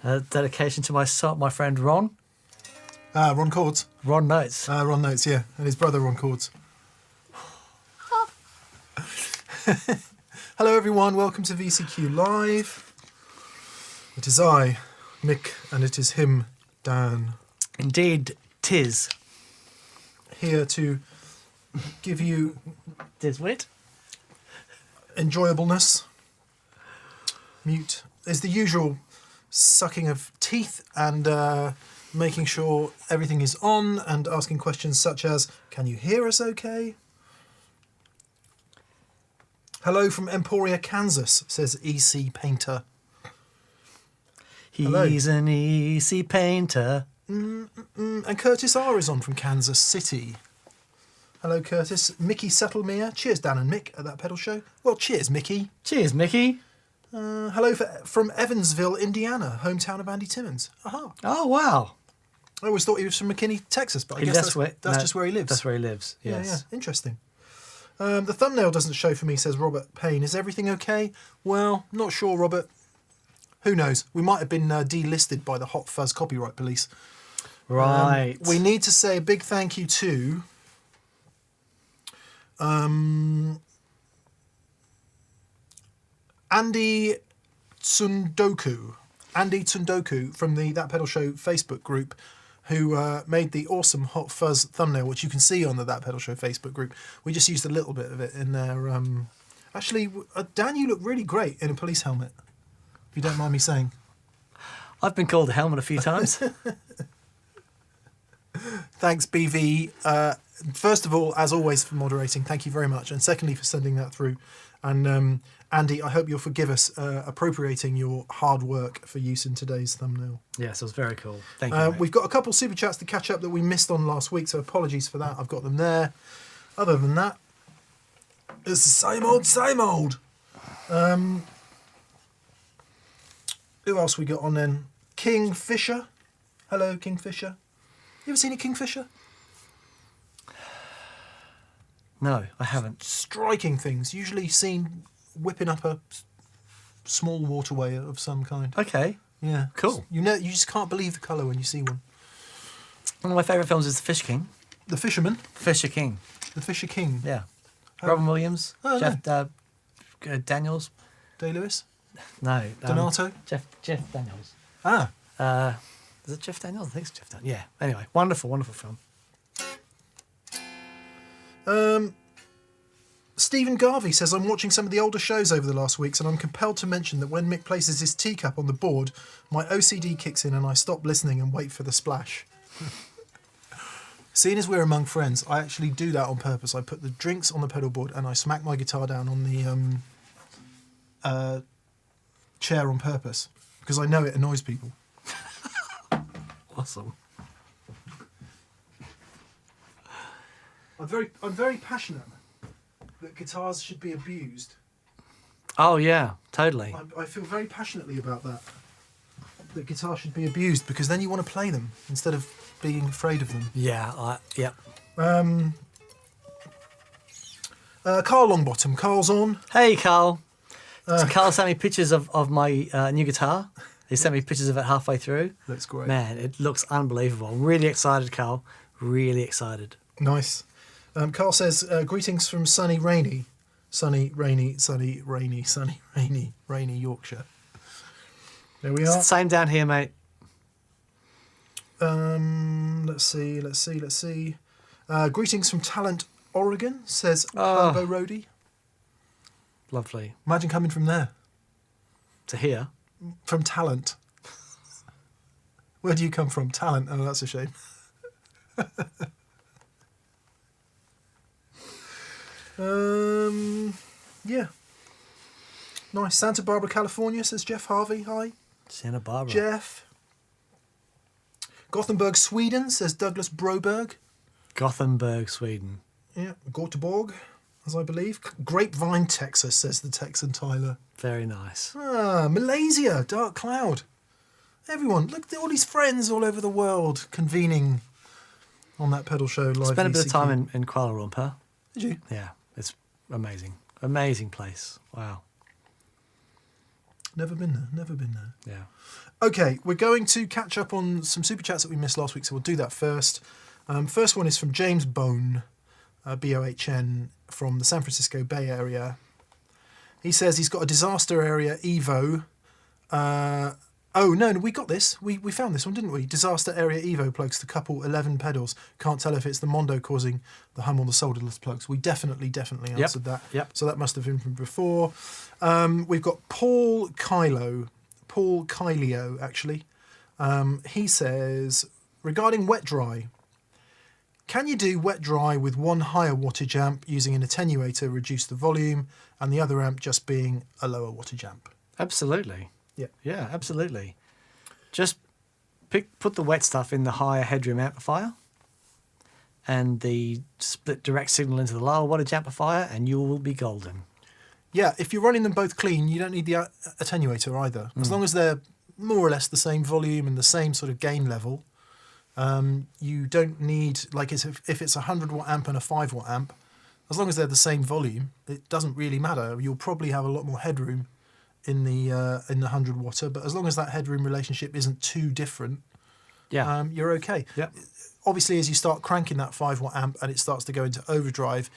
Dedication to my friend Ron. Ron Cords. Ron Notes. Ron Notes, yeah. And his brother Ron Cords. Hello everyone, welcome to VCQ Live. It is I, Mick, and it is him, Dan. Indeed, 'tis. Here to give you... Tis wit. Enjoyableness. Mute. There's the usual sucking of teeth and making sure everything is on and asking questions such as, can you hear us okay? Hello from Emporia, Kansas, says EC Painter. He's an easy painter. And Curtis R is on from Kansas City. Hello, Curtis. Mickey Settlemere. Cheers, Dan and Mick, at that pedal show. Well, cheers, Mickey. Cheers, Mickey. Hello from Evansville, Indiana, hometown of Andy Timmons. Aha. Oh, wow. I always thought he was from McKinney, Texas, but I guess that's just where he lives. That's where he lives, yes. Yeah, interesting. The thumbnail doesn't show for me, says Robert Payne. Is everything okay? Well, not sure, Robert. Who knows? We might have been delisted by the Hot Fuzz copyright police. Right. We need to say a big thank you to... Andy Tsundoku from the That Pedal Show Facebook group, who made the awesome Hot Fuzz thumbnail, which you can see on the That Pedal Show Facebook group. We just used a little bit of it in there. Actually, Dan, you look really great in a police helmet, if you don't mind me saying. I've been called a helmet a few times. Thanks, BV. First of all, as always, for moderating. Thank you very much. And secondly, for sending that through. And Andy, I hope you'll forgive us appropriating your hard work for use in today's thumbnail. Yes, it was very cool. Thank you. We've got a couple super chats to catch up that we missed on last week, so apologies for that. I've got them there. Other than that, it's the same old, same old. Who else we got on then? Kingfisher. Hello, Kingfisher. You ever seen a kingfisher? No, I haven't. Striking things. Usually seen whipping up a small waterway of some kind. Okay. Yeah. Cool. You know, you just can't believe the colour when you see one. One of my favourite films is The Fish King. The Fisherman? Fisher King. The Fisher King. Yeah. Robin Williams. Oh, Jeff Daniels. Day-Lewis? No. Donato? Jeff Daniels. Ah. Is it Jeff Daniels? I think it's Jeff Daniels. Yeah. Anyway, wonderful, wonderful film. Stephen Garvey says, I'm watching some of the older shows over the last weeks and I'm compelled to mention that when Mick places his teacup on the board, my OCD kicks in and I stop listening and wait for the splash. Seeing as we're among friends, I actually do that on purpose. I put the drinks on the pedal board and I smack my guitar down on the chair on purpose because I know it annoys people. Awesome. I'm very passionate that guitars should be abused. Oh, yeah, totally. I feel very passionately about that. That guitars should be abused because then you want to play them instead of being afraid of them. Yeah, yep. Carl Longbottom. Carl's on. Hey, Carl. So Carl sent me pictures of my new guitar. He sent me pictures of it halfway through. Looks great. Man, it looks unbelievable. I'm really excited, Carl. Really excited. Nice. Carl says, greetings from sunny, rainy Yorkshire. There we are. Same down here, mate. Let's see. Greetings from Talent, Oregon, says Hobo Roadie. Lovely. Imagine coming from there. To here? From Talent. Where do you come from? Talent. Oh, that's a shame. Yeah. Nice. Santa Barbara, California, says Jeff Harvey. Hi. Santa Barbara. Jeff. Gothenburg, Sweden, says Douglas Broberg. Gothenburg, Sweden. Yeah. Göteborg, as I believe. Grapevine, Texas, says the Texan Tyler. Very nice. Malaysia, Dark Cloud. Everyone, look at all these friends all over the world convening on that pedal show live. Spent a bit of time in Kuala Lumpur. Did you? Yeah, it's amazing. Amazing place. Wow. Never been there. Never been there. Yeah. Okay, we're going to catch up on some super chats that we missed last week, so we'll do that first. First one is from James Bone, Bohn, from the San Francisco Bay Area. He says he's got a disaster area Evo. No, we got this. We found this one, didn't we? Disaster area Evo plugs to couple 11 pedals. Can't tell if it's the Mondo causing the hum or the solderless plugs. We definitely answered that. Yep. So that must have been from before. We've got Paul Kylio, actually. He says, regarding wet dry, can you do wet dry with one higher wattage amp using an attenuator, reduce the volume, and the other amp just being a lower wattage amp? Absolutely. Yeah. Yeah, absolutely. Just put the wet stuff in the higher headroom amplifier and the split direct signal into the lower wattage amplifier, and you will be golden. Yeah, if you're running them both clean, you don't need the attenuator either. As long as they're more or less the same volume and the same sort of gain level, you don't need, like if it's a 100 watt amp and a 5 watt amp, as long as they're the same volume, it doesn't really matter. You'll probably have a lot more headroom in the 100 watter, but as long as that headroom relationship isn't too different, you're okay. Yeah. Obviously, as you start cranking that 5 watt amp and it starts to go into overdrive,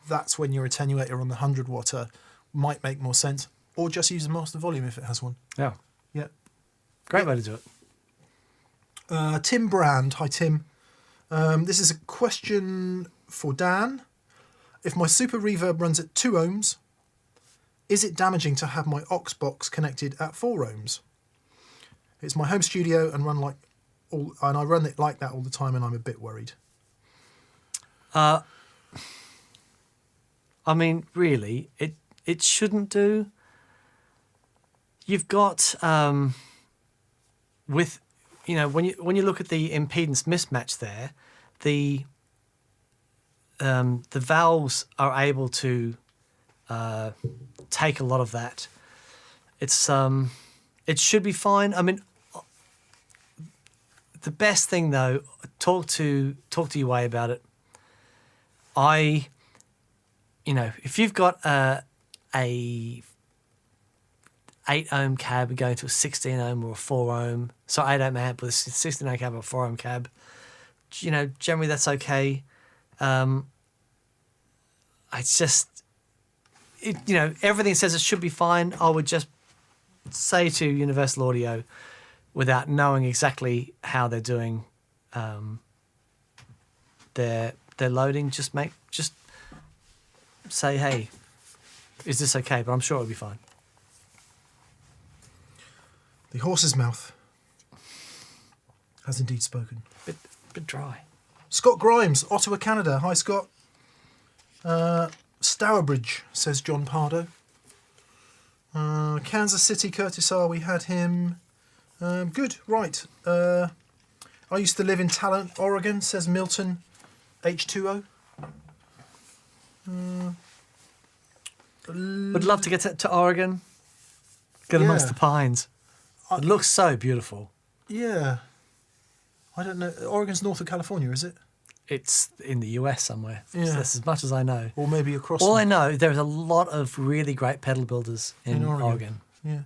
that's when your attenuator on the 100 watter might make more sense, or just use a master volume if it has one. Yeah. Yeah. Great way to do it. Tim Brand. Hi, Tim. This is a question for Dan. If my super reverb runs at 2 ohms, is it damaging to have my aux box connected at 4 ohms? It's my home studio and I run it like that all the time, and I'm a bit worried. I mean, really, it shouldn't do. You've got when you look at the impedance mismatch there, the valves are able to take a lot of that. It should be fine. I mean, the best thing though, talk to your way about it. If you've got a 8 ohm cab going to a 16 ohm or a 4 ohm, 8 ohm amp with a 16 ohm cab or a 4 ohm cab, generally that's okay. It's just, everything says it should be fine. I would just say to Universal Audio, without knowing exactly how they're doing their loading, just say, hey, is this okay? But I'm sure it'll be fine. The horse's mouth has indeed spoken. Bit dry. Scott Grimes, Ottawa, Canada. Hi, Scott. Stourbridge, says John Pardo. Kansas City, Curtis R. We had him. Good, right. I used to live in Talent, Oregon, says Milton H2O. Would love to get to Oregon. Get amongst the pines. It looks so beautiful. Yeah. I don't know. Oregon's north of California, is it? It's in the US somewhere. Yeah. That's as much as I know. Or maybe across. All I know, there's a lot of really great pedal builders in Oregon. Yeah.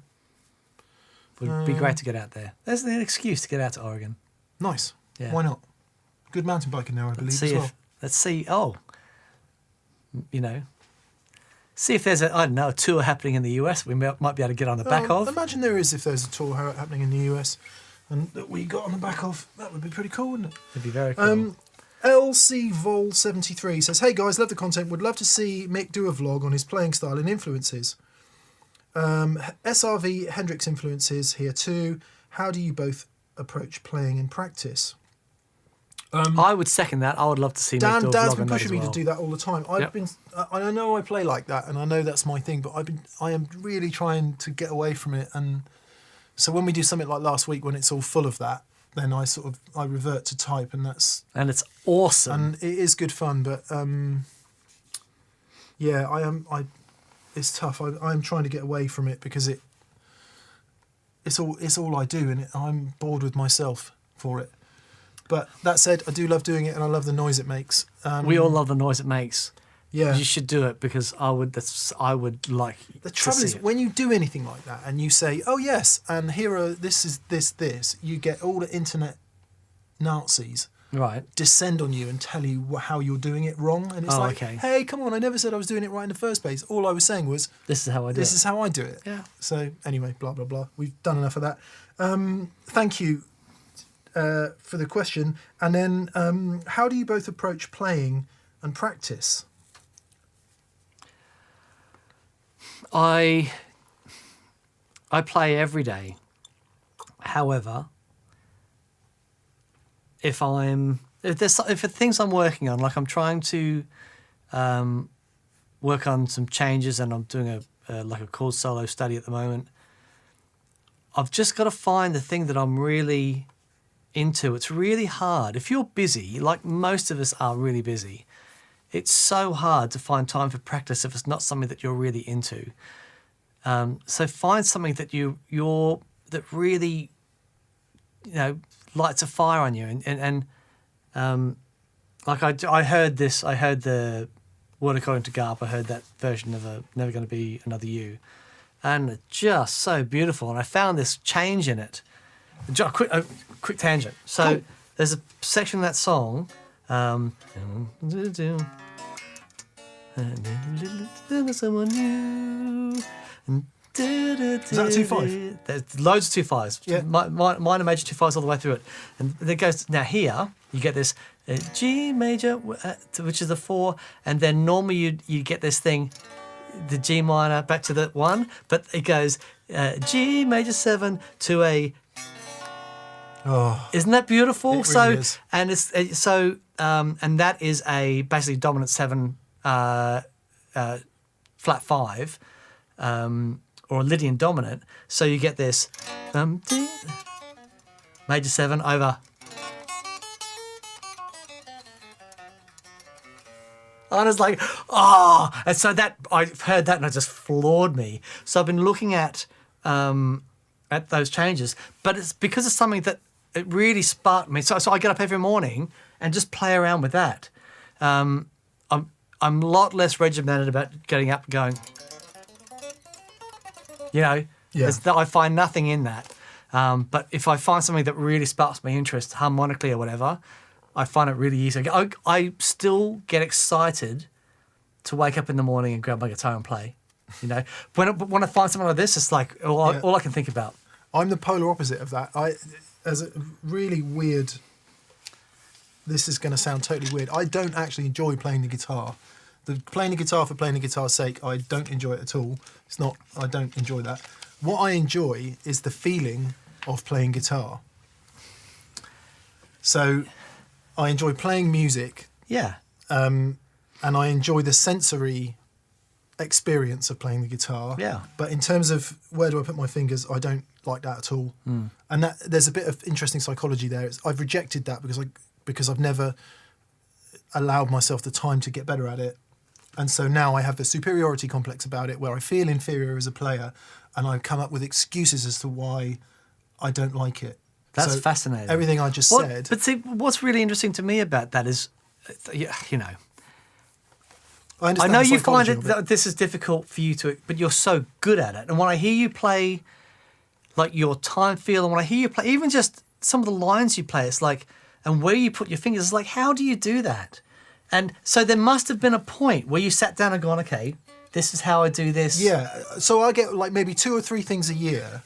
Would be great to get out there. There's an excuse to get out to Oregon. Nice. Yeah. Why not? Good mountain biking now, I believe, as well. Let's see. See if there's a tour happening in the US we might be able to get on the back of. Imagine there is if there's a tour happening in the US and that we got on the back of. That would be pretty cool, wouldn't it? It'd be very cool. LC Vol 73 says, hey guys, love the content. Would love to see Mick do a vlog on his playing style and influences. SRV Hendrix influences here too. How do you both approach playing in practice? I would second that. I would love to see Mick do a vlog Dan's been on that pushing as me well. to do that all the time. I know I play like that, and I know that's my thing. But I am really trying to get away from it. And so when we do something like last week, when it's all full of that, then I revert to type, and it's awesome. And it is good fun. But it's tough. I'm trying to get away from it because it's all I do, and I'm bored with myself for it. But that said, I do love doing it, and I love the noise it makes. We all love the noise it makes. Yeah. You should do it because I would like The to trouble see is, it. when you do anything like that and you say, "Oh yes," and here are this is this, you get all the internet Nazis Right. descend on you and tell you how you're doing it wrong, and it's Oh, like, okay. "Hey, come on! I never said I was doing it right in the first place. All I was saying was This is how I do this it. is how I do it." Yeah. So anyway, blah blah blah. We've done enough of that. Thank you for the question. And then, how do you both approach playing and practice? I play every day. However, if the things I'm working on, like I'm trying to work on some changes, and I'm doing a chord solo study at the moment. I've just got to find the thing that I'm really into. It's really hard. If you're busy, like most of us are really busy, it's so hard to find time for practice if it's not something that you're really into. So find something that that really, lights a fire on you. And like I heard the Word According to Garp. I heard that version of Never Gonna Be Another You, and it's just so beautiful. And I found this change in it. A quick tangent. So Cool. There's a section in that song. Someone new. Is that a 2/5? There's loads of 2/5s. Yeah. Minor, major 2/5s all the way through it. And then it goes, now here, you get this G major, which is the 4, and then normally you get this thing, the G minor back to the 1, but it goes G major 7 to a. Oh, Isn't that beautiful? It really is. And and that is a basically dominant 7 flat 5 or a Lydian dominant. So you get this major 7 over. I was like, and so that I've heard that and it just floored me. So I've been looking at those changes, but it's because it's something that it really sparked me. So I get up every morning and just play around with that. I'm a lot less regimented about getting up and going. Yeah. I find nothing in that. But if I find something that really sparks my interest harmonically or whatever, I find it really easy. I still get excited to wake up in the morning and grab my guitar and play. When I find something like this, it's like all I can think about. I'm the polar opposite of that. As a really weird. This is going to sound totally weird. I don't actually enjoy playing the guitar. Playing the guitar for playing the guitar's sake, I don't enjoy it at all. I don't enjoy that. What I enjoy is the feeling of playing guitar. So I enjoy playing music. Yeah. And I enjoy the sensory experience of playing the guitar. Yeah. But in terms of where do I put my fingers, I don't like that at all. And that there's a bit of interesting psychology there. I've rejected that because I've never allowed myself the time to get better at it. And so now I have the superiority complex about it where I feel inferior as a player and I come up with excuses as to why I don't like it. That's So fascinating. Everything I just said. But see, what's really interesting to me about that is, I know the you find psychology it of that this is difficult for you but you're so good at it. And when I hear you play, like your time feel, and when I hear you play, even just some of the lines you play, it's like, and where you put your fingers, it's like, how do you do that? And so there must have been a point where you sat down and gone, okay, this is how I do this. Yeah. So I get like maybe 2 or 3 things a year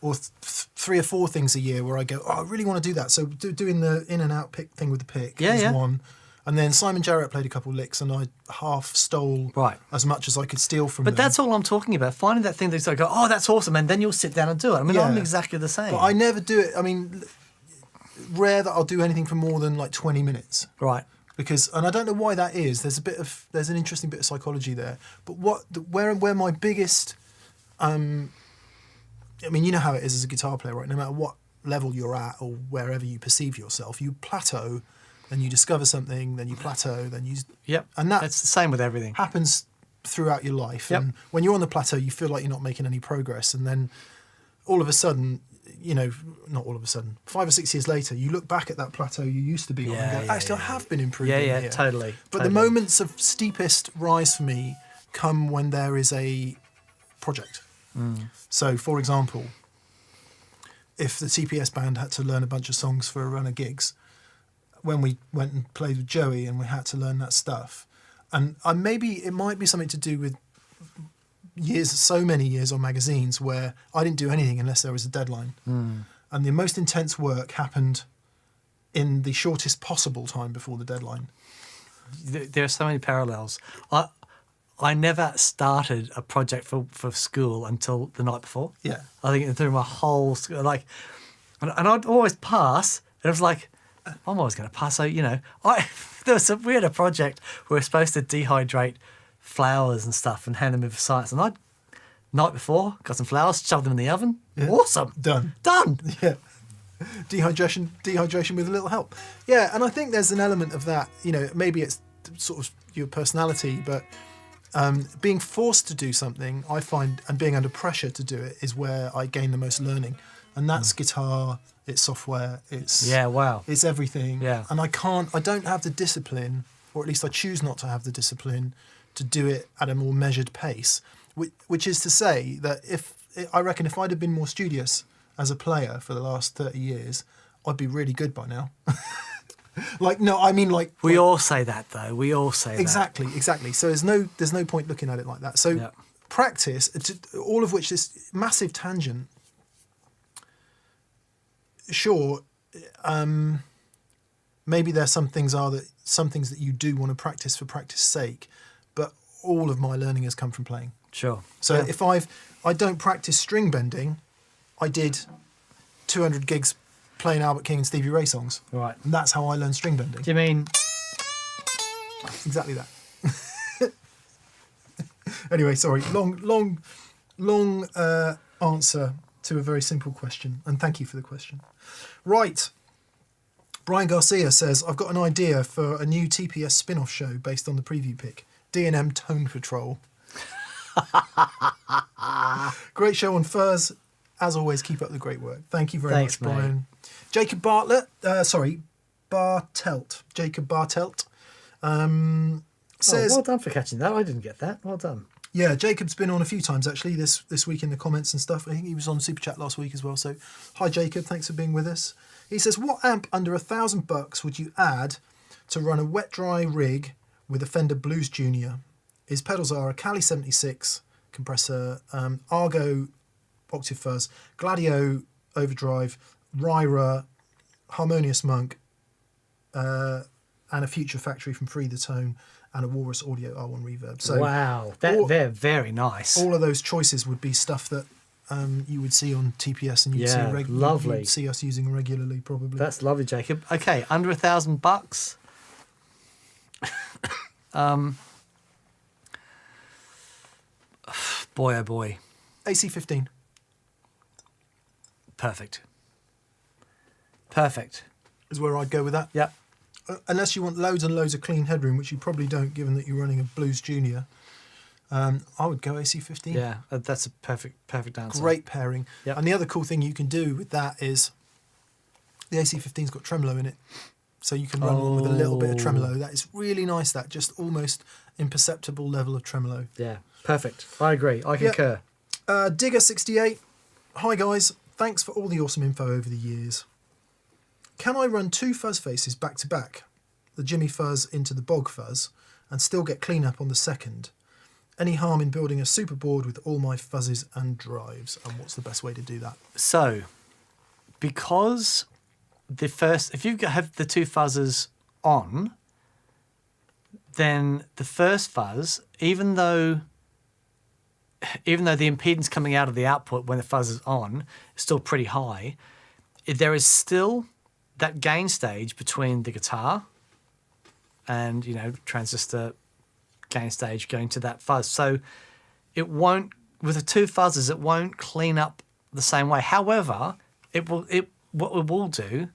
or 3 or 4 things a year where I go, I really want to do that. So doing the in and out pick thing with the pick is one. And then Simon Jarrett played a couple of licks and I half stole as much as I could steal from them. But that's all I'm talking about. Finding that thing that's like, oh, that's awesome. And then you'll sit down and do it. I mean, I'm exactly the same. But I never do it. I mean, rare that I'll do anything for more than like 20 minutes. Right. And I don't know why that is. There's an interesting bit of psychology there. But where my biggest, I mean, you know how it is as a guitar player, right? No matter what level you're at or wherever you perceive yourself, you plateau, then you discover something, then you plateau, then you. Yep. And that's the same with everything. Happens throughout your life. Yep. And when you're on the plateau, you feel like you're not making any progress, and then all of a sudden, not all of a sudden, 5 or 6 years later, you look back at that plateau you used to be on and go, I have been improving here. Totally. But the moments of steepest rise for me come when there is a project. So, for example, if the TPS band had to learn a bunch of songs for a run of gigs, when we went and played with Joey and we had to learn that stuff, and maybe it might be something to do with so many years on magazines where I didn't do anything unless there was a deadline. And the most intense work happened in the shortest possible time before the deadline. There are so many parallels. I never started a project for school until the night before. Yeah. I think through my whole school, and I'd always pass, and it was like, I'm always going to pass. So, we had a project where we were supposed to dehydrate flowers and stuff and hand them in for science. And night before, got some flowers, shoved them in the oven. Yeah. Awesome. Done. Yeah. Dehydration with a little help. Yeah, and I think there's an element of that, maybe it's sort of your personality, but being forced to do something, I find, and being under pressure to do it is where I gain the most learning. And that's guitar, it's software, it's it's everything. Yeah. And I don't have the discipline, or at least I choose not to have the discipline to do it at a more measured pace, which is to say that I reckon if I'd have been more studious as a player for the last 30 years, I'd be really good by now. We all say that, though. We all say exactly, that. Exactly. So there's no point looking at it like that. So practice, all of which this massive tangent. Sure, maybe there's some things that you do want to practice for practice sake, but all of my learning has come from playing. Sure. So if I don't practice string bending, I did 200 gigs playing Albert King and Stevie Ray songs. Right. And that's how I learned string bending. Do you mean... Exactly that. Anyway, sorry. Long answer to a very simple question. And thank you for the question. Right. Brian Garcia says, I've got an idea for a new TPS spin-off show based on the preview pick. D&M Tone Patrol. Great show on Fuzz. As always, keep up the great work. Thank you very much, Brian. Mate. Jacob Bartelt. Jacob Bartelt says... well done for catching that. I didn't get that. Well done. Yeah, Jacob's been on a few times, actually, this week in the comments and stuff. I think he was on Super Chat last week as well. So, hi, Jacob. Thanks for being with us. He says, what amp under $1,000 would you add to run a wet-dry rig with a Fender Blues Junior? His pedals are a Cali 76 compressor, Argo Octave Fuzz, Gladio Overdrive, Ryra, Harmonious Monk, and a Future Factory from Free the Tone, and a Walrus Audio R1 Reverb. So wow, they're very nice. All of those choices would be stuff that you would see on TPS and you'd see lovely. You'd see us using regularly, probably. That's lovely, Jacob. Okay, under $1,000. Boy, oh boy. AC-15. Perfect. Is where I'd go with that. Yep. Unless you want loads and loads of clean headroom, which you probably don't, given that you're running a Blues Junior. I would go AC-15. Yeah, that's a perfect answer. Great pairing. Yep. And the other cool thing you can do with that is the AC-15's got tremolo in it. So you can run one with a little bit of tremolo. That is really nice, that just almost imperceptible level of tremolo. Yeah, perfect. I agree. I concur. Digger68. Hi, guys. Thanks for all the awesome info over the years. Can I run 2 fuzz faces back to back, the Jimmy Fuzz into the Bog Fuzz, and still get cleanup on the second? Any harm in building a super board with all my fuzzes and drives? And what's the best way to do that? So, because if you have the 2 fuzzes on, then the first fuzz, even though the impedance coming out of the output when the fuzz is on is still pretty high, there is still that gain stage between the guitar and, transistor gain stage going to that fuzz. So it won't, with the 2 fuzzes, it won't clean up the same way. However, what it will do,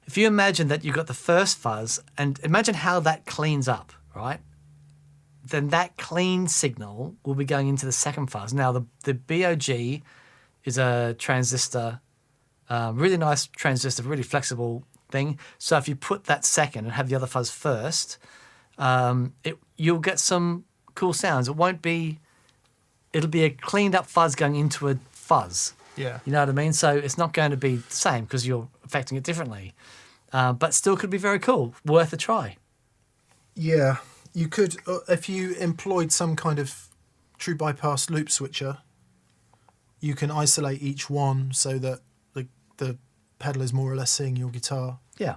if you imagine that you've got the first fuzz and imagine how that cleans up, right? Then that clean signal will be going into the second fuzz. Now, the BOG is a transistor, really nice transistor, really flexible thing. So if you put that second and have the other fuzz first, you'll get some cool sounds. It'll be a cleaned up fuzz going into a fuzz. Yeah. You know what I mean? So it's not going to be the same because you're affecting it differently. But still could be very cool. Worth a try. Yeah. You could, if you employed some kind of true bypass loop switcher, you can isolate each one so that the pedal is more or less seeing your guitar. Yeah.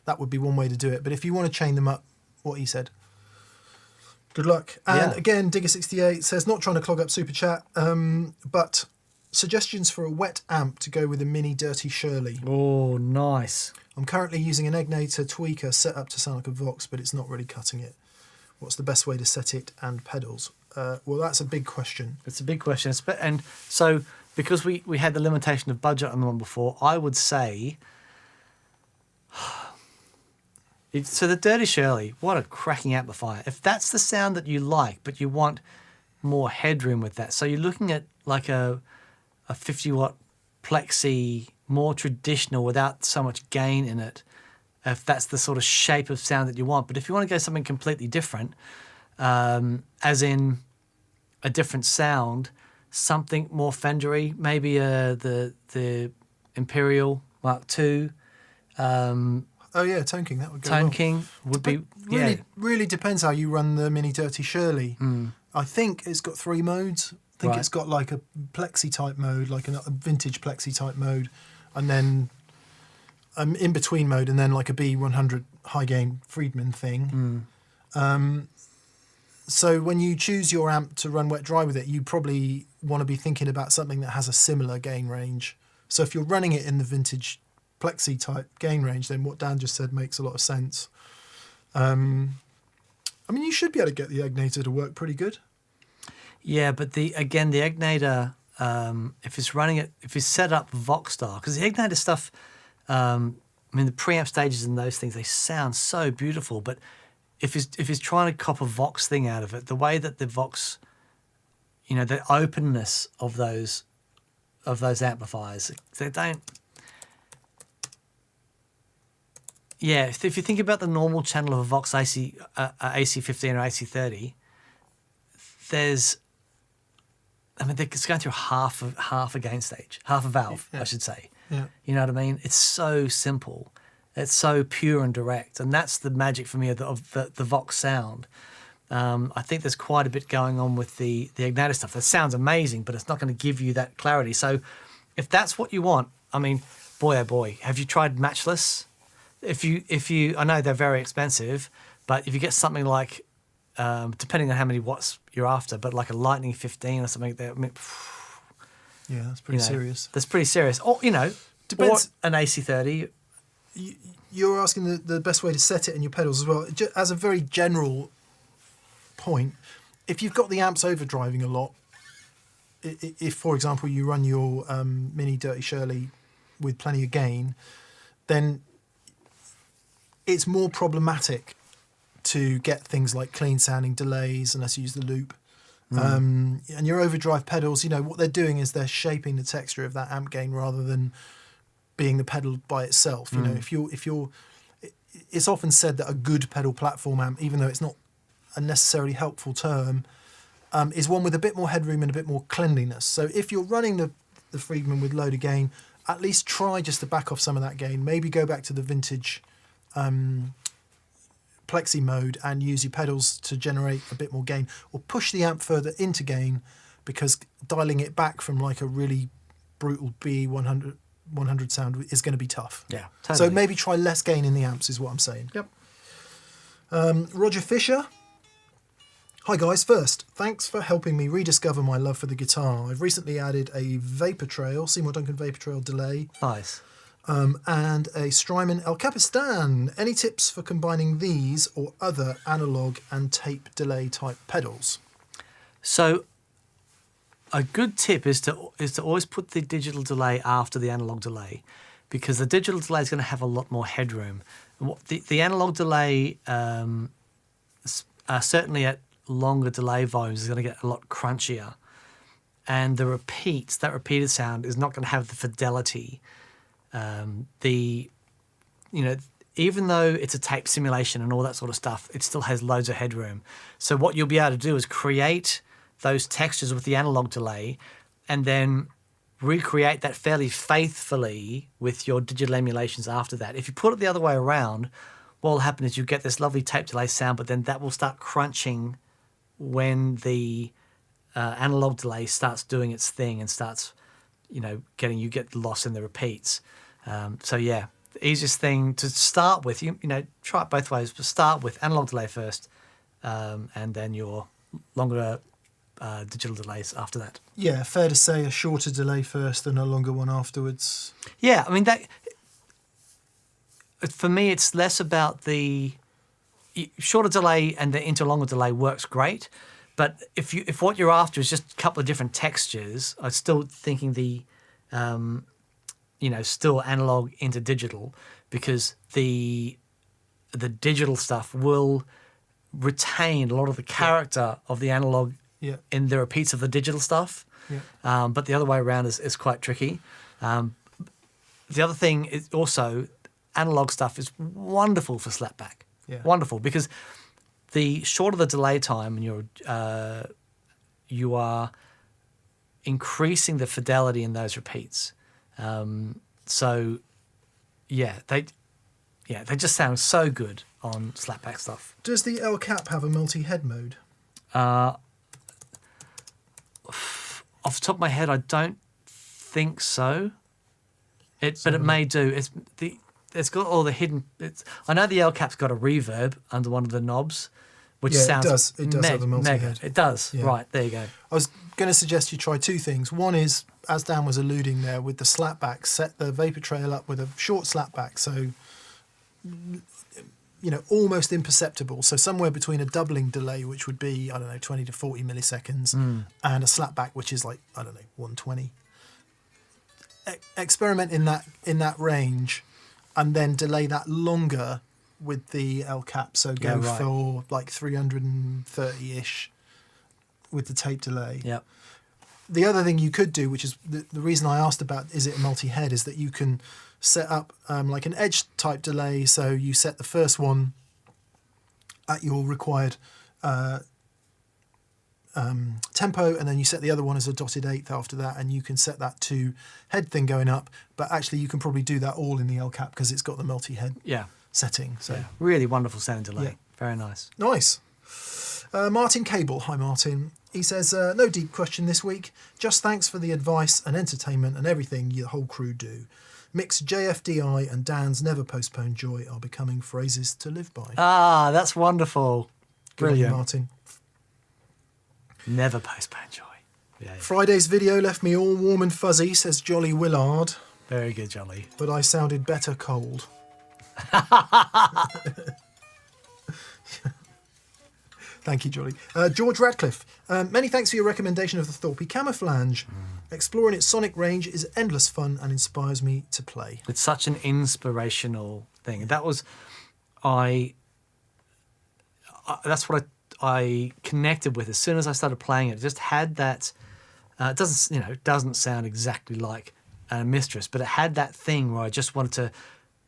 That would be one way to do it. But if you want to chain them up, what he said, good luck. And again, Digger68 says, not trying to clog up Super Chat, but suggestions for a wet amp to go with a mini Dirty Shirley. Oh, nice. I'm currently using an Egnator tweaker set up to sound like a Vox, but it's not really cutting it. What's the best way to set it and pedals? Well, that's a big question. It's a big question. And so, because we had the limitation of budget on the one before, I would say... So the Dirty Shirley, what a cracking amplifier. If that's the sound that you like, but you want more headroom with that, so you're looking at like a 50-watt plexi, more traditional without so much gain in it, if that's the sort of shape of sound that you want. But if you want to go something completely different, as in a different sound, something more Fendery, maybe the Imperial Mark II. Oh yeah, Tone King, that would go Tone well. King would be... Really depends how you run the Mini Dirty Shirley. I think it's got 3 modes. I think it's got like a plexi type mode, like a vintage plexi type mode, and then in between mode, and then like a B100 high gain Friedman thing. So when you choose your amp to run wet dry with it, you probably want to be thinking about something that has a similar gain range. So if you're running it in the vintage plexi type gain range, then what Dan just said makes a lot of sense. I mean, you should be able to get the Egnator to work pretty good. Yeah, but the Egnator, if it's set up Vox style, because the Egnator stuff, I mean, the preamp stages and those things, they sound so beautiful, but if he's trying to cop a Vox thing out of it, the way that the Vox, the openness of those amplifiers, they don't. Yeah, if you think about the normal channel of a Vox AC15 or AC30, it's going through half a gain stage, half a valve, I should say. Yeah. You know what I mean? It's so simple. It's so pure and direct, and that's the magic for me of the Vox sound. I think there's quite a bit going on with the Egnator stuff. That sounds amazing, but it's not going to give you that clarity. So if that's what you want, I mean, boy oh boy, have you tried Matchless? If you, I know they're very expensive, but if you get something like, depending on how many watts you're after, but like a Lightning 15 or something, yeah, that's pretty serious. That's pretty serious. Or Depends. Or an AC30. You're asking the best way to set it in your pedals as well. As a very general point, if you've got the amps overdriving a lot, if for example you run your Mini Dirty Shirley with plenty of gain, then it's more problematic to get things like clean sounding delays unless you use the loop. And your overdrive pedals, what they're doing is they're shaping the texture of that amp gain rather than being the pedal by itself. If you're, it's often said that a good pedal platform amp, even though it's not a necessarily helpful term, is one with a bit more headroom and a bit more cleanliness. So if you're running the Friedman with load of gain, at least try just to back off some of that gain. Maybe go back to the vintage plexi mode and use your pedals to generate a bit more gain, or push the amp further into gain, because dialing it back from like a really brutal B100 sound is going to be tough. Yeah, totally. So maybe try less gain in the amps is what I'm saying. Yep. Roger Fisher. Hi guys, first, thanks for helping me rediscover my love for the guitar. I've recently added a Vapor Trail, Seymour Duncan Vapor Trail delay. Nice. And a Strymon El Capistan. Any tips for combining these or other analog and tape delay type pedals? So a good tip is to always put the digital delay after the analog delay, because the digital delay is going to have a lot more headroom. The analog delay, certainly at longer delay volumes, is going to get a lot crunchier. and the repeats, that repeated sound is not going to have the fidelity. Even though it's a tape simulation and all that sort of stuff, it still has loads of headroom. So what you'll be able to do is create those textures with the analog delay and then recreate that fairly faithfully with your digital emulations after that. If you put it the other way around, what will happen is you get this lovely tape delay sound, but then that will start crunching when the analog delay starts doing its thing and starts, you get lost in the repeats. The easiest thing to start with, try it both ways, but start with analog delay first, and then your longer digital delays after that. Yeah, fair to say a shorter delay first and a longer one afterwards. Yeah, I mean, that for me, it's less about the shorter delay and the into longer delay works great. But if what you're after is just a couple of different textures, I'm still thinking still analog into digital, because the digital stuff will retain a lot of the character of the analog in the repeats of the digital stuff. Yeah. But the other way around is quite tricky. The other thing is also analog stuff is wonderful for slapback. Yeah. Wonderful, because the shorter the delay time, and you are increasing the fidelity in those repeats. They just sound so good on slapback stuff. Does the El Cap have a multi-head mode? Off the top of my head, I don't think so. But it may do. It's got all the hidden. I know the El Cap's got a reverb under one of the knobs, which sounds it does have a multi-head. Mega. It does. Yeah. Right, there you go. I was going to suggest you try two things. One is, as Dan was alluding there, with the slapback, set the vapor trail up with a short slapback, so almost imperceptible. So somewhere between a doubling delay, which would be 20 to 40 milliseconds, and a slapback, which is 120. Experiment in that range, and then delay that longer with the El Cap. So go for 330-ish with the tape delay. Yep. The other thing you could do, which is the reason I asked about is it multi-head, is that you can set up like an edge type delay. So you set the first one at your required tempo, and then you set the other one as a dotted eighth after that, and you can set that to head thing going up. But actually you can probably do that all in the El Cap because it's got the multi-head setting. So really wonderful sound delay. Yeah. Very nice. Nice. Martin Cable. Hi, Martin. He says, no deep question this week. Just thanks for the advice and entertainment and everything the whole crew do. Mix JFDI and Dan's Never Postpone Joy are becoming phrases to live by. Ah, that's wonderful. Brilliant. Good, Martin. Never postpone joy. Yeah. Friday's video left me all warm and fuzzy, says Jolly Willard. Very good, Jolly. But I sounded better cold. Thank you, Jolly. George Radcliffe. Many thanks for your recommendation of the Thorpe Camouflage. Exploring its sonic range is endless fun and inspires me to play. It's such an inspirational thing. And that was, that's what I connected with as soon as I started playing it. It just had that, it doesn't sound exactly like a Mistress, but it had that thing where I just wanted to,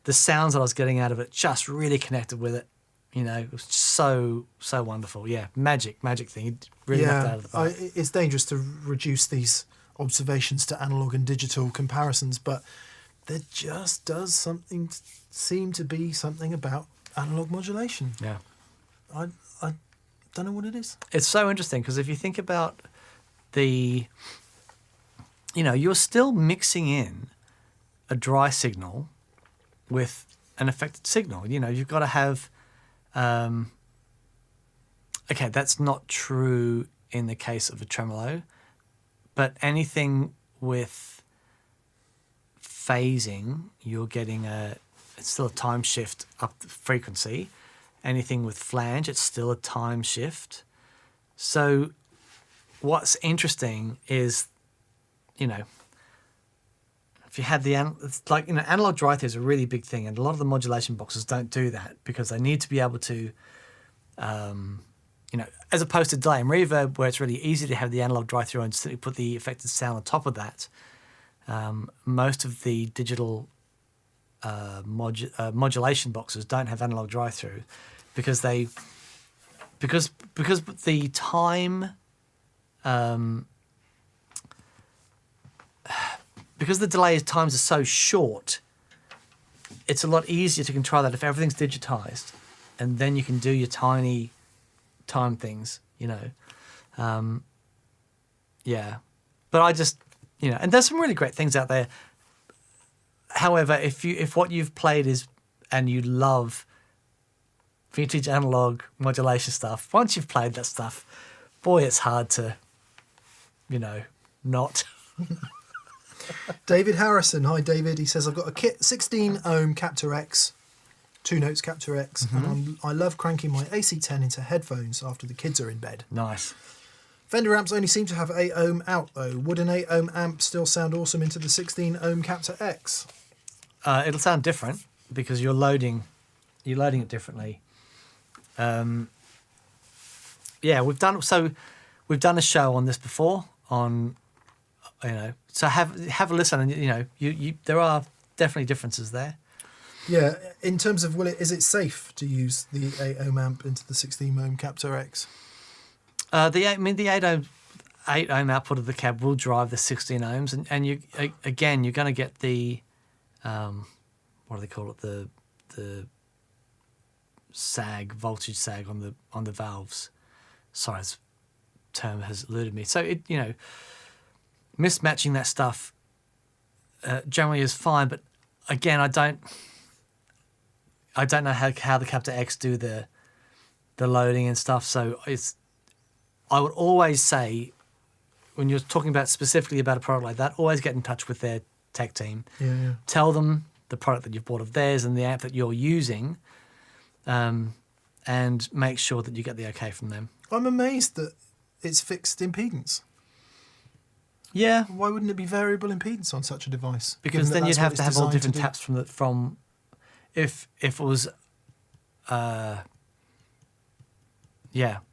the sounds that I was getting out of it just really connected with it. It was so wonderful. Yeah, magic thing. It really knocked it out of the park. It's dangerous to reduce these observations to analog and digital comparisons, but there just does seem to be something about analog modulation. Yeah. I don't know what it is. It's so interesting because if you think about you're still mixing in a dry signal with an affected signal. You've got to have... okay, that's not true in the case of a tremolo, but anything with phasing, you're getting it's still a time shift up the frequency. Anything with flange, it's still a time shift. So what's interesting is, if you had analog dry through is a really big thing, and a lot of the modulation boxes don't do that because they need to be able to as opposed to delay and reverb, where it's really easy to have the analog drive-through and simply put the affected sound on top of that. Most of the digital modulation boxes don't have analog drive-through because the time because the delay times are so short. It's a lot easier to control that if everything's digitized, and then you can do your tiny time things, yeah. But I just, and there's some really great things out there. However, if what you've played is, and you love vintage analog modulation stuff, once you've played that stuff, boy, it's hard to, not. David Harrison, hi David. He says, I've got a kit 16 ohm Captor X, 2 notes Captor X, and I love cranking my AC10 into headphones after the kids are in bed. Nice. Fender amps only seem to have 8 ohm out though. Would an 8 ohm amp still sound awesome into the 16 ohm Captor X? It'll sound different because you're loading it differently. Yeah, we've done a show on this before on, so have a listen, and you there are definitely differences there. Yeah, in terms of is it safe to use the 8 ohm amp into the 16 ohm Captor X? The 8 ohm output of the cab will drive the 16 ohms, and you're going to get the what do they call it, the voltage sag on the valves. Sorry, this term has eluded me. So mismatching that stuff generally is fine, but again, I don't know how the Captor X do the loading and stuff. So I would always say, when you're talking about specifically about a product like that, always get in touch with their tech team. Yeah. Tell them the product that you've bought of theirs and the amp that you're using, and make sure that you get the okay from them. I'm amazed that it's fixed impedance. Yeah. Why wouldn't it be variable impedance on such a device? Because then you'd have to have all different taps from if it was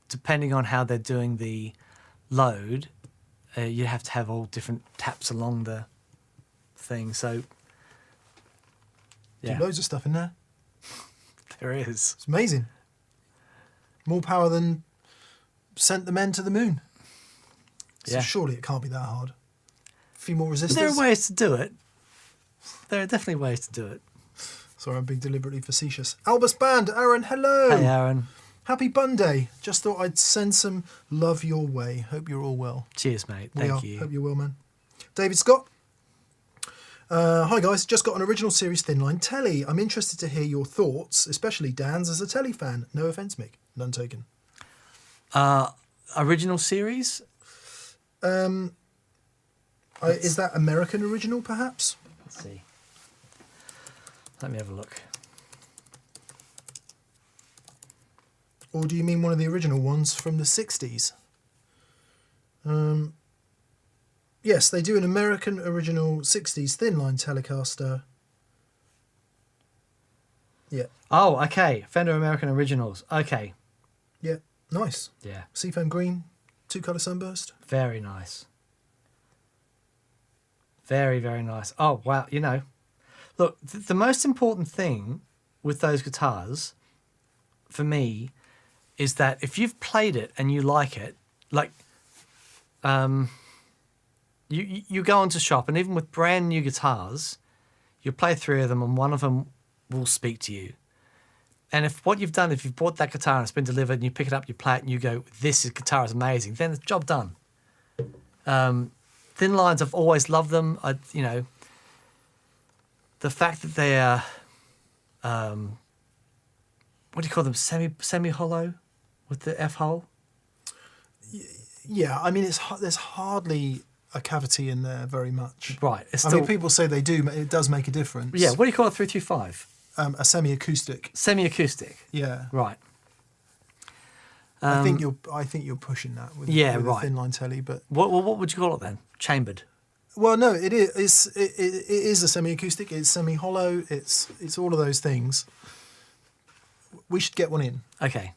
depending on how they're doing the load, you'd have to have all different taps along the thing. So yeah, loads of stuff in there. There is. It's amazing. More power than sent the men to the moon. So surely it can't be that hard. A few more resistors. There are ways to do it. There are definitely ways to do it. Sorry, I'm being deliberately facetious. Albus Band, Aaron, hello. Hey, Aaron. Happy Bun Day. Just thought I'd send some love your way. Hope you're all well. Cheers, mate. Thank you. Hope you're well, man. David Scott. Hi, guys. Just got an original series Thinline telly. I'm interested to hear your thoughts, especially Dan's as a telly fan. No offence, Mick. None taken. Original series? Is that American original, perhaps? Let's see. Let me have a look. Or do you mean one of the original ones from the 60s? Yes, they do an American original 60s Thinline Telecaster. Yeah. Oh, okay. Fender American Originals. Okay. Yeah, nice. Yeah. Seafoam green, 2-colour sunburst. Very nice. Very, very nice. Oh, wow. Look, the most important thing with those guitars, for me, is that if you've played it and you like it, like, you go into shop, and even with brand new guitars, you play 3 of them and one of them will speak to you. And if what you've done, if you've bought that guitar and it's been delivered and you pick it up, you play it and you go, guitar is amazing, then it's job done. Thin lines, I've always loved them. The fact that they are, what do you call them, semi-hollow with the F-hole? Yeah, I mean, there's hardly a cavity in there very much. Right. I mean, people say they do. It does make a difference. Yeah, what do you call it, 325? A semi-acoustic. Semi-acoustic. Yeah. Right. I think you're pushing that with a Thinline telly, but what would you call it then? Chambered. Well, no, it is. It is a semi-acoustic. It's semi-hollow. It's all of those things. We should get one in. Okay.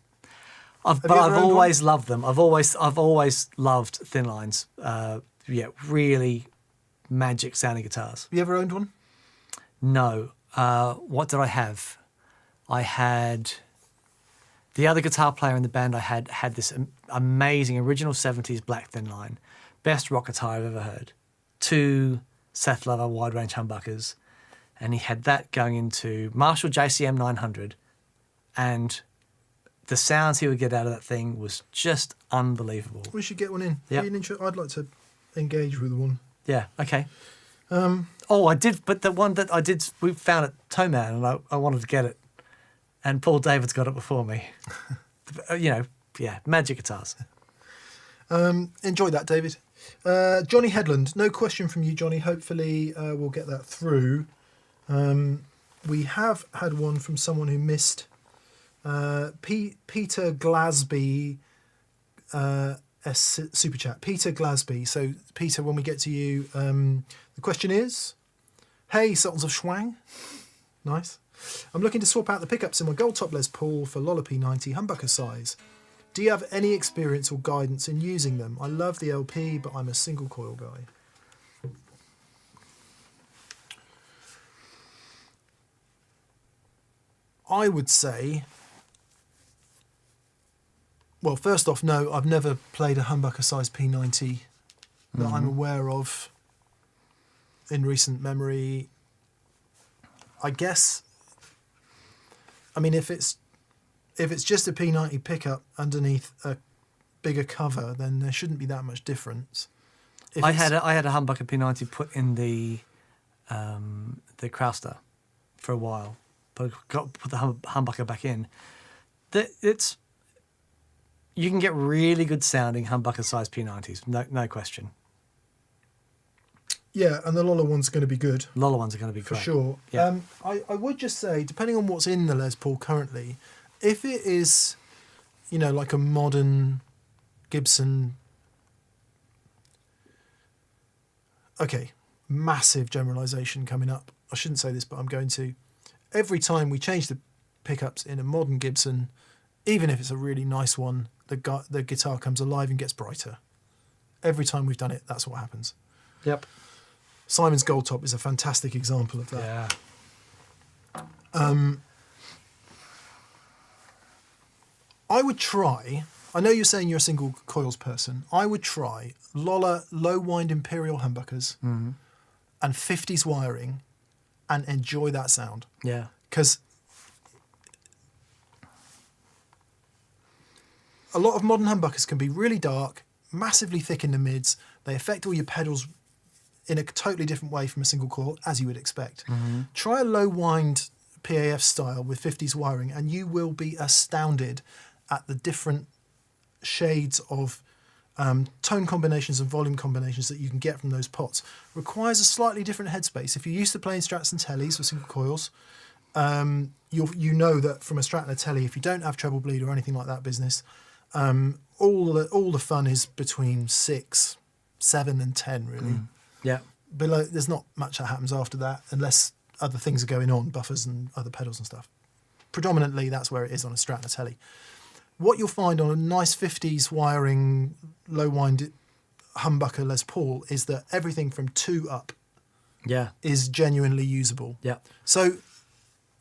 But you ever I've owned one? always loved them. I've always loved thin lines. Yeah, really magic sounding guitars. Have you ever owned one? No. What did I have? I had the other guitar player in the band. I had this amazing original 70s black thin line, best rock guitar I've ever heard. 2 Seth Lover wide range humbuckers, and he had that going into Marshall JCM 900, and the sounds he would get out of that thing was just unbelievable. We should get one in. Yep. I'd like to engage with one. Yeah. Okay. I did, but the one that I did, we found at Toe Man, and I wanted to get it, and Paul David's got it before me. Magic guitars. Enjoy that, David. Johnny Headland, no question from you, Johnny. Hopefully we'll get that through. We have had one from someone who missed. Peter Glasby, super chat. Peter Glasby. So, Peter, when we get to you, the question is, hey, Sultans of Schwang. Nice. I'm looking to swap out the pickups in my gold top Les Paul for Lola P90 humbucker size. Do you have any experience or guidance in using them? I love the LP, but I'm a single coil guy. I would say, well, first off, no, I've never played a humbucker size P90 that I'm aware of in recent memory. I guess, I mean, if it's just a P90 pickup underneath a bigger cover, then there shouldn't be that much difference. I had a humbucker P90 put in the Crowster for a while, but put the humbucker back in. You can get really good sounding humbucker size P90s, no question. Yeah, and the Lola one's going to be good. Lola ones are going to be for great. sure. Yeah. I would just say, depending on what's in the Les Paul currently, if it is, like a modern Gibson. Okay, massive generalization coming up. I shouldn't say this, but I'm going to. Every time we change the pickups in a modern Gibson, even if it's a really nice one, the guitar comes alive and gets brighter. Every time we've done it, that's what happens. Yep. Simon's Gold Top is a fantastic example of that. Yeah. I would try, I know you're saying you're a single coils person, I would try Lola low wind Imperial humbuckers and 50s wiring and enjoy that sound. Yeah. Because a lot of modern humbuckers can be really dark, massively thick in the mids. They affect all your pedals in a totally different way from a single coil, as you would expect. Try a low wind PAF style with 50s wiring and you will be astounded at the different shades of tone combinations and volume combinations that you can get from those pots. Requires a slightly different headspace. If you're used to playing Strats and Tellys with single coils, you know that from a Strat and a Telly, if you don't have treble bleed or anything like that business, all the fun is between 6, 7 and 10 really. Yeah. Below, there's not much that happens after that unless other things are going on, buffers and other pedals and stuff. Predominantly, that's where it is on a Strat and a Telly. What you'll find on a nice 50s wiring, low wind humbucker Les Paul is that everything from 2 up is genuinely usable. Yeah. So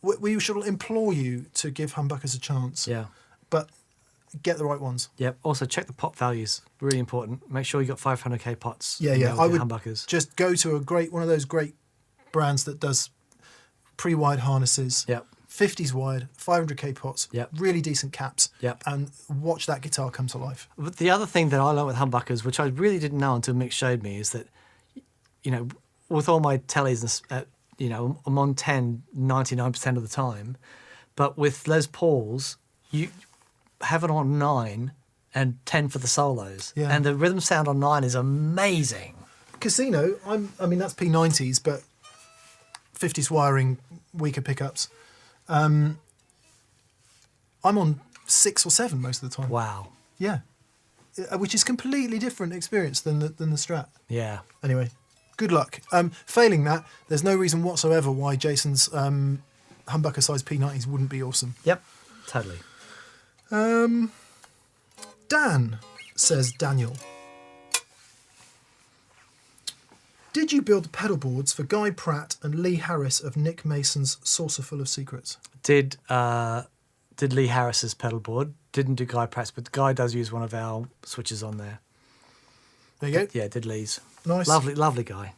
we should implore you to give humbuckers a chance. Yeah. But get the right ones. Yep. Also, check the pot values. Really important. Make sure you got 500k pots. Yeah. I would humbuckers. Just go to one of those great brands that does pre-wired harnesses. Yep. 50s wired, 500k pots. Yep. Really decent caps. Yep. And watch that guitar come to life. But the other thing that I learned with humbuckers, which I really didn't know until Mick showed me, is that, with all my tellies, I'm on 10 99% of the time, but with Les Pauls, you have it on 9 and 10 for the solos. Yeah. And the rhythm sound on 9 is amazing. Casino, I mean that's P90s, but 50s wiring, weaker pickups. I'm on 6 or 7 most of the time. Wow. Yeah, which is completely different experience than the Strat. Yeah. Anyway, good luck. Failing that, there's no reason whatsoever why Jason's humbucker size P90s wouldn't be awesome. Yep. Totally. Dan, says Daniel. Did you build the pedal boards for Guy Pratt and Lee Harris of Nick Mason's Saucerful of Secrets? Did Lee Harris's pedal board. Didn't do Guy Pratt's, but Guy does use one of our switches on there. There you go. Yeah, did Lee's. Nice. Lovely guy.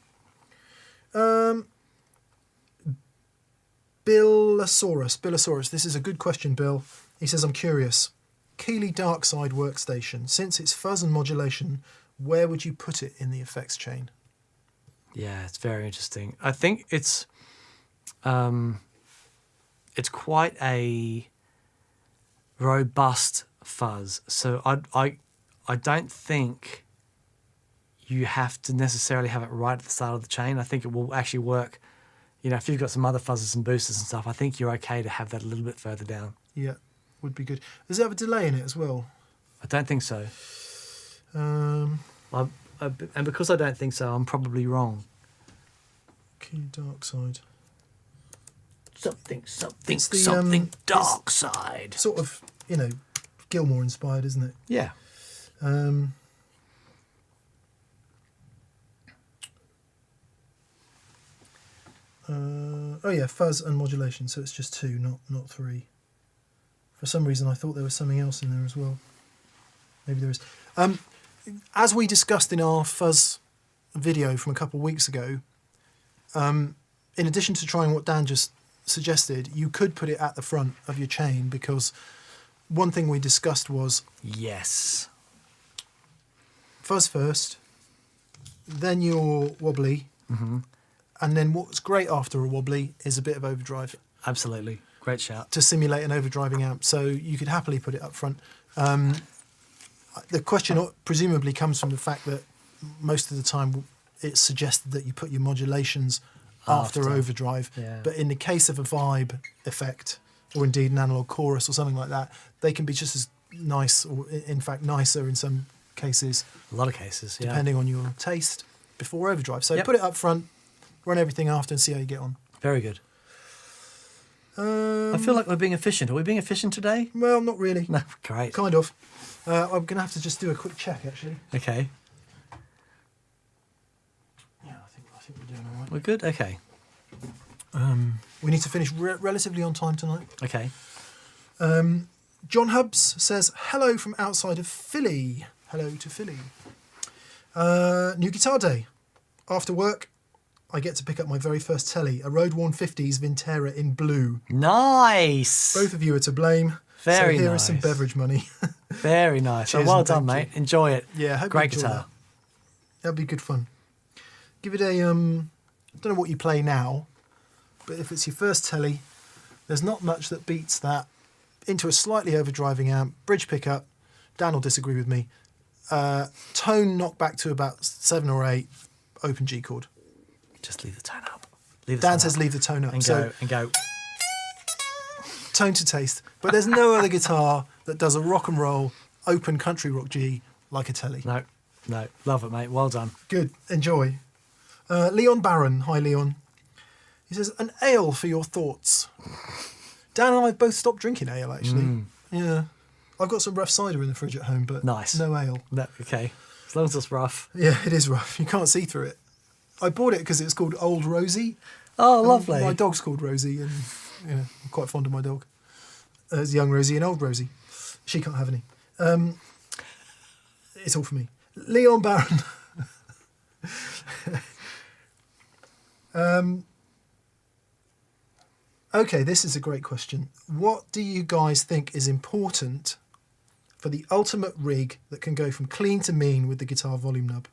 Billosaurus. This is a good question, Bill. He says, I'm curious. Keeley Darkside workstation. Since it's fuzz and modulation, where would you put it in the effects chain? Yeah, it's very interesting. I think it's quite a robust fuzz. So I don't think you have to necessarily have it right at the start of the chain. I think it will actually work. You know, if you've got some other fuzzes and boosters and stuff, I think you're okay to have that a little bit further down. Yeah, would be good. Does it have a delay in it as well? I don't think so. And because I don't think so, I'm probably wrong. Keeley Darkside. Something dark side. Sort of, you know, Gilmore inspired, isn't it? Yeah. Oh yeah, fuzz and modulation. So it's just 2, not 3. For some reason, I thought there was something else in there as well. Maybe there is. As we discussed in our fuzz video from a couple of weeks ago, in addition to trying what Dan just suggested, you could put it at the front of your chain, because one thing we discussed was Yes. fuzz first, then your wobbly, and then what's great after a wobbly is a bit of overdrive Absolutely. Great shout. to simulate an overdriving amp. So you could happily put it up front. The question presumably comes from the fact that most of the time it's suggested that you put your modulations after overdrive. Yeah. But in the case of a vibe effect, or indeed an analog chorus or something like that, they can be just as nice, or in fact nicer in some cases, A lot of cases, yeah. depending on your taste, before overdrive. So Yep. put it up front, run everything after, and see how you get on. Very good. I feel like we're being efficient. Are we being efficient today? Well, not really. No, great. Kind of. I'm going to have to just do a quick check, actually. Okay. Yeah, I think we're doing all right. We're good? Okay. We need to finish relatively on time tonight. Okay. John Hubbs says, hello from outside of Philly. Hello to Philly. New guitar day. After work, I get to pick up my very first telly, a Road-worn 50s Vintera in blue. Nice. Both of you are to blame. Very so here is some nice. beverage money. Very nice. Cheers well and done, thank mate. Enjoy it. Yeah, hope you Great enjoy guitar. That'd be good fun. Give it a, I don't know what you play now, but if it's your first telly, there's not much that beats that. Into a slightly overdriving amp, bridge pickup, Dan will disagree with me, tone knocked back to about 7 or 8, open G chord. Just leave the tone up. Leave the Dan tone says up. leave the tone up. And So go. tone to taste. But there's no other guitar that does a rock and roll, open country rock G like a telly. No. Love it, mate. Well done. Good. Enjoy. Leon Barron. Hi, Leon. He says, an ale for your thoughts. Dan and I both stopped drinking ale, actually. Yeah. I've got some rough cider in the fridge at home, but Nice. no ale. No, okay. As long as it's rough. Yeah, it is rough. You can't see through it. I bought it because it's called Old Rosie. Oh, And lovely. My dog's called Rosie, and I'm quite fond of my dog. There's young Rosie and old Rosie. She can't have any. It's all for me. Leon Barron. Okay, this is a great question. What do you guys think is important for the ultimate rig that can go from clean to mean with the guitar volume knob?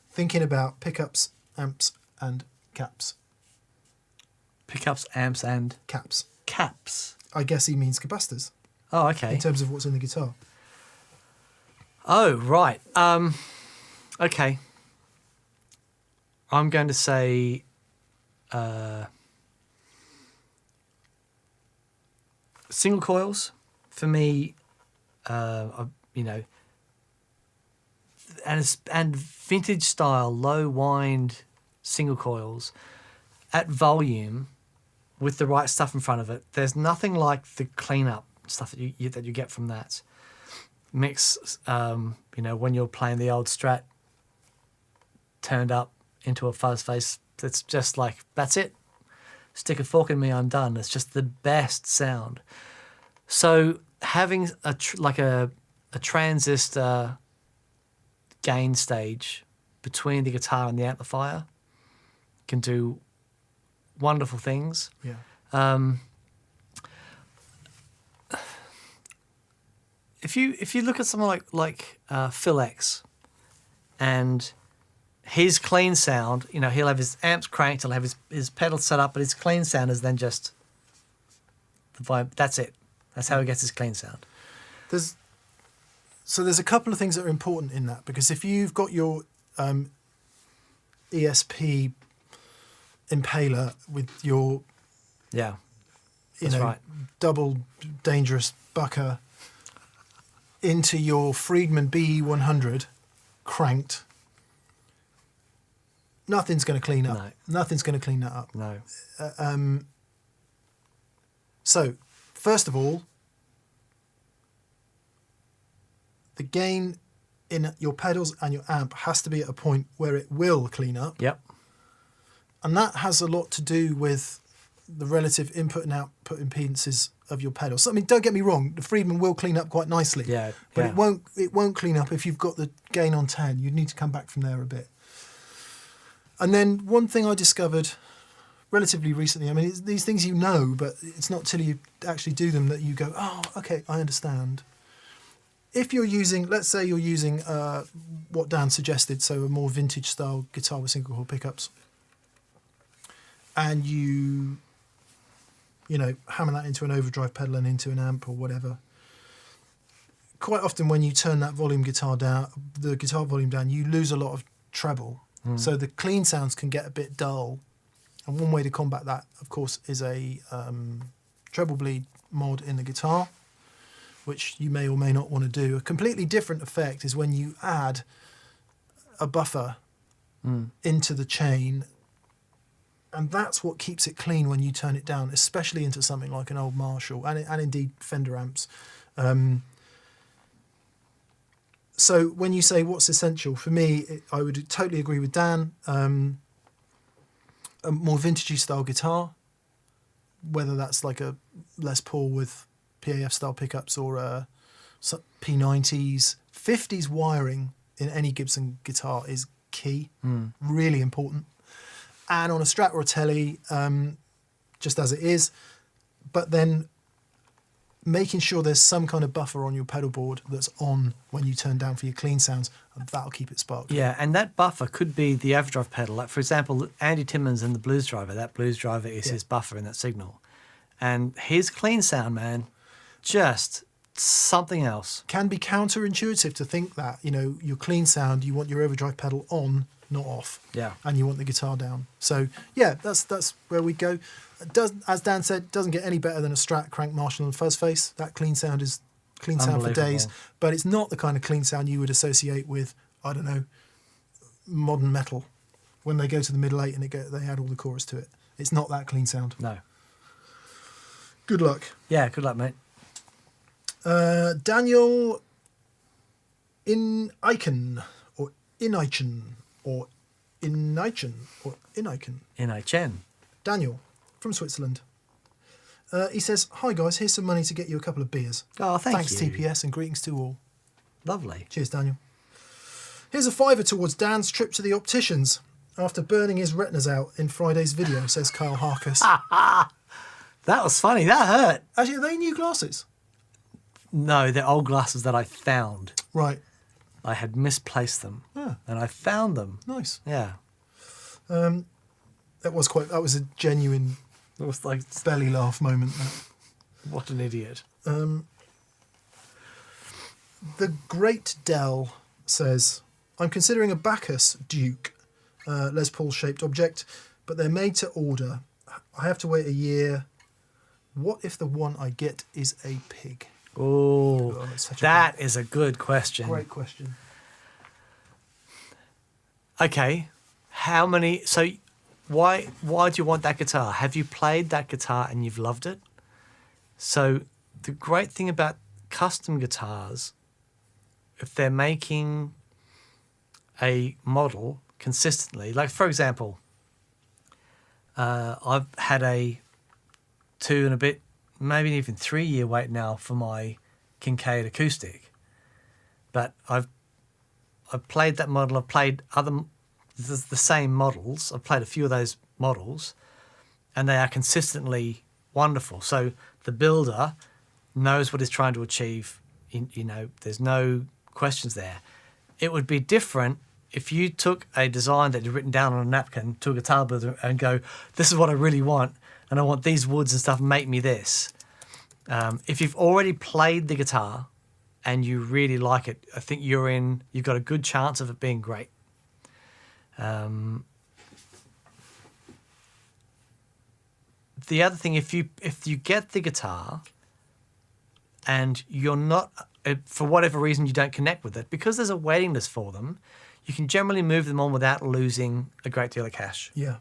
Thinking about pickups, amps, and caps. Pickups, amps, and Caps. caps. I guess he means capacitors Oh, okay. in terms of what's in the guitar. Oh, right. Okay. I'm going to say single coils for me. And vintage style low wind single coils at volume with the right stuff in front of it. There's nothing like the cleanup stuff that you get from that. mix, when you're playing the old Strat turned up into a fuzz face, it's just like, that's it. Stick a fork in me, I'm done. It's just the best sound. So having a transistor gain stage between the guitar and the amplifier can do wonderful things. Yeah. If you look at someone like Phil X and his clean sound, he'll have his amps cranked, he'll have his pedals set up, but his clean sound is then just the vibe. That's it. That's how he gets his clean sound. There's a couple of things that are important in that, because if you've got your ESP impaler with your right. double dangerous bucker into your Friedman BE100 cranked, nothing's going to clean up. No. Nothing's going to clean that up. No. So, first of all, the gain in your pedals and your amp has to be at a point where it will clean up. Yep. And that has a lot to do with the relative input and output impedances of your pedals. So, I mean, don't get me wrong, the Friedman will clean up quite nicely. Yeah. But it won't clean up if you've got the gain on 10. You'd need to come back from there a bit. And then one thing I discovered relatively recently, I mean, it's these things but it's not till you actually do them that you go, oh, okay, I understand. If you're using, let's say you're using what Dan suggested, so a more vintage style guitar with single coil pickups, and you hammer that into an overdrive pedal and into an amp or whatever, quite often when you turn that the guitar volume down, you lose a lot of treble. So the clean sounds can get a bit dull. And one way to combat that, of course, is a treble bleed mod in the guitar, which you may or may not want to do. A completely different effect is when you add a buffer into the chain, and that's what keeps it clean when you turn it down, especially into something like an old Marshall and indeed Fender amps. So when you say what's essential, for me, I would totally agree with Dan. A more vintagey style guitar, whether that's like a Les Paul with PAF style pickups or P90s. 50s wiring in any Gibson guitar is key, really important. And on a Strat or a Tele, just as it is, but then making sure there's some kind of buffer on your pedal board that's on when you turn down for your clean sounds, and that'll keep it sparked. Yeah, and that buffer could be the overdrive pedal. Like, for example, Andy Timmons in the Blues Driver, that Blues Driver is his buffer in that signal. And his clean sound, man, just something else. Can be counterintuitive to think that, your clean sound, you want your overdrive pedal on, not off. Yeah. And you want the guitar down. So, yeah, that's where we go. As Dan said, doesn't get any better than a Strat, Crank, Marshall and Fuzz face. That clean sound is clean sound for days. But it's not the kind of clean sound you would associate with, I don't know, modern metal. When they go to the middle 8 and they add all the chorus to it. It's not that clean sound. No. Good luck. Yeah, good luck, mate. Daniel Ineichen, or Ineichen, or Ineichen, or Ineichen. Ineichen. Daniel from Switzerland. He says, "Hi guys, here's some money to get you a couple of beers. Oh, Thanks you. TPS and greetings to all." Lovely. Cheers, Daniel. Here's a £5 towards Dan's trip to the opticians after burning his retinas out in Friday's video, says Kyle Harkus. That was funny. That hurt. Actually, are they new glasses? No, they're old glasses that I found. Right. I had misplaced them, Ah, and I found them. nice. Yeah. That was a genuine It was like, belly laugh moment. That. what an idiot. The Great Dell says, "I'm considering a Bacchus Duke Les Paul shaped object, but they're made to order. I have to wait a year. What if the one I get is a pig?" Oh, it's such that is a good question. Great question. Okay, how many? So, why do you want that guitar? Have you played that guitar and you've loved it? So, the great thing about custom guitars if they're making a model consistently, like for example, I've had a 2 and a bit, maybe even 3 year wait now for my Kincaid acoustic, but I've played that model. I've played the same models. I've played a few of those models, and they are consistently wonderful. So the builder knows what he's trying to achieve. There's no questions there. It would be different if you took a design that you'd written down on a napkin to a guitar builder and go, this is what I really want, and I want these woods and stuff, make me this. If you've already played the guitar and you really like it, I think you've got a good chance of it being great. The other thing, if you get the guitar and you're not, for whatever reason, you don't connect with it, because there's a waiting list for them, you can generally move them on without losing a great deal of cash. Yeah.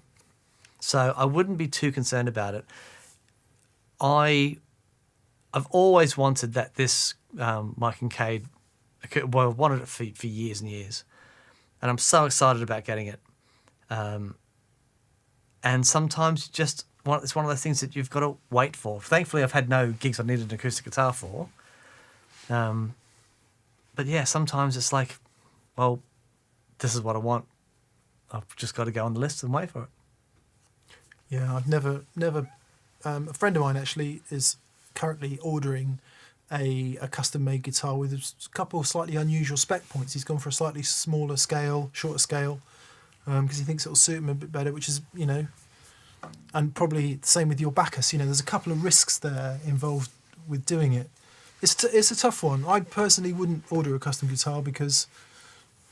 So I wouldn't be too concerned about it. I've always wanted that this my Kincaid, well, I've wanted it for years and years, and I'm so excited about getting it. And sometimes it's one of those things that you've got to wait for. Thankfully, I've had no gigs I needed an acoustic guitar for. But yeah, sometimes it's like, well, this is what I want. I've just got to go on the list and wait for it. Yeah, I've never. A friend of mine actually is currently ordering a custom-made guitar with a couple of slightly unusual spec points. He's gone for a slightly smaller scale, shorter scale, because he thinks it'll suit him a bit better, which is, and probably the same with your Bacchus. There's a couple of risks there involved with doing it. It's a tough one. I personally wouldn't order a custom guitar because,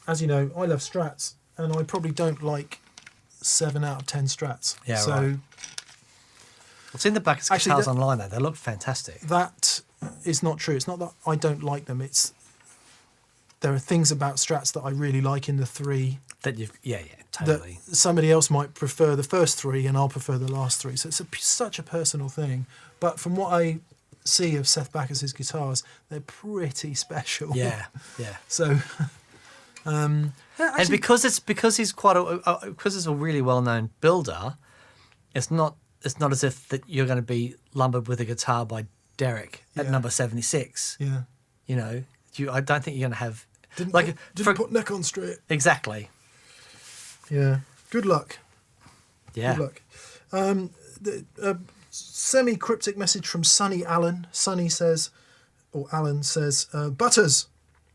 as you know, I love Strats, and I probably don't like 7 out of 10 Strats. Yeah, so right. I've seen the Bacchus guitars online though. They look fantastic. That is not true. It's not that I don't like them. There are things about Strats that I really like in the 3. That totally. That somebody else might prefer the first 3 and I'll prefer the last 3. So it's such a personal thing. But from what I see of Seth Backus's guitars, they're pretty special. Yeah. So, actually, and because he's because it's a really well-known builder, it's not as if that you're going to be lumbered with a guitar by Derek at number 76. Yeah. I don't think you're going to have didn't put neck on straight. Exactly. Yeah. Good luck. Yeah. Good luck. Semi-cryptic message from Sonny Allen. Alan says, Butters.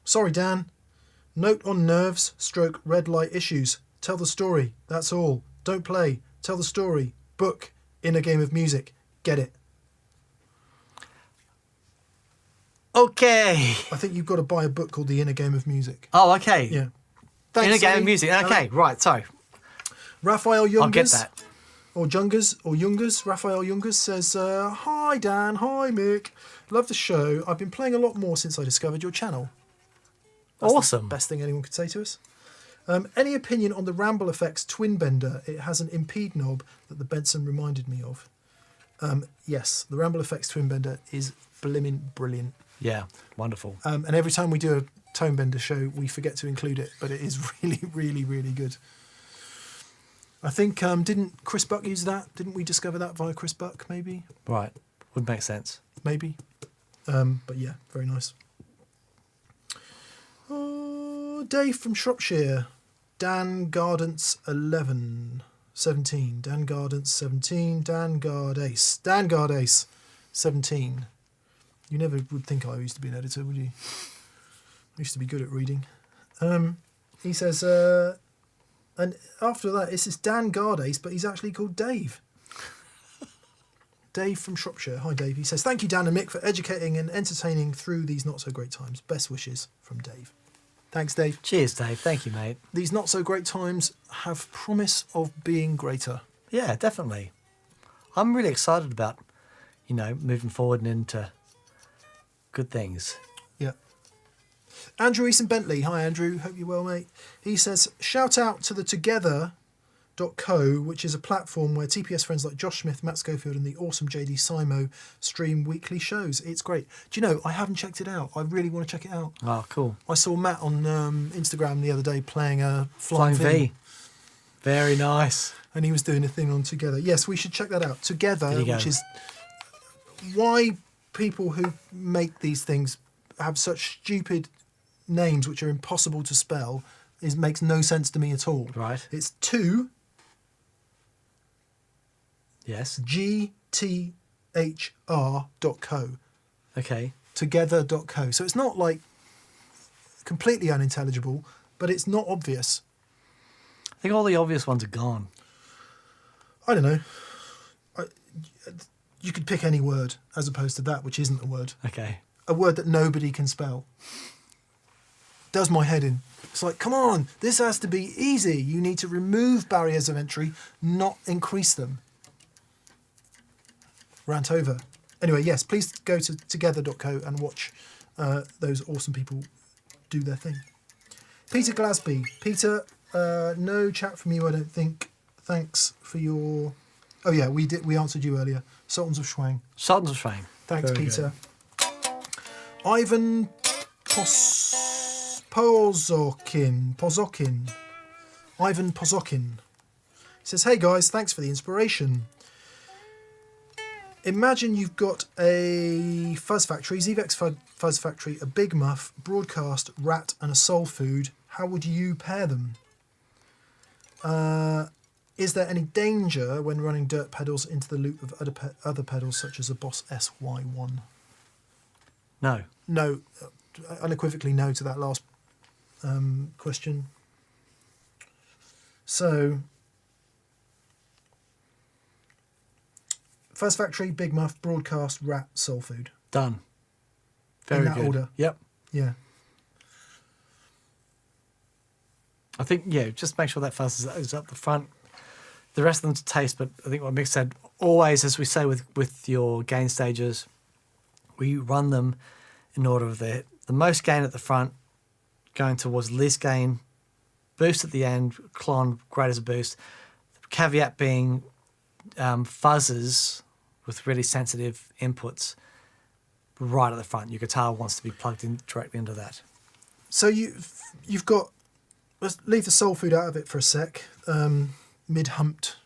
Sorry, Dan. Note on nerves / red light issues. Tell the story. That's all. Don't play. Tell the story. Book. In a game of music. Get it. Okay. I think you've got to buy a book called The Inner Game of Music. Oh, okay. Yeah. Thanks, Thanks, Inner Game Sonny. of Music. Okay, right, sorry. Raphael Youngers. I'll get that. Or Youngers. Raphael Youngers says, Hi, Dan. Hi, Mick. Love the show. I've been playing a lot more since I discovered your channel. That's awesome. The best thing anyone could say to us. Any opinion on the Ramble Effects Twin Bender? It has an impede knob that the Benson reminded me of. Yes, the Ramble Effects Twin Bender is blimmin' brilliant. Yeah, wonderful. And every time we do a Tone Bender show, we forget to include it, but it is really, really, really good. I think, didn't Chris Buck use that? Didn't we discover that via Chris Buck, maybe? Right, would make sense. Maybe. But yeah, very nice. Dave from Shropshire. Dan Gardance 17. Dan Gardance 17. Dan Gardace 17. You never would think I used to be an editor, would you? I used to be good at reading. He says, and after that, it's this Dan Gardace, but he's actually called Dave. Dave from Shropshire. Hi, Dave. He says, thank you, Dan and Mick, for educating and entertaining through these not-so-great times. Best wishes from Dave. Thanks, Dave. Cheers, Dave. Thank you, mate. These not-so-great times have promise of being greater. Yeah, definitely. I'm really excited about, moving forward and into good things. Yeah. Andrew Easton Bentley. Hi, Andrew. Hope you're well, mate. He says, shout out to the Together together.co, which is a platform where TPS friends like Josh Smith, Matt Schofield, and the awesome JD Simo stream weekly shows. It's great. Do you know, I haven't checked it out. I really want to check it out. Oh, cool. I saw Matt on Instagram the other day playing a Flying Flying V. V. Very nice. And he was doing a thing on Together. Yes, we should check that out. Together, There you go. which is why people who make these things have such stupid names which are impossible to spell makes no sense to me at all. Right. It's 2 Yes. GTHR.co. Okay. Together.co. So it's not like completely unintelligible, but it's not obvious. I think all the obvious ones are gone. I don't know. You could pick any word as opposed to that, which isn't a word. Okay. A word that nobody can spell. Does my head in. It's like, come on, this has to be easy. You need to remove barriers of entry, not increase them. Rant over. Anyway, yes, please go to together.co and watch those awesome people do their thing. Peter Glasby. Peter, no chat from you, I don't think. Thanks for your... Oh, yeah, we answered you earlier. Sultans of Schwang. Sultans of Shame. Thanks, Very Peter. Ivan Pozokin. Ivan Pozokin. He says, hey guys, thanks for the inspiration. Imagine you've got a Fuzz Factory, ZVEX Fuzz Factory, a Big Muff, Broadcast, Rat, and a Soul Food. How would you pair them? Is there any danger when running dirt pedals into the loop of other pedals, such as a Boss SY1? No. No, unequivocally no to that last question. So, Fuzz Factory, Big Muff, Broadcast, Rat, Soul Food. Done. Very that good. order. Yep. Yeah. I think, yeah, just make sure that fuzz is up the front. The rest of them to taste, but I think what Mick said, always, as we say with your gain stages, we run them in order of the most gain at the front, going towards least gain, boost at the end, clon great as a boost. The caveat being fuzzes with really sensitive inputs right at the front. Your guitar wants to be plugged in directly into that. So you've got... Let's leave the Soul Food out of it for a sec. Mid-humped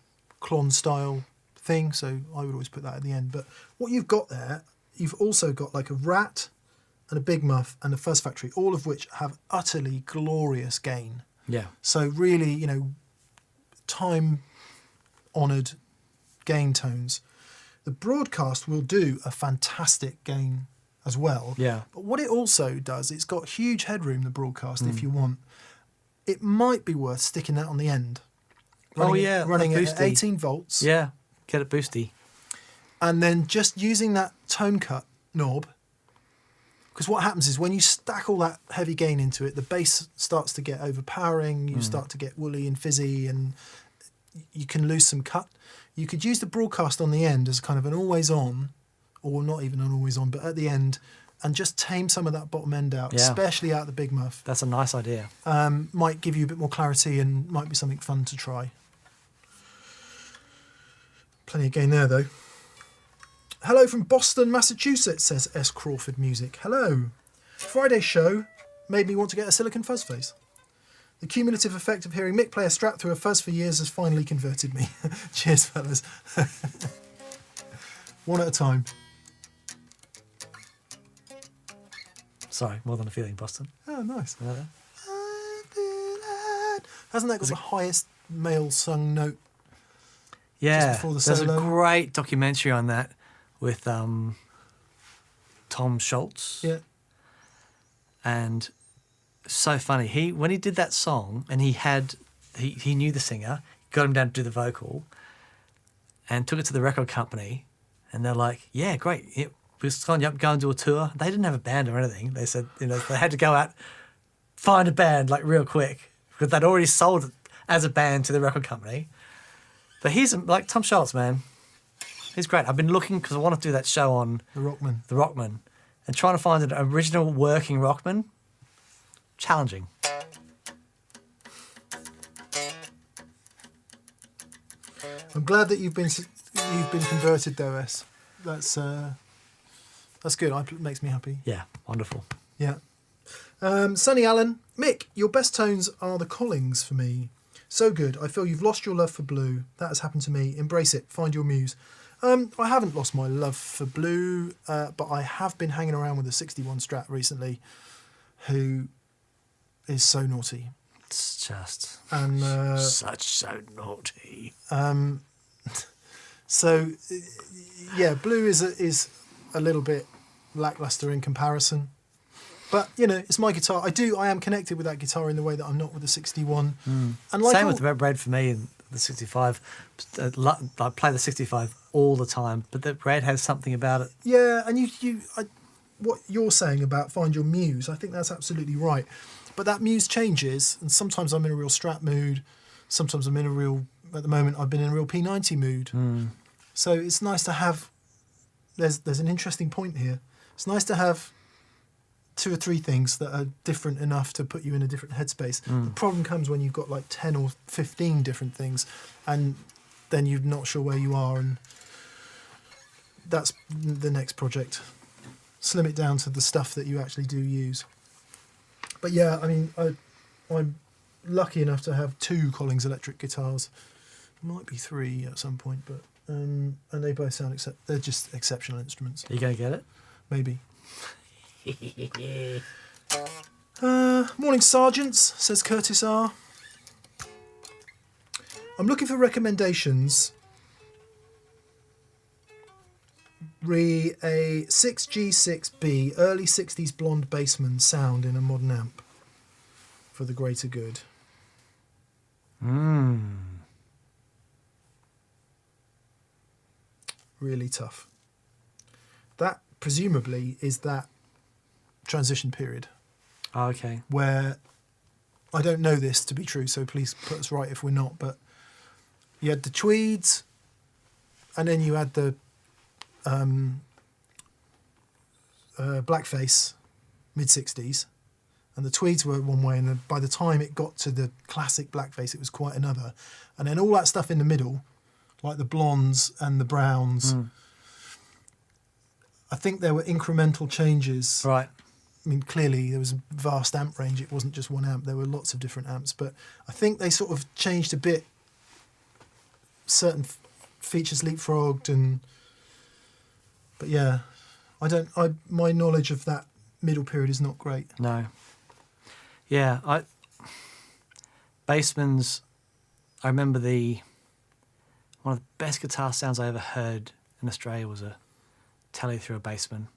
clon style thing, so I would always put that at the end. But what you've got there, you've also got like a Rat and a Big Muff and a Fuzz Factory, all of which have utterly glorious gain. Yeah. So really, time-honoured gain tones. The Broadcast will do a fantastic gain as well. Yeah. But what it also does, it's got huge headroom, the Broadcast, if you want. It might be worth sticking that on the end. Running it at 18 volts. Yeah, get it boosty. And then just using that tone cut knob. Because what happens is when you stack all that heavy gain into it, the bass starts to get overpowering, you start to get woolly and fizzy, and you can lose some cut. You could use the Broadcast on the end as kind of an always on, or not even an always on, but at the end, and just tame some of that bottom end out, especially out the Big Muff. That's a nice idea. Might give you a bit more clarity and might be something fun to try. Plenty of gain there, though. Hello from Boston, Massachusetts, says S. Crawford Music. Hello. Friday's show made me want to get a Silicon Fuzz face. The cumulative effect of hearing Mick play a Strat through a fuzz for years has finally converted me. Cheers, fellas. One at a time. Sorry, more than a feeling, Boston. Oh, nice. You know that? Hasn't that got the highest male sung note? Yeah, before the there's solo? a great documentary on that with Tom Schultz. Yeah. And so funny. When he did that song, and he knew the singer, got him down to do the vocal, and took it to the record company, and they're like, "Yeah, great. We're signing you up, go and do a tour." They didn't have a band or anything. They said, they had to go out, find a band like real quick because they'd already sold it as a band to the record company. But he's like Tom Schultz, man. He's great. I've been looking because I want to do that show on The Rockman, and trying to find an original working Rockman, challenging. I'm glad that you've been converted, though, S. That's good. It makes me happy. Yeah, wonderful. Yeah. Sonny Allen, Mick, your best tones are the Collings for me. So good. I feel you've lost your love for blue. That has happened to me. Embrace it. Find your muse. I haven't lost my love for blue, but I have been hanging around with a 61 Strat recently, who is so naughty. It's just so naughty. So, yeah, blue is a little bit lackluster in comparison. But, you know, it's my guitar. I am connected with that guitar in the way that I'm not with the 61. And like Same with the Red for me and the 65. I play the 65 all the time, but the Red has something about it. Yeah, and what you're saying about find your muse, I think that's absolutely right. But that muse changes, and sometimes I'm in a real Strat mood. Sometimes I'm in a real, at the moment, I've been in a real P90 mood. So it's nice to have, there's an interesting point here. It's nice to have 2 or 3 things that are different enough to put you in a different headspace. The problem comes when you've got like 10 or 15 different things, and then you're not sure where you are, and that's the next project. Slim it down to the stuff that you actually do use. But yeah, I mean, I'm lucky enough to have 2 Collings electric guitars. Might be 3 at some point, but and they both sound they're just exceptional instruments. Are you going to get it? Maybe. Morning, Sergeants, says Curtis R. I'm looking for recommendations. Re a 6G6B early 60s blonde bassman sound in a modern amp for the greater good. Really tough. That presumably is that transition period. Oh, okay. Where I don't know this to be true, so please put us right if we're not, but you had the tweeds, and then you had the blackface, mid-60s, and the tweeds were one way, and then by the time it got to the classic blackface, it was quite another. And then all that stuff in the middle, like the blondes and the browns, I think there were incremental changes. Right. I mean, clearly there was a vast amp range. It wasn't just one amp. There were lots of different amps. But I think they sort of changed a bit. Certain features leapfrogged. But yeah, my knowledge of that middle period is not great. No. Yeah, Bassman's, I remember one of the best guitar sounds I ever heard in Australia was a Tele through a Bassman.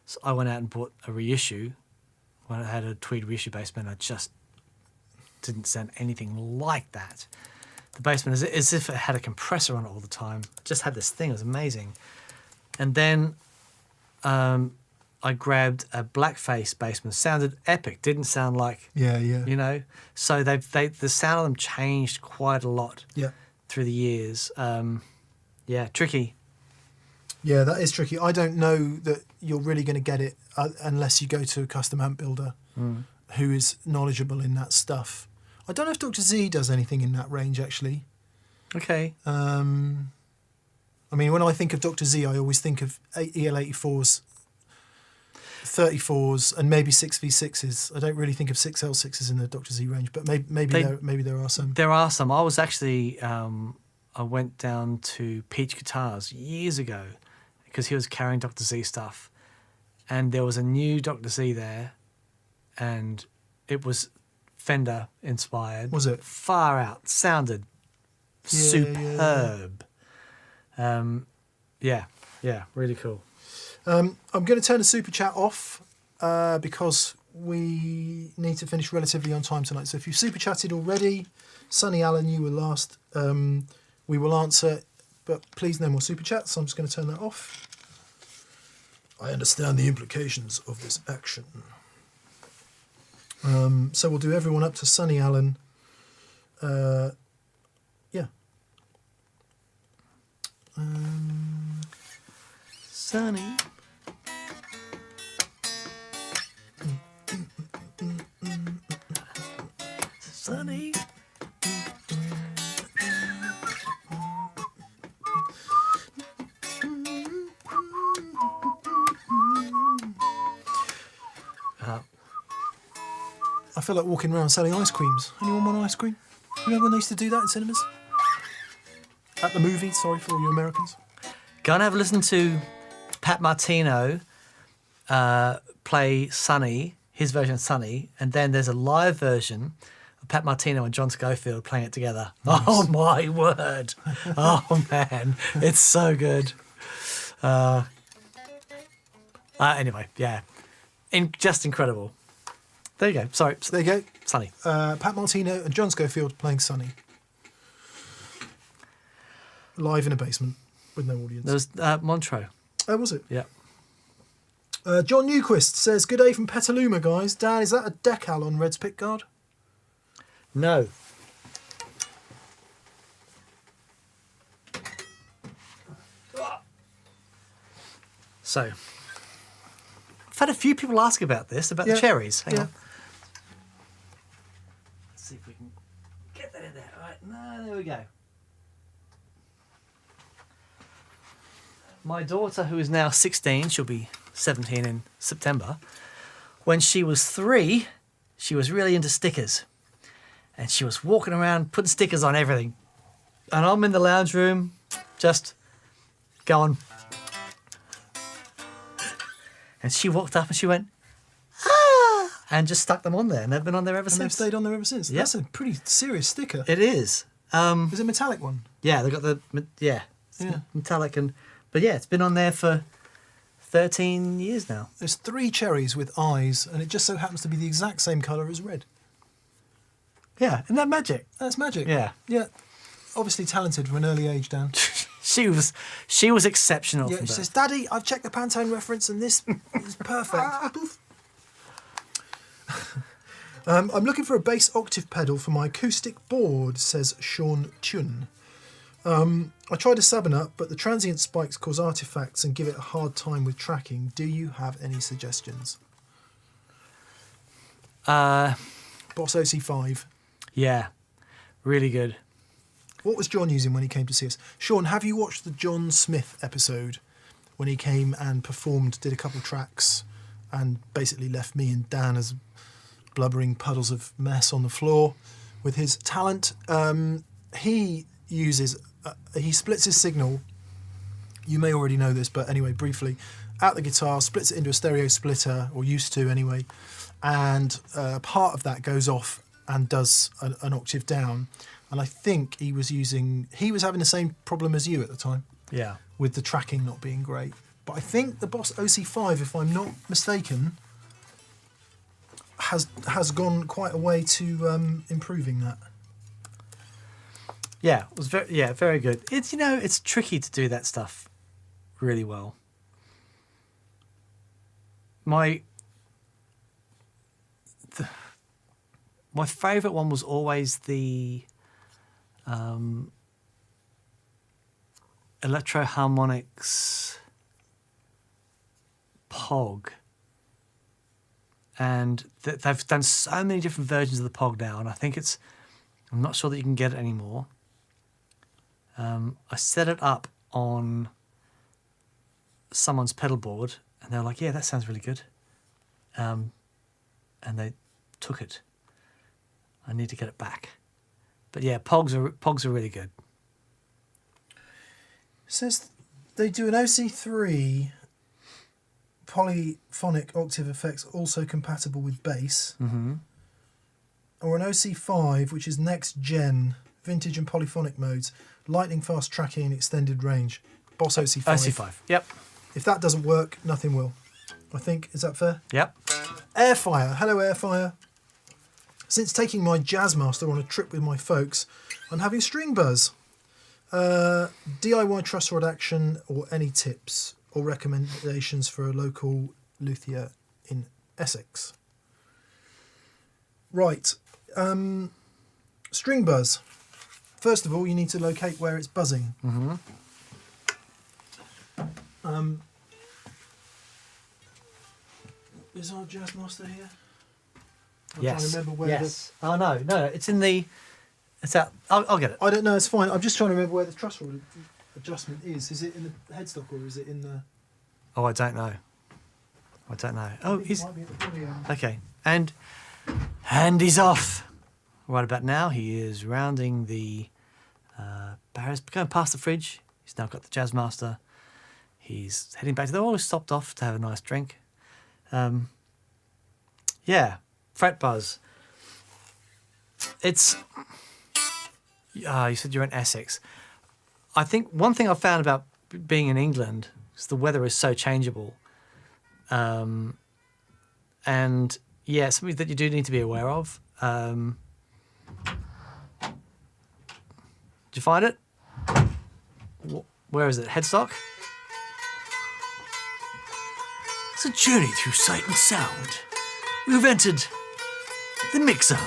So I went out and bought a reissue. When I had a tweed reissue Bassman, I just didn't sound anything like that. The Bassman is as if it had a compressor on it all the time. It just had this thing. It was amazing. And then I grabbed a blackface Bassman. Sounded epic. Didn't sound like you know. So the sound of them changed quite a lot. Yeah. Through the years. Yeah, tricky. Yeah, that is tricky. I don't know that you're really going to get it unless you go to a custom amp builder who is knowledgeable in that stuff. I don't know if Dr. Z does anything in that range, actually. Okay. I mean, when I think of Dr. Z, I always think of EL84s, 34s, and maybe 6V6s. I don't really think of 6L6s in the Dr. Z range, but maybe there are some. There are some. I was actually, I went down to Peach Guitars years ago because he was carrying Dr. Z stuff. And there was a new Dr. Z there, and it was Fender inspired. Was it? Far out. Sounded superb. Yeah, really cool. I'm going to turn the super chat off because we need to finish relatively on time tonight. So if you've super chatted already, Sonny Allen, you were last. We will answer, but please no more super chats. So I'm just going to turn that off. I understand the implications of this action. So we'll do everyone up to Sonny Allen. Yeah. Sonny. Sonny. I feel like walking around selling ice creams. Anyone want ice cream? Remember when they used to do that in cinemas? At the movie, sorry for all you Americans. Go and have a listen to Pat Martino play Sonny, his version of Sonny, and then there's a live version of Pat Martino and John Schofield playing it together. Nice. Oh my word! Oh man, it's so good. Anyway, yeah, just incredible. There you go. Sorry, There you go. Sonny. Pat Martino and John Schofield playing Sonny. Live in a basement with no audience. There was Montreux. Oh, was it? Yeah. John Newquist says, "Good day from Petaluma, guys. Dan, is that a decal on Red's pickguard?" No. So, I've had a few people ask about this, about the cherries. Hang on. Let's see if we can get that in there. All right, no, there we go. My daughter, who is now 16, she'll be 17 in September. When she was 3, she was really into stickers. And she was walking around putting stickers on everything. And I'm in the lounge room, just going. And she walked up and she went, ah, and just stuck them on there. And they've been on there ever And they've since. stayed on there ever since. Yep. That's a pretty serious sticker. It is. Is it a metallic one? Yeah, they've got the, metallic. But yeah, it's been on there for 13 years now. There's 3 cherries with eyes, and it just so happens to be the exact same colour as red. Yeah, isn't that magic? That's magic. Yeah. Yeah. Obviously talented from an early age, Dan. She was exceptional. Yeah, from she birth. says, "Daddy, I've checked the Pantone reference and this is perfect." Poof. I'm looking for a bass octave pedal for my acoustic board, says Sean Chun. I tried a 7-up, but the transient spikes cause artifacts and give it a hard time with tracking. Do you have any suggestions? Boss OC5. Yeah, really good. What was John using when he came to see us? Sean, have you watched the John Smith episode when he came and performed, did a couple tracks, and basically left me and Dan as blubbering puddles of mess on the floor with his talent? He uses, he splits his signal. You may already know this, but anyway, briefly, out the guitar, splits it into a stereo splitter, or used to anyway, and part of that goes off and does an octave down. And I think he was having the same problem as you at the time. Yeah. With the tracking not being great. But I think the Boss OC5, if I'm not mistaken, has gone quite a way to improving that. Yeah, it was very good. It's it's tricky to do that stuff really well. My favourite one was always the Electro Harmonics Pog, and they've done so many different versions of the Pog now, and I'm not sure that you can get it anymore. I set it up on someone's pedal board, and they're like, "Yeah, that sounds really good," and they took it. I need to get it back. But yeah, Pogs are really good. It says they do an OC3 polyphonic octave effects also compatible with bass, or an OC5 which is next gen vintage and polyphonic modes, lightning fast tracking and extended range. Boss OC5. OC5. Yep. If that doesn't work, nothing will. I think, is that fair? Yep. Airfire. Hello, Airfire. Since taking my Jazzmaster on a trip with my folks, I'm having string buzz. DIY truss rod action, or any tips or recommendations for a local luthier in Essex? Right. String buzz. First of all, you need to locate where it's buzzing. Is our Jazzmaster here? I'm trying to remember where Oh no, it's in the. It's out. I'll get it. I don't know. It's fine. I'm just trying to remember where the truss rod adjustment is. Is it in the headstock or is it in the? Oh, I don't know. Oh, It might be at the body end. okay. And And he's off. Right about now, he is rounding the barriers, going past the fridge. He's now got the Jazzmaster. He's heading back to the... Oh, he's stopped off to have a nice drink. Yeah, fret buzz. It's... you said you're in Essex. I think one thing I've found about being in England is the weather is so changeable. And, yeah, something that you do need to be aware of. Did you find it? Where is it? Headstock? It's a journey through sight and sound. We've entered the Misc zone.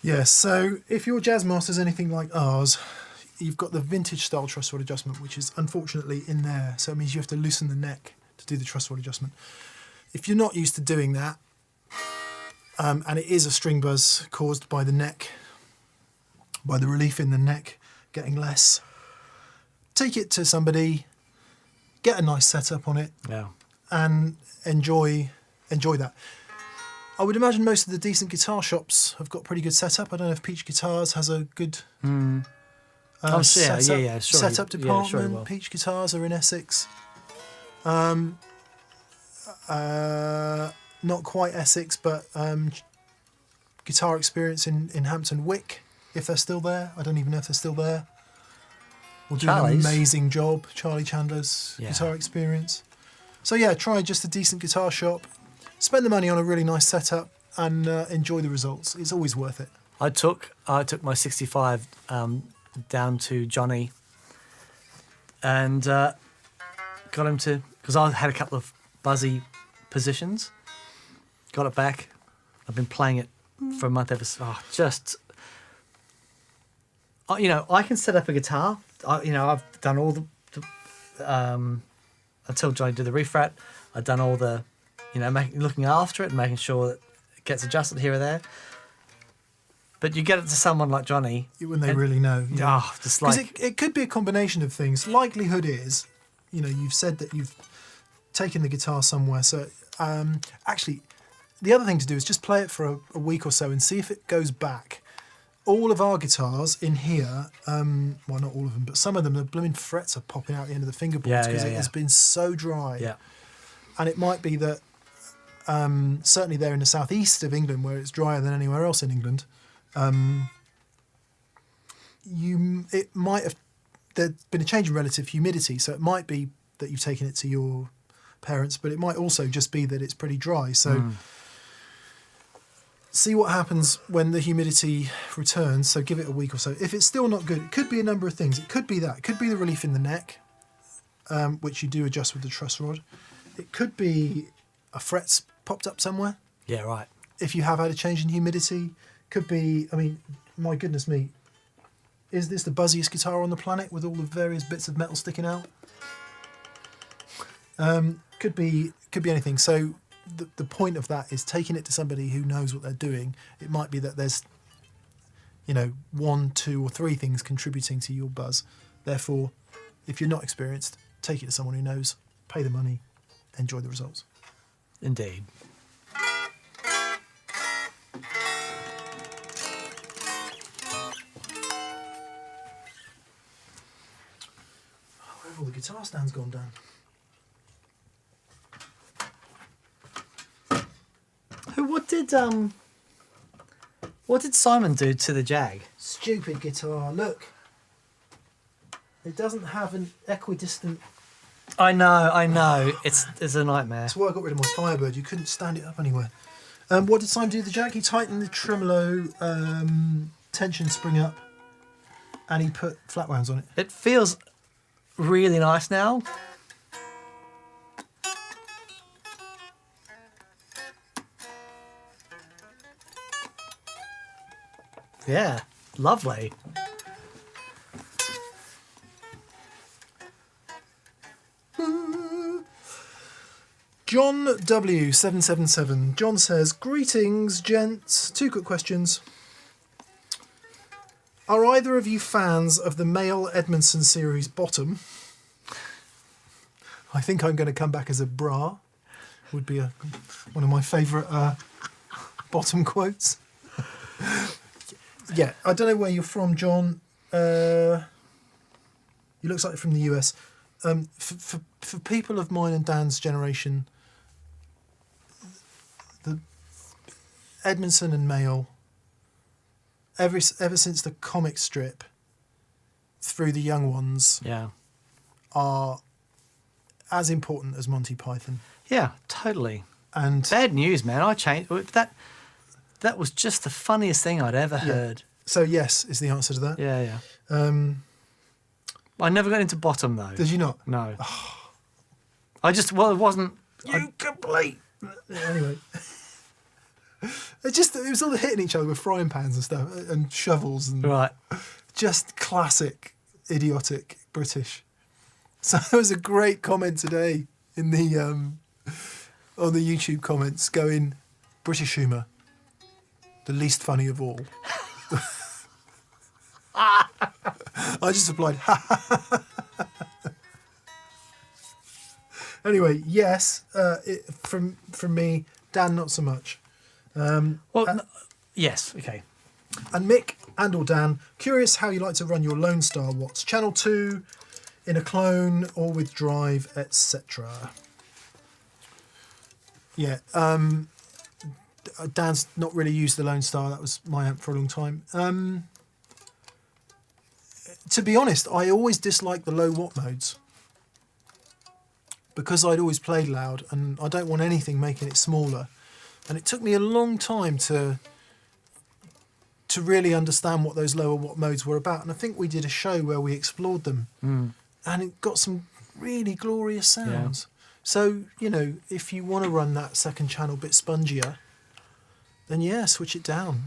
Yeah, so if your Jazzmaster's anything like ours, you've got the vintage style truss rod adjustment, which is unfortunately in there. So it means you have to loosen the neck to do the truss rod adjustment. If you're not used to doing that, and it is a string buzz caused by the neck, by the relief in the neck getting less, take it to somebody, get a nice setup on it, Yeah. and enjoy that. I would imagine most of the decent guitar shops have got pretty good setup. I don't know if Peach Guitars has a good setup, sure. setup department. Sure it will. Peach Guitars are in Essex. Not quite Essex, but Guitar Experience in Hampton Wick, if they're still there. I don't even know if they're still there. Will do an Charlie's. amazing job. Charlie Chandler's Yeah. Guitar Experience. So yeah, try just a decent guitar shop. Spend the money on a really nice setup and enjoy the results. It's always worth it. I took my 65 down to Johnny and got him to, because I had a couple of buzzy positions, got it back. I've been playing it for a month ever. I can set up a guitar. I've done all the until Johnny did the refrat. I've done all the, looking after it and making sure that it gets adjusted here or there. But you get it to someone like Johnny When they really know. Yeah. just Because like it could be a combination of things. Likelihood is, you've said that you've taken the guitar somewhere. So actually, the other thing to do is just play it for a week or so and see if it goes back. All of our guitars in here, well, not all of them, but some of them, the blooming frets are popping out the end of the fingerboards because it has been so dry. yeah. And it might be that certainly there in the southeast of England, where it's drier than anywhere else in England, it might have, there's been a change in relative humidity, so it might be that you've taken it to your parents, but it might also just be that it's pretty dry. So see what happens when the humidity returns. So give it a week or so. If it's still not good, it could be a number of things. It could be that. It could be the relief in the neck, which you do adjust with the truss rod. It could be a fret's popped up somewhere. Yeah, right. If you have had a change in humidity. Could be, my goodness me, is this the buzziest guitar on the planet with all the various bits of metal sticking out? Could be anything. So the point of that is taking it to somebody who knows what they're doing. It might be that there's, 1, 2 or 3 things contributing to your buzz. Therefore, if you're not experienced, take it to someone who knows, pay the money, enjoy the results. Indeed. Where have all the guitar stands gone down? What did Simon do to the Jag? Stupid guitar, look. It doesn't have an equidistant. I know. It's a nightmare. That's why I got rid of my Firebird. You couldn't stand it up anywhere. What did Simon do to the Jag? He tightened the tremolo tension spring up and he put flat wounds on it. It feels really nice now. Yeah, lovely. John W777. John says, greetings, gents. 2 quick questions. Are either of you fans of the male Edmondson series Bottom? I think I'm going to come back as a bra. Would be one of my favourite bottom quotes. Yeah, I don't know where you're from, John. You looks like from the US. For people of mine and Dan's generation, the Edmondson and Mayle, ever since the comic strip through the young ones, Yeah. are as important as Monty Python. Yeah, totally. And Bad news, man. I changed that. That was just the funniest thing I'd ever heard. so yes is the answer to that. Yeah. I never got into bottom though. Did you not? No. It wasn't. Complete. Anyway. It was all hitting each other with frying pans and stuff and shovels and Right. just classic idiotic British. So there was a great comment today in the on the YouTube comments going, British humour, the least funny of all. I just replied, Anyway, yes, from me, Dan, not so much. Yes. Okay. And Mick and or Dan, curious how you like to run your Lone Star watts. Channel 2, in a clone, or with drive, etc. Yeah, Dan's not really used the Lone Star. That was my amp for a long time. To be honest, I always disliked the low watt modes because I'd always played loud and I don't want anything making it smaller. And it took me a long time to really understand what those lower watt modes were about. And I think we did a show where we explored them and it got some really glorious sounds. Yeah. So, if you want to run that second channel a bit spongier, then yeah, switch it down.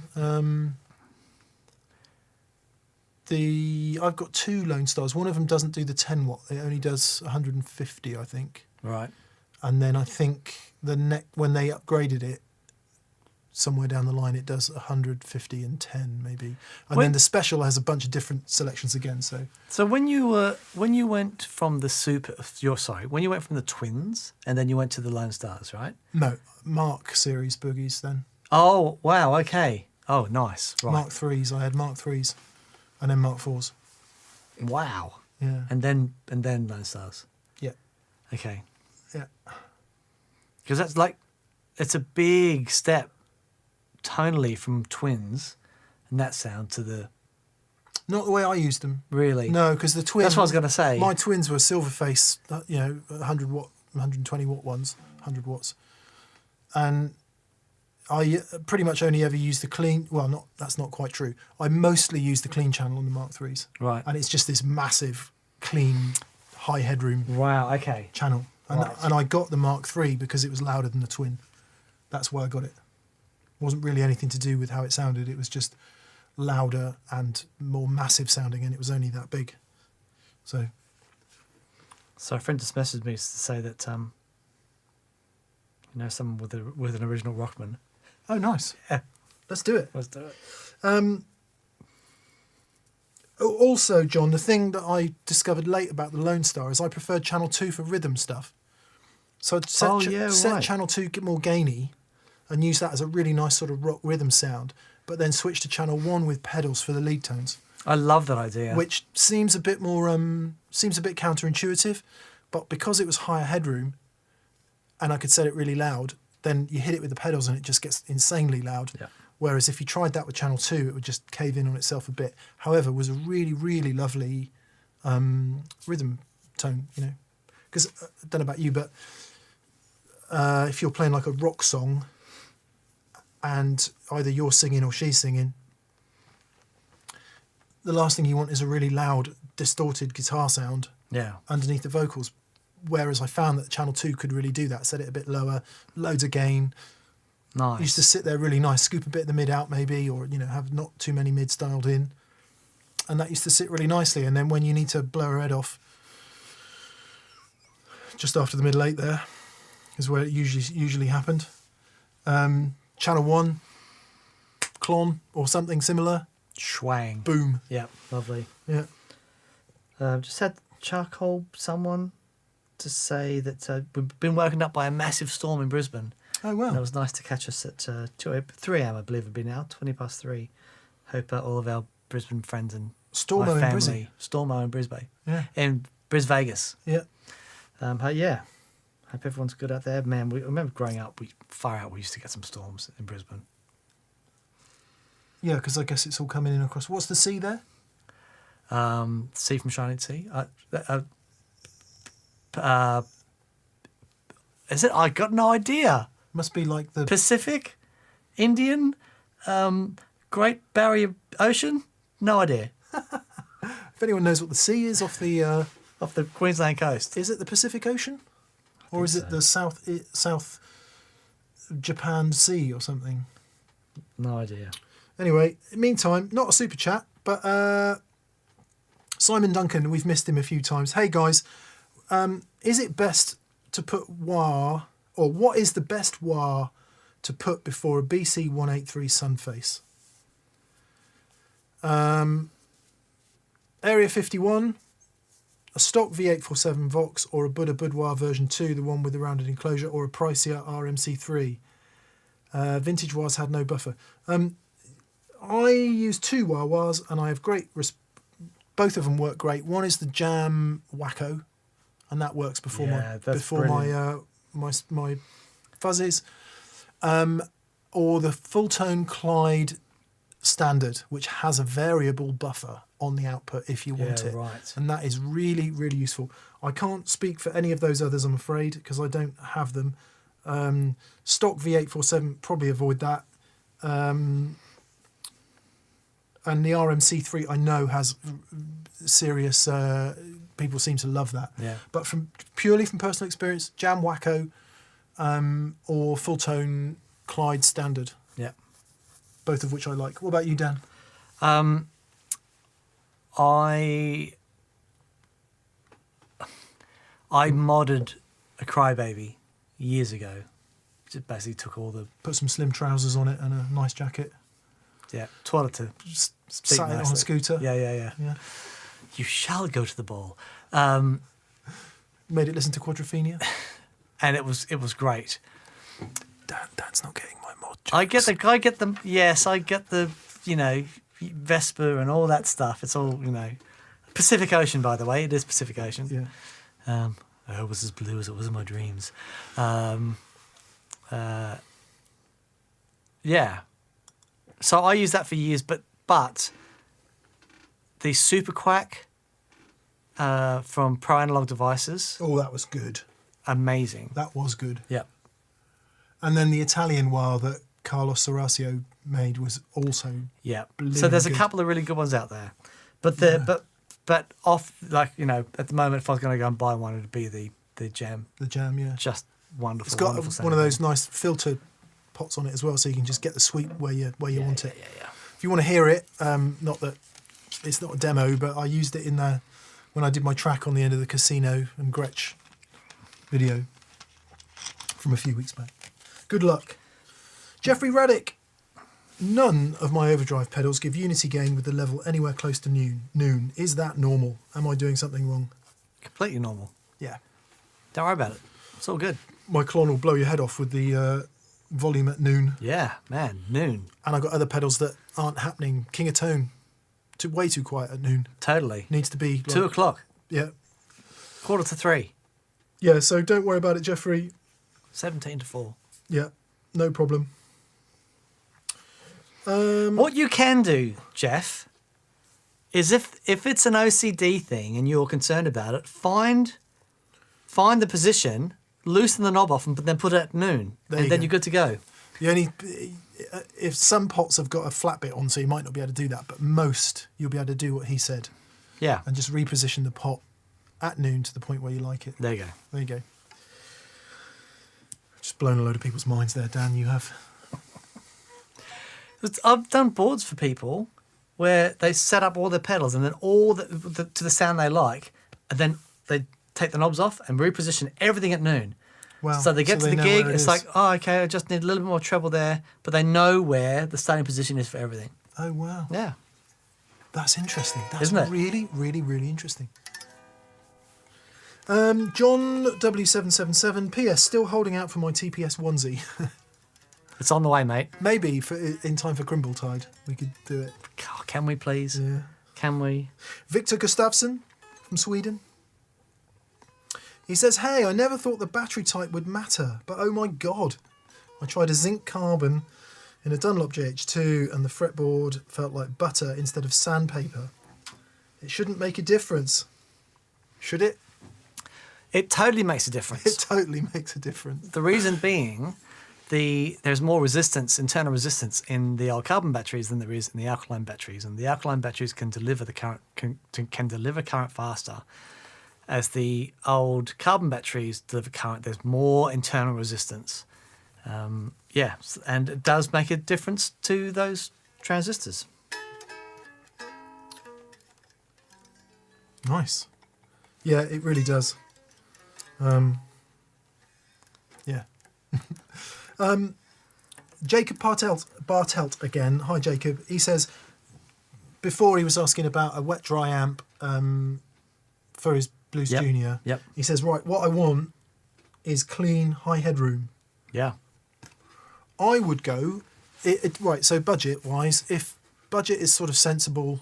I've got 2 Lone Stars. One of them doesn't do the 10 watt. It only does 150, I think. Right. And then I think when they upgraded it, somewhere down the line, it does 150 and 10 maybe. And then the special has a bunch of different selections again. So when you went from when you went from the Twins and then you went to the Lone Stars, right? No, Mark series boogies then. Oh wow, okay. Oh nice. Right. Mark 3s. I had Mark 3s. And then Mark 4s. Wow. Yeah. And then Lone Stars. Yeah. Okay. Yeah. Because it's a big step tonally from Twins and that sound to the... Not the way I used them. Really? No, because the Twins... That's what I was going to say. My Twins were Silverface, 100 watt, 120 watt ones, 100 watts. And I pretty much only ever used the clean... Well, that's not quite true. I mostly used the clean channel on the Mark 3s. Right. And it's just this massive, clean, high headroom wow, okay. channel. And I got the Mark 3 because it was louder than the Twin. That's why I got it. It wasn't really anything to do with how it sounded. It was just louder and more massive sounding, and it was only that big. So a friend just messaged me to say that someone with an original Rockman. Oh, nice. Yeah. Let's do it. Let's do it. Also, John, the thing that I discovered late about the Lone Star is I preferred Channel 2 for rhythm stuff. So I'd set Channel 2 get more gainy and use that as a really nice sort of rock rhythm sound, but then switch to Channel 1 with pedals for the lead tones. I love that idea. Which seems a bit counterintuitive, but because it was higher headroom and I could set it really loud, then you hit it with the pedals and it just gets insanely loud. Yeah. Whereas if you tried that with Channel 2, it would just cave in on itself a bit. However, it was a really, really lovely rhythm tone, Because I don't know about you, but if you're playing like a rock song and either you're singing or she's singing, the last thing you want is a really loud, distorted guitar sound underneath the vocals. Whereas I found that Channel 2 could really do that, set it a bit lower, loads of gain. Nice. Used to sit there really nice, scoop a bit of the mid out maybe, or, have not too many mids dialed in. And that used to sit really nicely. And then when you need to blow her head off, just after the middle 8 there, is where it usually happened. Channel 1, clon, or something similar. Schwang. Boom. Yeah, lovely. Yeah. Just had someone to say that we've been woken up by a massive storm in Brisbane. Oh, wow. And it was nice to catch us at 3 a.m. I believe it'd be now, 3:20. Hope all of our Brisbane friends and Stormo my in family, Brisbane. Stormo in Brisbane, Yeah. in Bris Vegas. Yeah. Yeah. Hope everyone's good out there. Man, I remember growing up, we used to get some storms in Brisbane. Yeah, because I guess it's all coming in across. What's the sea there? Sea from Shining Sea. Is it? I got no idea. Must be like the... Pacific, Indian, Great Barrier Ocean. No idea. If anyone knows what the sea is off the... Off the Queensland coast. Is it the Pacific Ocean? Or is it the South Japan Sea or something? No idea. Anyway, meantime, not a super chat, but Simon Duncan, we've missed him a few times. Hey guys, is it best to put wah, or what is the best wah to put before a BC 183 Sunface? Area 51, a stock V847 Vox, or a Buddha Boudoir version 2, the one with the rounded enclosure, or a pricier RMC3. Vintage wahs had no buffer. I use 2 wah-wahs, and I have both of them work great. One is the Jam Wacko, and that works before my Fuzzes, or the Full Tone Clyde Standard, which has a variable buffer on the output if you want it. Right. And that is really, really useful. I can't speak for any of those others, I'm afraid, because I don't have them. Stock V847, probably avoid that. And the RMC3 I know has serious... people seem to love that. Yeah. But purely from personal experience, Jam Wacko or Full Tone Clyde Standard. Yeah. Both of which I like. What about you, Dan? I modded a Crybaby years ago. Just basically took all the... Put some slim trousers on it and a nice jacket. Yeah, taught it to speak Sat it on a nicely. scooter. Yeah. Yeah. You shall go to the ball. Made it listen to Quadrophenia. And it was great. Dan's not getting my mod jokes. I get the yes, I get the, Vespa and all that stuff. It's all, Pacific Ocean, by the way. It is Pacific Ocean. Yeah. It was as blue as it was in my dreams. Yeah. So I used that for years, but the Super Quack from Pro Analog Devices, Oh, that was good. amazing. That was good. Yep. And then the Italian wah that Carlos Horacio made was also... Yeah. So Blooming there's a good. couple of really good ones out there, but but off at the moment, if I was going to go and buy one, it'd be the Jam. The Jam, yeah. Just wonderful. It's got wonderful one of sound. those nice filter pots on it as well, so you can just get the sweep where you want it. Yeah. If you want to hear it, not that it's not a demo, but I used it in there when I did my track on the end of the Casino and Gretsch video from a few weeks back. Good luck. Jeffrey Raddick. None of my overdrive pedals give unity gain with the level anywhere close to noon. Is that normal? Am I doing something wrong? Completely normal. Yeah. Don't worry about it. It's all good. My Klon will blow your head off with the volume at noon. Yeah, man. Noon. And I've got other pedals that aren't happening. King of Tone, way too quiet at noon. Totally. Needs to be... 2 o'clock. Yeah. 2:45. Yeah, so don't worry about it, Jeffrey. 17 to 4. Yeah, no problem. What you can do, Jeff, is if it's an OCD thing and you're concerned about it, find the position, loosen the knob off, and then put it at noon, and then you're good to go. If some pots have got a flat bit on, so you might not be able to do that, but most you'll be able to do what he said Yeah. and just reposition the pot at noon to the point where you like it. There you go. There you go. Just blown a load of people's minds there, Dan. You have. I've done boards for people where they set up all their pedals and then all to the sound they like, and then they take the knobs off and reposition everything at noon. Wow. So they get to the know gig, where it it's is. like, oh, okay, I just need a little bit more treble there, but they know where the starting position is for everything. Oh, wow. Yeah. That's interesting. That's Isn't it? really, really, really interesting. John W777, P.S. Still holding out for my TPS onesie. It's on the way, mate. Maybe in time for Grimbletide, we could do it. Oh, can we please? Yeah. Can we? Victor Gustafsson from Sweden. He says, hey, I never thought the battery type would matter, but oh my god. I tried a zinc carbon in a Dunlop JH2 and the fretboard felt like butter instead of sandpaper. It shouldn't make a difference. Should it? It totally makes a difference. It totally makes a difference. The reason being, there's more resistance, internal resistance in the old carbon batteries than there is in the alkaline batteries, and the alkaline batteries can deliver the current can deliver current faster. As the old carbon batteries deliver current, there's more internal resistance. And it does make a difference to those transistors. Nice. Yeah, it really does. Jacob Bartelt again. Hi, Jacob. He says, before he was asking about a wet dry amp for his Blues Junior. Yep. He says, right, what I want is clean, high headroom. Yeah. I would go, right, so budget-wise, if budget is sort of sensible,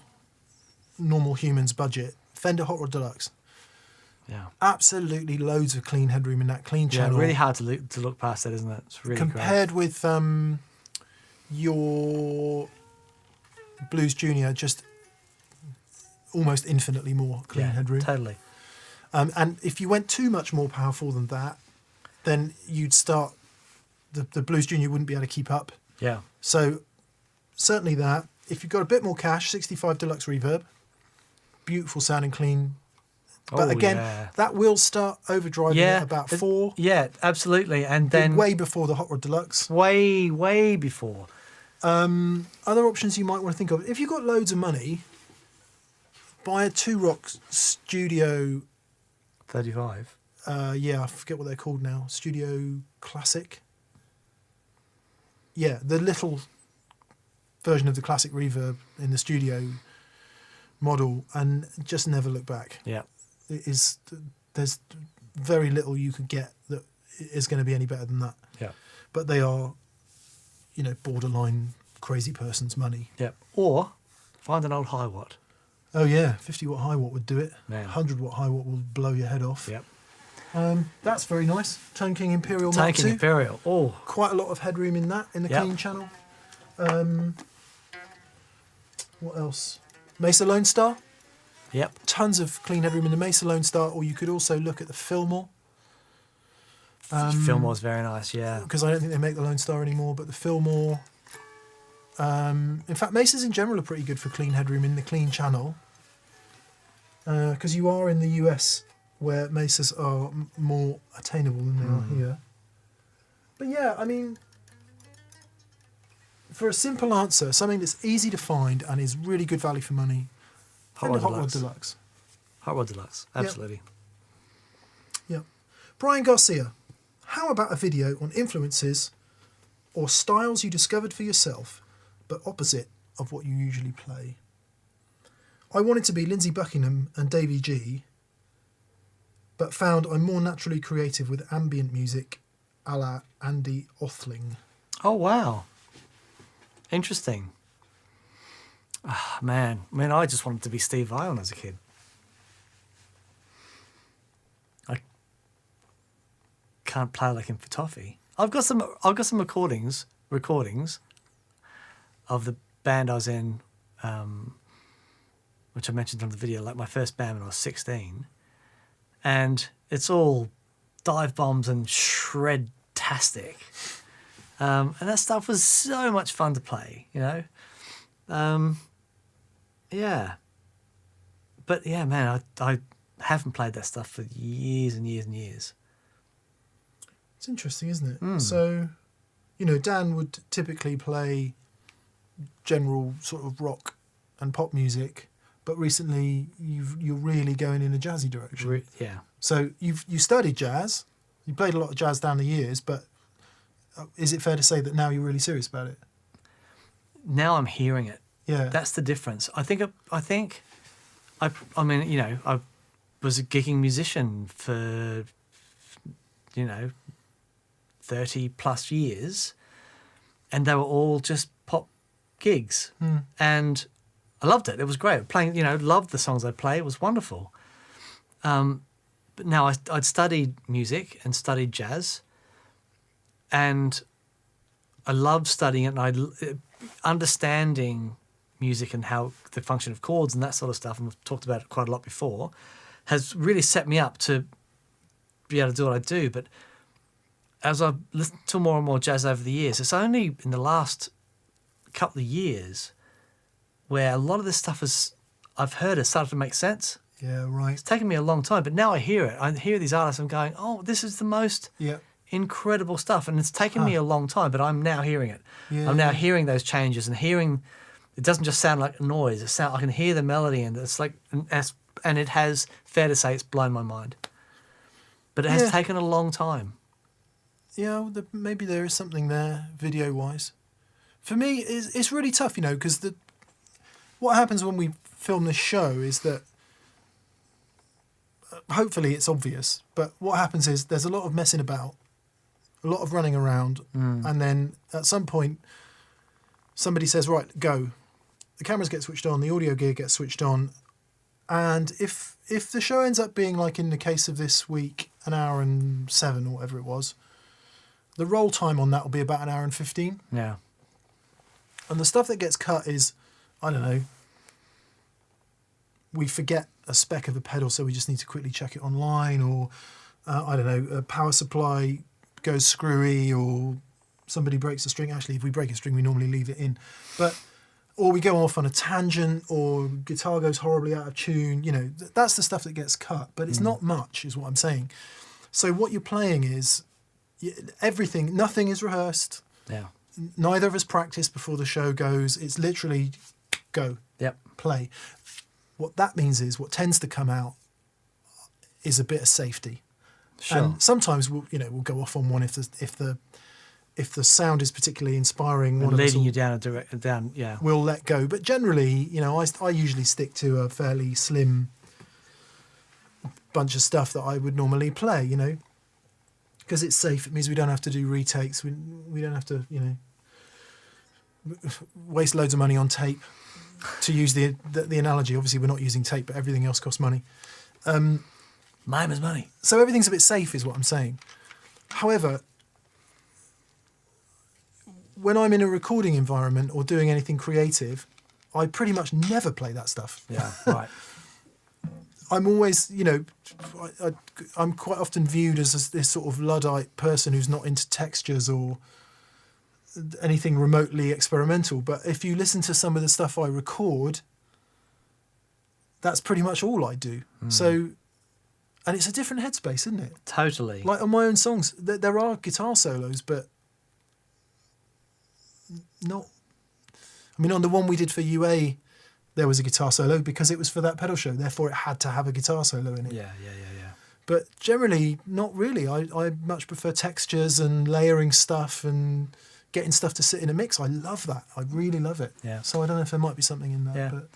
normal human's budget, Fender Hot Rod Deluxe. Yeah. Absolutely loads of clean headroom in that clean channel. Yeah, really hard to look past that, isn't it? It's really compared great. with your Blues Junior, just almost infinitely more clean headroom. Totally. And if you went too much more powerful than that, then you'd start, the Blues Junior wouldn't be able to keep up. Yeah. So certainly that. If you've got a bit more cash, 65 Deluxe Reverb, beautiful sounding clean. But again, that will start overdriving at about 4. Yeah, absolutely. And then way before the Hot Rod Deluxe. Way before. Other options you might want to think of. If you've got loads of money, buy a 2-Rock Studio 35. I forget what they're called now. Studio Classic. Yeah, the little version of the classic reverb in the studio model, and just never look back. Yeah. There's very little you could get that is going to be any better than that. Yeah. But they are, borderline crazy person's money. Yeah. Or find an old high watt. Oh yeah, 50 watt high watt would do it. Man. 100 watt high watt will blow your head off. Yep. That's very nice. Tone King Imperial Mark Tone King II. Imperial. Oh. Quite a lot of headroom in that, in the clean channel. What else? Mesa Lone Star. Yep. Tons of clean headroom in the Mesa Lone Star, or you could also look at the Fillmore. Fillmore's very nice, yeah. Because I don't think they make the Lone Star anymore, but the Fillmore. In fact, Mesas in general are pretty good for clean headroom in the clean channel. Because you are in the US, where Mesas are more attainable than they are here. But yeah, I mean, for a simple answer, something that's easy to find and is really good value for money, Hot Rod Deluxe. Hot Rod Deluxe, absolutely. Yep. Brian Garcia, how about a video on influences or styles you discovered for yourself, but opposite of what you usually play? I wanted to be Lindsey Buckingham and Davey G, but found I'm more naturally creative with ambient music a la Andy Othling. Oh, wow. Interesting. Oh, man, I just wanted to be Steve Vai as a kid. I can't play like him for toffee. I've got some recordings of the band I was in, which I mentioned on the video, like my first band when I was 16, and it's all dive bombs and shred-tastic. And that stuff was so much fun to play, Yeah. But yeah, man, I haven't played that stuff for years and years and years. It's interesting, isn't it? So, Dan would typically play general sort of rock and pop music, but recently you're really going in a jazzy direction. Yeah. So you studied jazz, you played a lot of jazz down the years, but is it fair to say that now you're really serious about it? Now I'm hearing it. Yeah. That's the difference. I've was a gigging musician for, 30 plus years, and they were all just pop gigs. And I loved it. It was great. Playing, loved the songs I'd play. It was wonderful. But now I'd studied music and studied jazz, and I loved studying it, and understanding music and how the function of chords and that sort of stuff, and we've talked about it quite a lot before, has really set me up to be able to do what I do. But as I've listened to more and more jazz over the years, it's only in the last couple of years where a lot of this stuff I've heard has started to make sense. Yeah, right. It's taken me a long time, but now I hear it. I hear these artists and I'm going, oh, this is the most incredible stuff. And it's taken me a long time, but I'm now hearing it. Yeah. I'm now hearing those changes and hearing, it doesn't just sound like noise. I can hear the melody, and it's like, and it has, fair to say, it's blown my mind. But it has taken a long time. Yeah, well, maybe there is something there video-wise. For me, it's really tough, because what happens when we film this show is that hopefully it's obvious, but what happens is there's a lot of messing about, a lot of running around, and then at some point somebody says, right, go. The cameras get switched on, the audio gear gets switched on, and if the show ends up being, like in the case of this week, 1 hour and 7 or whatever it was, the roll time on that will be about 1 hour and 15. Yeah. And the stuff that gets cut is, I don't know, we forget a spec of a pedal, so we just need to quickly check it online, or, I don't know, a power supply goes screwy, or somebody breaks a string. Actually, if we break a string, we normally leave it in. Or we go off on a tangent, or guitar goes horribly out of tune. That's the stuff that gets cut, but it's not much, is what I'm saying. So what you're playing is everything, nothing is rehearsed. Yeah. Neither of us practice before the show goes. It's literally go, play. What that means is, what tends to come out is a bit of safety. Sure. And sometimes we'll go off on one if the sound is particularly inspiring. And leading you down, yeah. We'll let go. But generally, I usually stick to a fairly slim bunch of stuff that I would normally play, because it's safe. It means we don't have to do retakes. We don't have to, waste loads of money on tape. To use the analogy, obviously we're not using tape, but everything else costs money. Mine is money. So everything's a bit safe, is what I'm saying. However, when I'm in a recording environment or doing anything creative, I pretty much never play that stuff. Yeah, right. I'm always, I'm quite often viewed as this sort of Luddite person who's not into textures or anything remotely experimental. But if you listen to some of the stuff I record, that's pretty much all I do. So, and it's a different headspace, isn't it? Totally. Like on my own songs, there are guitar solos, but not. I mean, on the one we did for UA, there was a guitar solo because it was for that pedal show. Therefore, it had to have a guitar solo in it. Yeah. But generally, not really. I much prefer textures and layering stuff and getting stuff to sit in a mix. I love that. I really love it. Yeah. So I don't know if there might be something in that. Yeah. But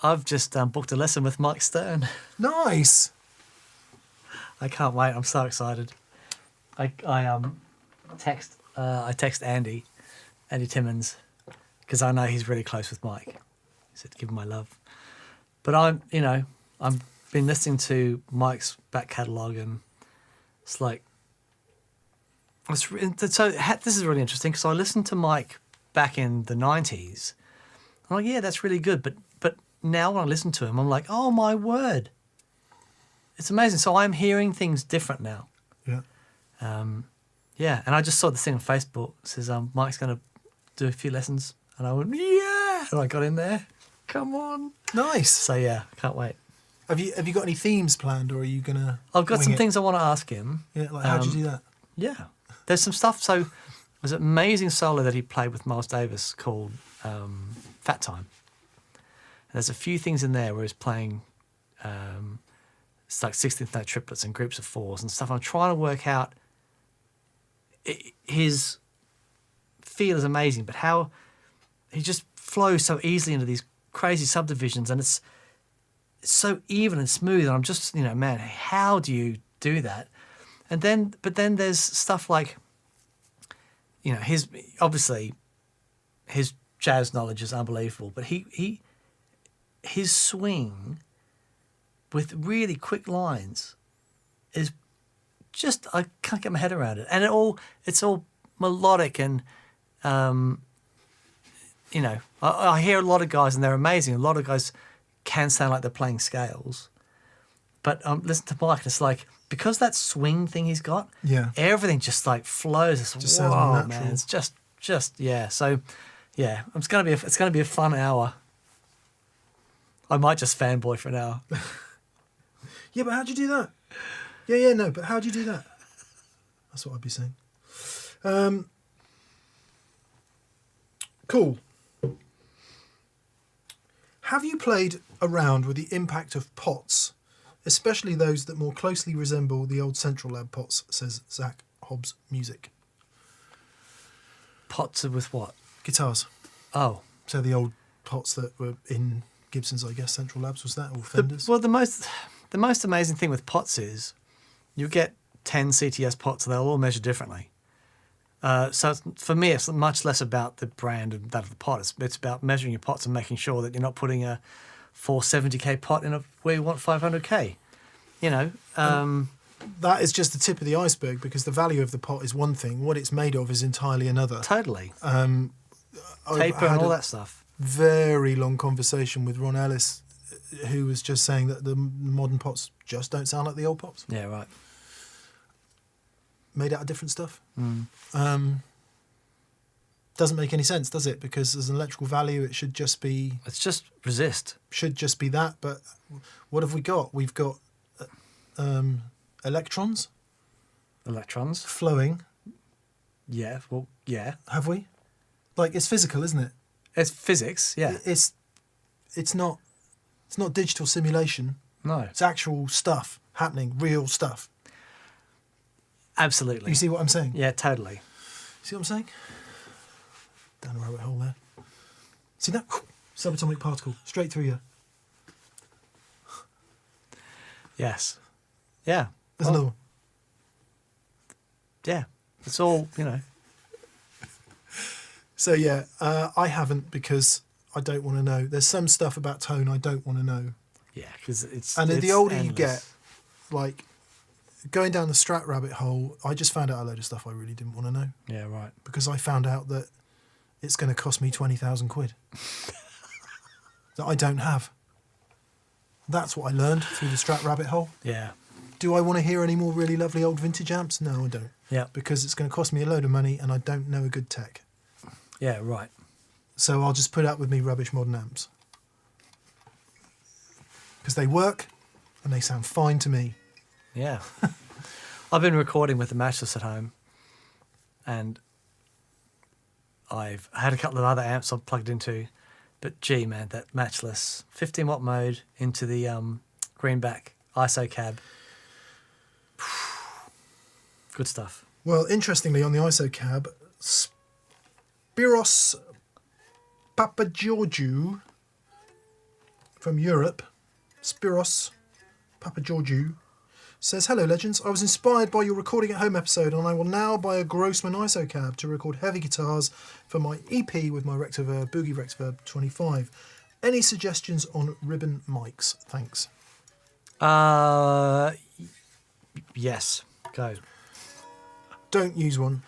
I've just booked a lesson with Mike Stern. Nice. I can't wait. I'm so excited. I text Andy Timmons, because I know he's really close with Mike. He said, give him my love. But I'm been listening to Mike's back catalogue, and it's like, so this is really interesting, because I listened to Mike back in the 90s. I'm like, yeah, that's really good. But now when I listen to him, I'm like, oh my word. It's amazing. So I'm hearing things different now. Yeah. Yeah, and I just saw this thing on Facebook. It says, Mike's going to do a few lessons. And I went, yeah. And I got in there. Come on. Nice. So yeah, can't wait. Have you got any themes planned, or are you gonna? I've got some things I want to ask him. Yeah, like how'd you do that? Yeah, there's some stuff. So there's an amazing solo that he played with Miles Davis called Fat Time. And there's a few things in there where he's playing, it's like 16th note triplets and groups of fours and stuff. I'm trying to work out. His feel is amazing, but how he just flows so easily into these crazy subdivisions, and it's so even and smooth. And I'm just, man, how do you do that? But then there's stuff like, his jazz knowledge is unbelievable, but his swing with really quick lines is just, I can't get my head around it. And it's all melodic and, I hear a lot of guys and they're amazing. A lot of guys can sound like they're playing scales. But listen to Mike and it's like, because that swing thing he's got, everything just like flows. It's just sounds more natural. Man, it's just yeah. So yeah, it's gonna be a fun hour. I might just fanboy for an hour. Yeah, but how'd you do that? Yeah, no, but how'd you do that? That's what I'd be saying. Cool. Have you played around with the impact of pots, especially those that more closely resemble the old Central Lab pots, says Zach Hobbs Music? Pots with what? Guitars. Oh. So the old pots that were in Gibson's, I guess, Central Labs, was that, or Fenders? The most amazing thing with pots is you get 10 CTS pots and they'll all measure differently. So for me, it's much less about the brand and that of the pot. It's about measuring your pots and making sure that you're not putting a 470k pot in where you want 500k. That is just the tip of the iceberg, because the value of the pot is one thing. What it's made of is entirely another. Totally. Paper and all that stuff. Very long conversation with Ron Ellis, who was just saying that the modern pots just don't sound like the old pots. Yeah, right. Made out of different stuff. Doesn't make any sense, does it? Because as an electrical value, it should just be... It's just resist. Should just be that. But what have we got? We've got electrons. Electrons. Flowing. Yeah, well, yeah. Have we? Like, it's physical, isn't it? It's physics, yeah. It's not digital simulation. No. It's actual stuff happening, real stuff. Absolutely. You see what I'm saying? Yeah, totally. See what I'm saying? Down the rabbit hole there. See that? Subatomic particle, straight through you. Yes. Yeah. There's another one. Yeah. It's all, So yeah, I haven't, because I don't want to know. There's some stuff about tone I don't want to know. Yeah, because it's... And the older you endless. get, like... Going down the Strat rabbit hole, I just found out a load of stuff I really didn't want to know. Yeah, right. Because I found out that it's going to cost me 20,000 quid that I don't have. That's what I learned through the Strat rabbit hole. Yeah. Do I want to hear any more really lovely old vintage amps? No, I don't. Yeah. Because it's going to cost me a load of money and I don't know a good tech. Yeah, right. So I'll just put up with me rubbish modern amps. Because they work and they sound fine to me. Yeah. I've been recording with the Matchless at home, and I've had a couple of other amps I've plugged into, but gee, man, that Matchless 15 watt mode into the greenback ISO cab. Good stuff. Well, interestingly, on the ISO cab, Spiros Papageorgiou from Europe, Spiros Papageorgiou, says, "Hello, legends. I was inspired by your recording at home episode, and I will now buy a Grossman ISO cab to record heavy guitars for my EP with my Rectoverb, Boogie Rectoverb 25. Any suggestions on ribbon mics? Thanks." Yes. Go. Don't use one.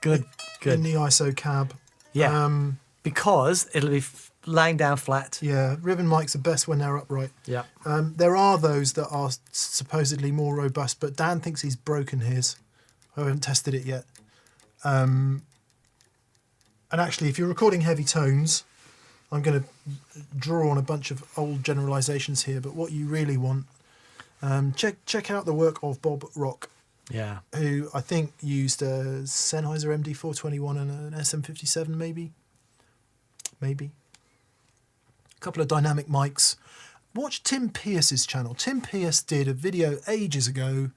Good. In the ISO cab. Yeah. Because it'll be laying down flat. Yeah, ribbon mics are best when they're upright. Yeah. There are those that are supposedly more robust, but Dan thinks he's broken his. I haven't tested it yet. And actually, if you're recording heavy tones, I'm going to draw on a bunch of old generalizations here, but what you really want, check out the work of Bob Rock. Yeah. Who I think used a Sennheiser MD421 and an SM57, maybe. A couple of dynamic mics. Watch Tim Pierce's channel. Tim Pierce did a video ages ago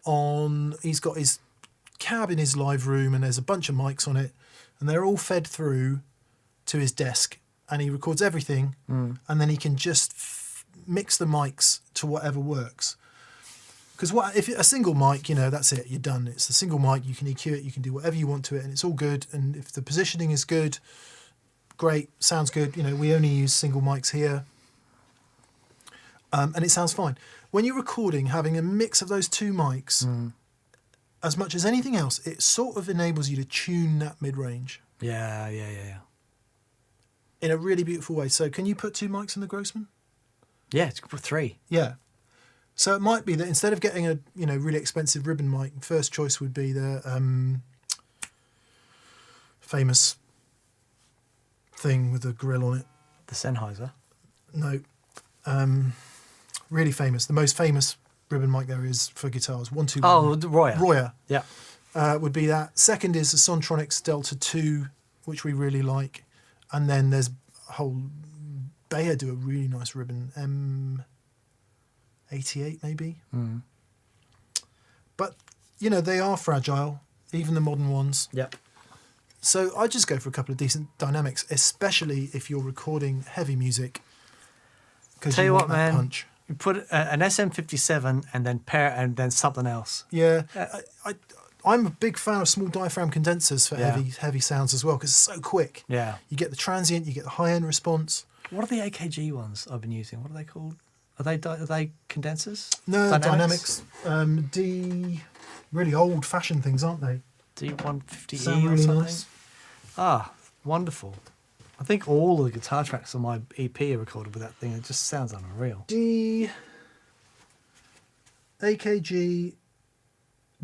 on... He's got his cab in his live room and there's a bunch of mics on it and they're all fed through to his desk and he records everything, and then he can just mix the mics to whatever works. Because if a single mic, that's it, you're done. It's a single mic, you can EQ it, you can do whatever you want to it, and it's all good. And if the positioning is good, great, sounds good. We only use single mics here, and it sounds fine. When you're recording, having a mix of those two mics, as much as anything else, it sort of enables you to tune that mid-range. Yeah. In a really beautiful way. So can you put two mics in the Grossman? Yeah, it's 3. Yeah. So it might be that instead of getting a really expensive ribbon mic, first choice would be the famous thing with the grill on it. The Sennheiser? No. Really famous. The most famous ribbon mic there is for guitars. 121. Oh, the Royer. Royer. Yeah. Would be that. Second is the Sontronics Delta 2, which we really like. And then there's a whole... Bayer do a really nice ribbon. M88 maybe. But, they are fragile, even the modern ones. Yep. So I just go for a couple of decent dynamics, especially if you're recording heavy music. Because Tell you want what, that man. punch. You put an SM57 and then something else. Yeah. I'm a big fan of small diaphragm condensers for heavy sounds as well, because it's so quick. Yeah. You get the transient, you get the high-end response. What are the AKG ones I've been using? What are they called? Are they condensers? No, dynamics. Really old-fashioned things, aren't they? D150E Sound or really something? nice. Ah, wonderful. I think all of the guitar tracks on my EP are recorded with that thing. It just sounds unreal. AKG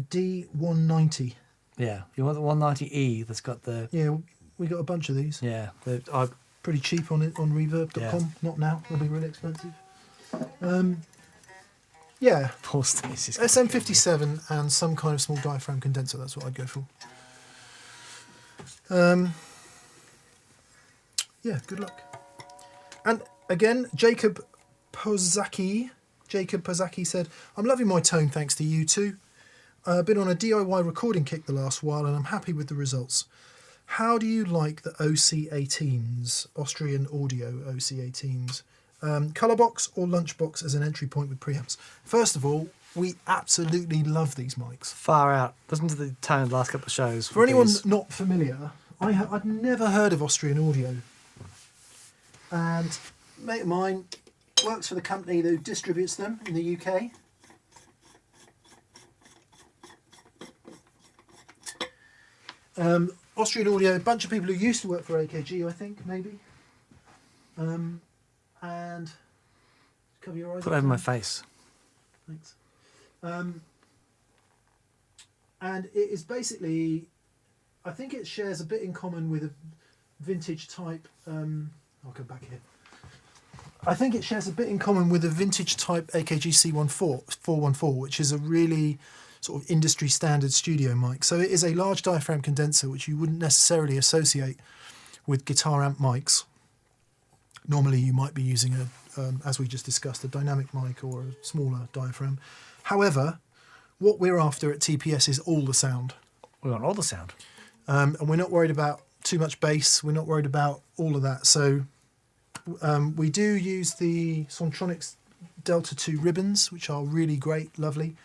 D190. Yeah, you want the 190E that's got the... Yeah, we got a bunch of these. Yeah, Pretty cheap on reverb.com. Yeah. Not now, they'll be really expensive. Yeah, Paul Stacey's SM57 and some kind of small diaphragm condenser, that's what I'd go for. Yeah, good luck. And again, Jacob Pozaki said, I'm loving my tone thanks to you two. Been on a DIY recording kick the last while and I'm happy with the results. How do you like the OC18s, Austrian Audio OC18s? Colour box or lunchbox as an entry point with preamps? First of all, we absolutely love these mics. Far out. Listen to the tone of the last couple of shows. For anyone not familiar, I'd never heard of Austrian Audio. And a mate of mine works for the company that distributes them in the UK. Austrian Audio, a bunch of people who used to work for AKG, I think, maybe. And cover your eyes. Put it over my face. Thanks. And it is basically, I think it shares a bit in common with a vintage type. I'll go back here. I think it shares a bit in common with a vintage type AKG C414, which is a really sort of industry standard studio mic. So it is a large diaphragm condenser, which you wouldn't necessarily associate with guitar amp mics. Normally you might be using as we just discussed, a dynamic mic or a smaller diaphragm. However, what we're after at TPS is all the sound. We want all the sound. And we're not worried about too much bass. We're not worried about all of that. So we do use the Sontronics Delta 2 ribbons, which are really great, lovely.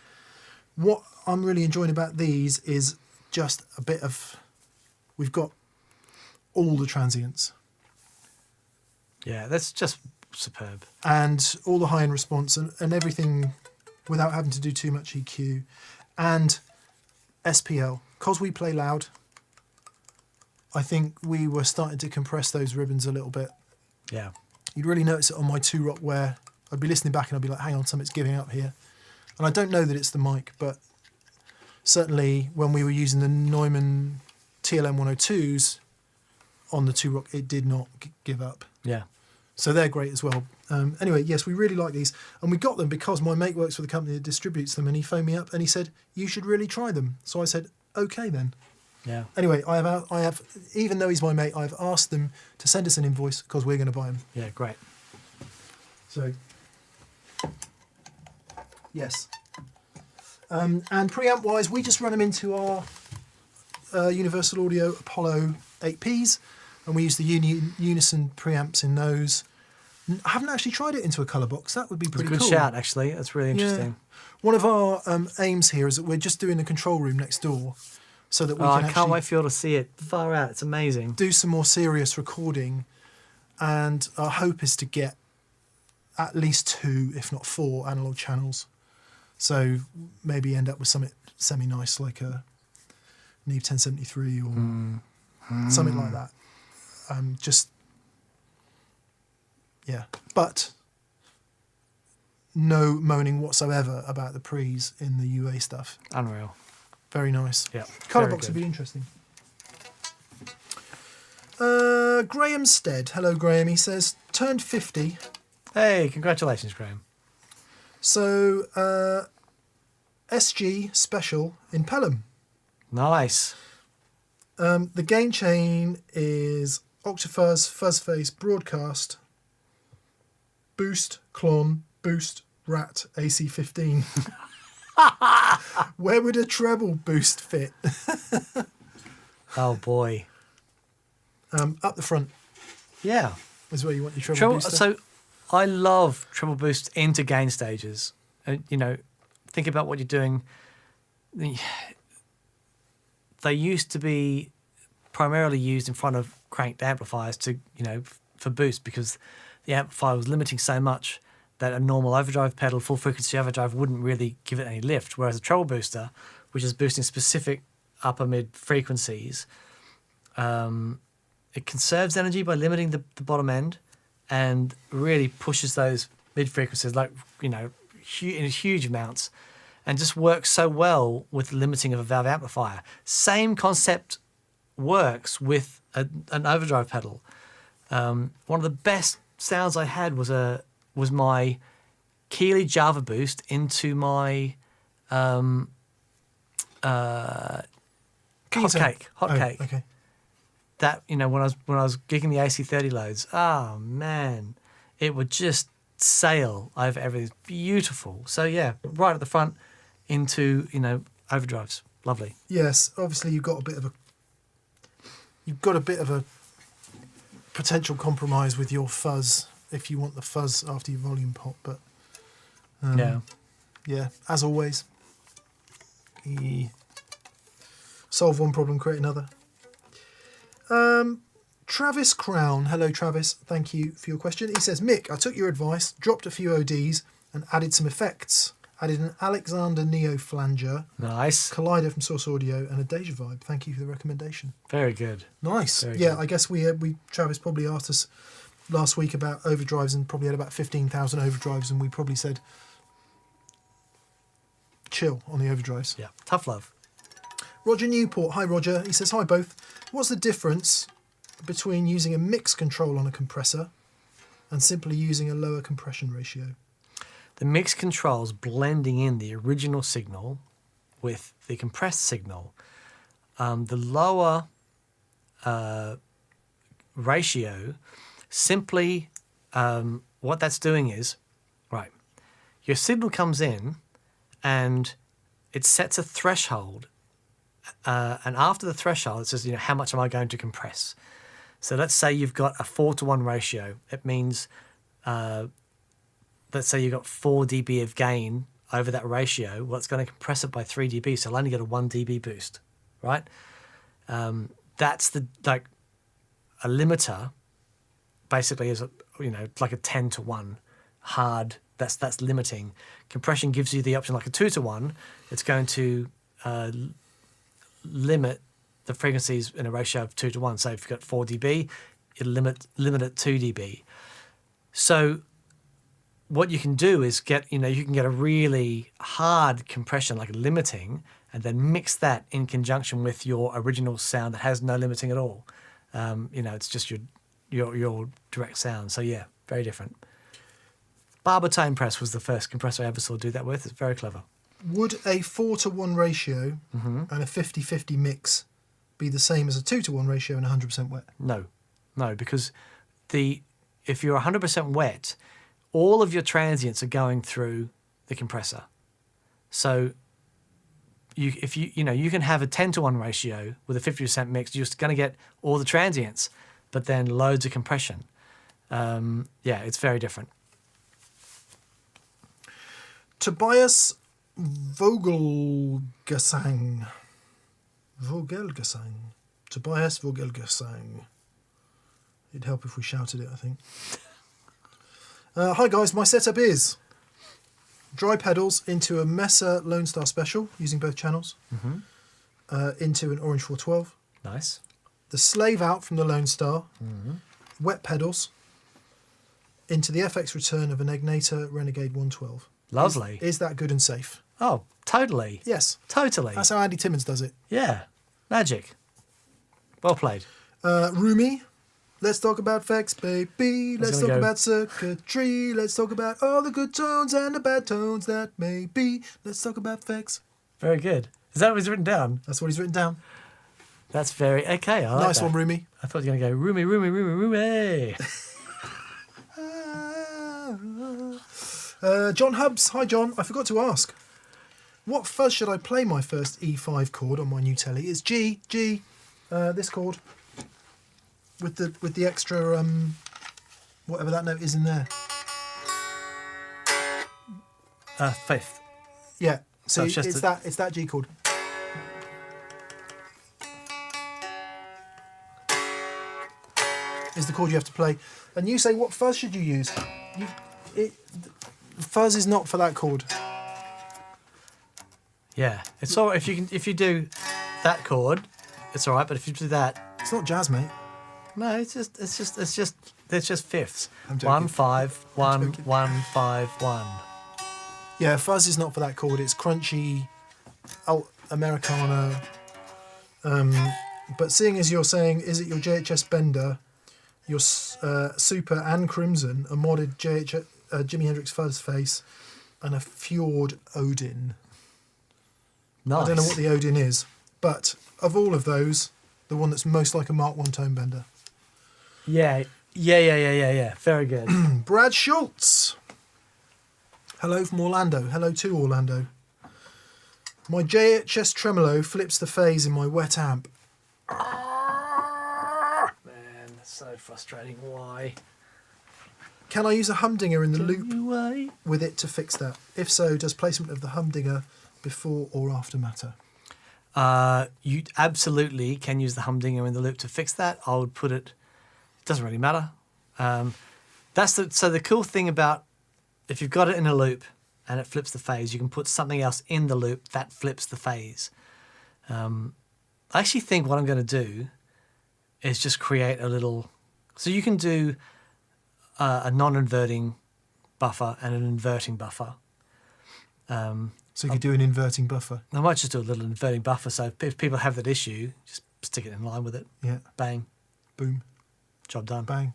What I'm really enjoying about these is just a bit of... We've got all the transients. Yeah, that's just superb. And all the high-end response and everything without having to do too much EQ. And SPL. Because we play loud, I think we were starting to compress those ribbons a little bit. Yeah. You'd really notice it on my 2-Rock where I'd be listening back and I'd be like, hang on, something's giving up here. And I don't know that it's the mic, but certainly when we were using the Neumann TLM 102s on the 2-Rock, it did not give up. Yeah. So they're great as well. Anyway, yes, we really like these. And we got them because my mate works for the company that distributes them, and he phoned me up and he said, you should really try them. So I said, okay then. Yeah. Anyway, I have, even though he's my mate, I've asked them to send us an invoice because we're going to buy them. Yeah, great. So, yes. And preamp-wise, we just run them into our Universal Audio Apollo 8Ps. and we use the unison preamps in those. I haven't actually tried it into a colour box. That would be pretty Good cool. shout, actually. That's really interesting. One of our aims here is that we're just doing the control room next door, so that we I can can't wait for you all to see it. Far out. It's amazing. do some more serious recording. And our hope is to get at least 2, if not 4, analog channels. So maybe end up with something semi-nice like a Neve 1073 or something like that. But no moaning whatsoever about the pre's in the UA stuff. Unreal. Very nice. Yeah. Colour very box good. would be interesting. Graham Stead. Hello, Graham. He says, turned 50. Hey, congratulations, Graham. So, SG Special in Pelham. Nice. The gain chain is Octafuzz, Fuzzface, Broadcast, Boost, Clon, Boost, Rat, AC15. Where would a treble boost fit? Oh, boy. Up the front Yeah. is where you want your treble booster. So I love treble boost into gain stages. Think about what you're doing. They used to be primarily used in front of cranked amplifiers for boost, because the amplifier was limiting so much that a normal overdrive pedal, full frequency overdrive, wouldn't really give it any lift. Whereas a treble booster, which is boosting specific upper mid frequencies, it conserves energy by limiting the bottom end and really pushes those mid frequencies in huge amounts, and just works so well with limiting of a valve amplifier. Same concept works with an overdrive pedal. One of the best sounds I had was my Keeley Java boost into my hot cake. Okay. That when I was gigging the AC30 loads, oh man, it would just sail over everything. It's beautiful. So yeah, right at the front into overdrives. Lovely. Yes, obviously you've got a bit of a potential compromise with your fuzz if you want the fuzz after your volume pop, but yeah, as always, solve one problem, create another. Travis Crown. Hello, Travis. Thank you for your question. He says, Mick, I took your advice, dropped a few ODs and added some effects. Added an Alexander Neo flanger, Nice. collider from Source Audio, and a Deja Vibe. Thank you for the recommendation. Very good. Nice. Very Yeah, good. I guess we Travis probably asked us last week about overdrives and probably had about 15,000 overdrives, and we probably said chill on the overdrives. Yeah. Tough love. Roger Newport. Hi, Roger. He says, hi, both. What's the difference between using a mix control on a compressor and simply using a lower compression ratio? The mix controls blending in the original signal with the compressed signal. The lower ratio, simply what that's doing is, right, your signal comes in and it sets a threshold. And after the threshold, it says, how much am I going to compress? So let's say you've got a 4:1 ratio. It means, let's say you've got 4 dB of gain over that ratio. Well, it's going to compress it by 3 dB, so I'll only get a 1 dB boost, right? That's a limiter. Basically, is like a 10-to-1 hard. That's limiting. Compression gives you the option like a 2-to-1. It's going to limit the frequencies in a ratio of 2-to-1. So if you've got 4 dB, it'll limit at 2 dB. So what you can do is you can get a really hard compression, like limiting, and then mix that in conjunction with your original sound that has no limiting at all. It's just your direct sound. So yeah, very different. Barber Tone Press was the first compressor I ever saw do that with. It's very clever. Would a 4-to-1 ratio and a 50-50 mix be the same as a 2-to-1 ratio and 100% wet? No, because if you're 100% wet, all of your transients are going through the compressor. So you can have a 10-to-1 ratio with a 50% mix. You're just going to get all the transients, but then loads of compression. Yeah, it's very different. Tobias Vogelgesang. Tobias Vogelgesang. It'd help if we shouted it, I think. Hi guys, my setup is dry pedals into a Messer Lone Star Special using both channels, into an Orange 412. Nice. The slave out from the Lone Star, wet pedals into the FX return of an Egnator Renegade 112. Lovely. Is that good and safe? Oh, totally. Yes. Totally. That's how Andy Timmons does it. Yeah. Magic. Well played. Rumi, let's talk about effects, baby. Let's talk about circuitry. Let's talk about all the good tones and the bad tones that may be. Let's talk about effects. Very good. Is that what he's written down? That's what he's written down. That's very... Okay, I like Nice that. one, Rumi. I thought you were going to go, Rumi, Rumi, Rumi, Rumi. John Hubbs. Hi, John. I forgot to ask. What fuzz should I play my first E5 chord on my new telly? It's G, this chord. With the extra, whatever that note is in there. Fifth. Yeah. So it's just it's that G chord. Is the chord you have to play. And you say, what fuzz should you use? Fuzz is not for that chord. Yeah. It's all right if you do that chord, it's all right, but if you do that, It's not jazz, mate. no, it's just fifths. I'm joking. 1 5 1 joking. 1 5 1. Yeah, fuzz is not for that chord. It's crunchy, Americana. But seeing as you're saying, is it your JHS Bender, your Super and Crimson, a modded Jimi Hendrix Fuzz Face, and a Fjord Odin? Nice. I don't know what the Odin is, but of all of those, the one that's most like a Mark 1 tone bender. Yeah. Very good. Brad Schultz. Hello from Orlando. Hello to Orlando. My JHS Tremolo flips the phase in my wet amp. Man, that's so frustrating. Why? Can I use a humdinger in the loop Why? with it to fix that? If so, does placement of the humdinger before or after matter? You absolutely can use the humdinger in the loop to fix that. I would put it. It doesn't really matter. So the cool thing about if you've got it in a loop and it flips the phase, you can put something else in the loop that flips the phase. I actually think what I'm going to do is just create a little. So you can do a non-inverting buffer and an inverting buffer. So you could do an inverting buffer. I might just do a little inverting buffer. So if people have that issue, just stick it in line with it. Yeah. Bang. Boom. Job done. Bang.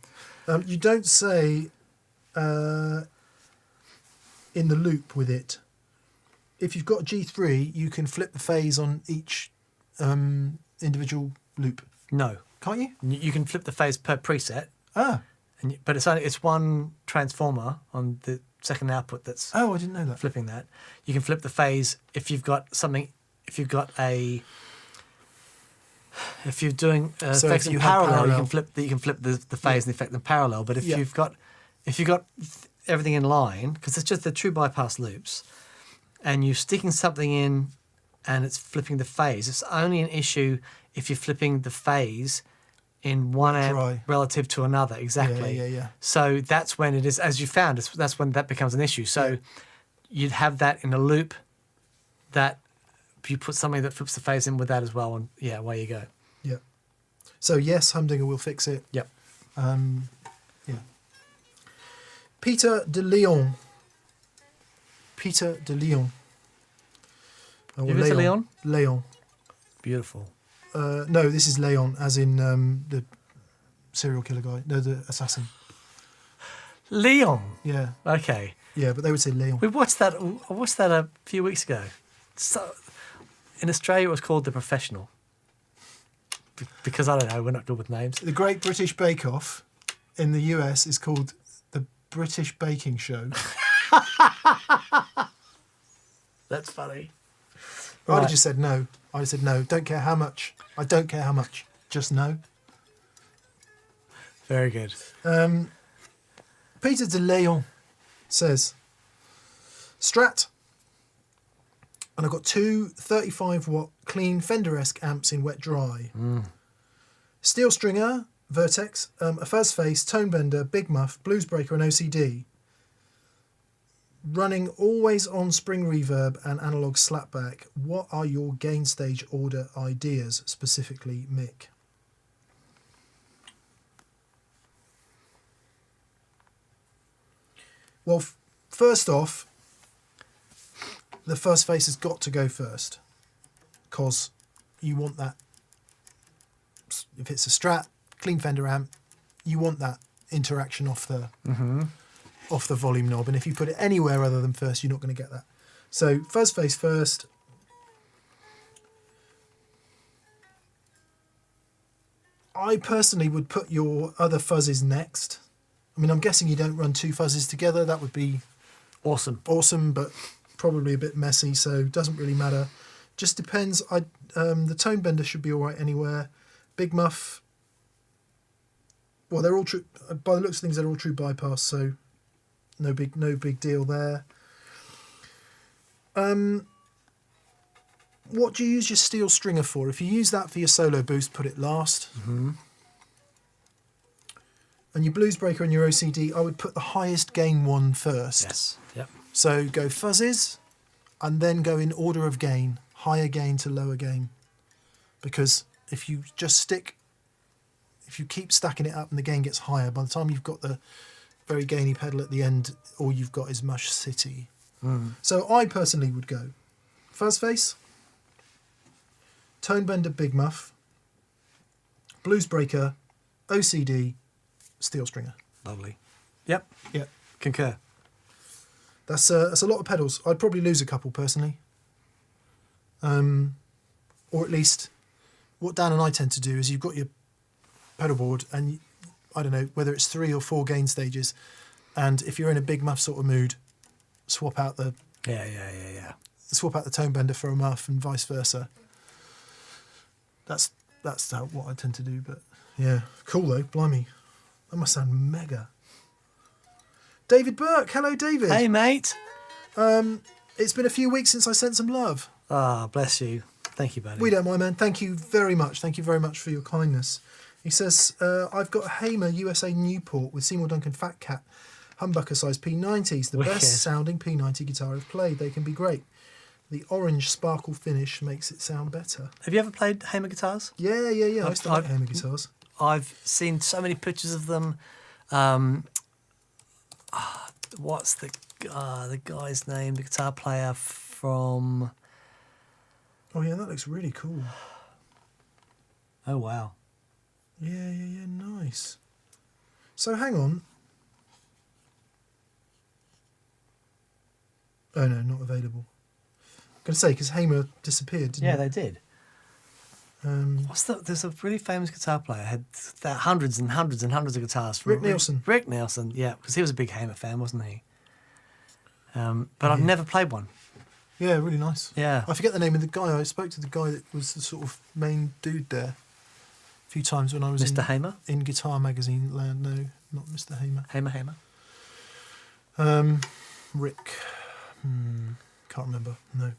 You don't say in the loop with it. If you've got G3, you can flip the phase on each individual loop. No. Can't you? You can flip the phase per preset, Ah. but it's one transformer on the second output that's Oh, I didn't know that. flipping that. You can flip the phase if you've got something. If you've got a. If you're doing So effects if in you had parallel, parallel. you can flip the phase and the effect in parallel. But if Yeah. you've got everything in line, because it's just the true bypass loops, and you're sticking something in, and it's flipping the phase. It's only an issue if you're flipping the phase in one amp Dry. relative to another. Exactly. Yeah. So that's when it is, as you found, that's when that becomes an issue. So Yeah. you'd have that in a loop that you put something that flips the phase in with that as well, and yeah, away you go. Yeah. So yes, humdinger will fix it. Yep. Yeah. Peter de Leon. Peter de Leon. Oh, You been to Leon? Leon. Beautiful. No, this is Leon, as in the serial killer guy. No, the assassin. Leon. Yeah. Okay. Yeah, but they would say Leon. We watched that. I watched that a few weeks ago. So, in Australia, it was called The Professional. Because I don't know, we're not good with names. The Great British Bake Off in the US is called the British Baking Show. That's funny. I'd Right. have just said no. I'd have said no. Don't care how much. I don't care how much. Just no. Very good. Peter de Leon says, Strat, and I've got two 35-watt clean Fender-esque amps in wet dry. Steel stringer, Vertex, a fuzz face, tone bender, big muff, blues breaker and OCD. Running always on spring reverb and analog slapback. What are your gain stage order ideas, specifically Mick? Well, first off, the fuzz face has got to go first, because you want that. If it's a Strat, clean Fender amp, you want that interaction off the volume knob, and if you put it anywhere other than first, you're not going to get that. So fuzz face first. I personally would put your other fuzzes next. I mean, I'm guessing you don't run two fuzzes together. That would be awesome, but probably a bit messy, so it doesn't really matter. Just depends. The tone bender should be all right anywhere. Big muff. Well, they're all true. By the looks of things, they're all true bypass, so no big deal there. What do you use your steel stringer for? If you use that for your solo boost, put it last. And your blues breaker and your OCD, I would put the highest gain one first. Yes. Yep. So go fuzzes, and then go in order of gain, higher gain to lower gain. Because if you keep stacking it up and the gain gets higher, by the time you've got the very gainy pedal at the end, all you've got is mush city. So I personally would go fuzz face, tone bender, big muff, blues breaker, OCD, steel stringer. Lovely. Yep. Concur. That's a lot of pedals. I'd probably lose a couple personally. Or at least what Dan and I tend to do is you've got your pedal board and I don't know whether it's 3 or 4 gain stages, and if you're in a big muff sort of mood, swap out the swap out the tone bender for a muff and vice versa. That's what I tend to do. But yeah, cool though. Blimey, that must sound mega. David Burke, hello David. Hey mate. It's been a few weeks since I sent some love. Ah, bless you. Thank you, buddy. We don't mind, man. Thank you very much. Thank you very much for your kindness. He says, I've got a Hamer USA Newport with Seymour Duncan Fat Cat humbucker size P90s. The Wicked. best sounding P90 guitar I've played. They can be great. The orange sparkle finish makes it sound better. Have you ever played Hamer guitars? Yeah. I still like Hamer guitars. I've seen so many pictures of them. What's the guy's name? The guitar player from... Oh yeah, that looks really cool. Oh wow. Yeah, nice. So hang on. Oh no, not available. I'm going to say, because Hamer disappeared, didn't Yeah, it? they did. There's a really famous guitar player, had hundreds and hundreds and hundreds of guitars. Rick Nielsen. Rick Nielsen, yeah, because he was a big Hamer fan, wasn't he? But I've never played one. Yeah, really nice. Yeah. I forget the name of the guy. I spoke to the guy that was the sort of main dude there a few times when I was Mr. Hamer? in Guitar Magazine land. No, not Mr. Hamer. Hamer. Rick. Can't remember. No.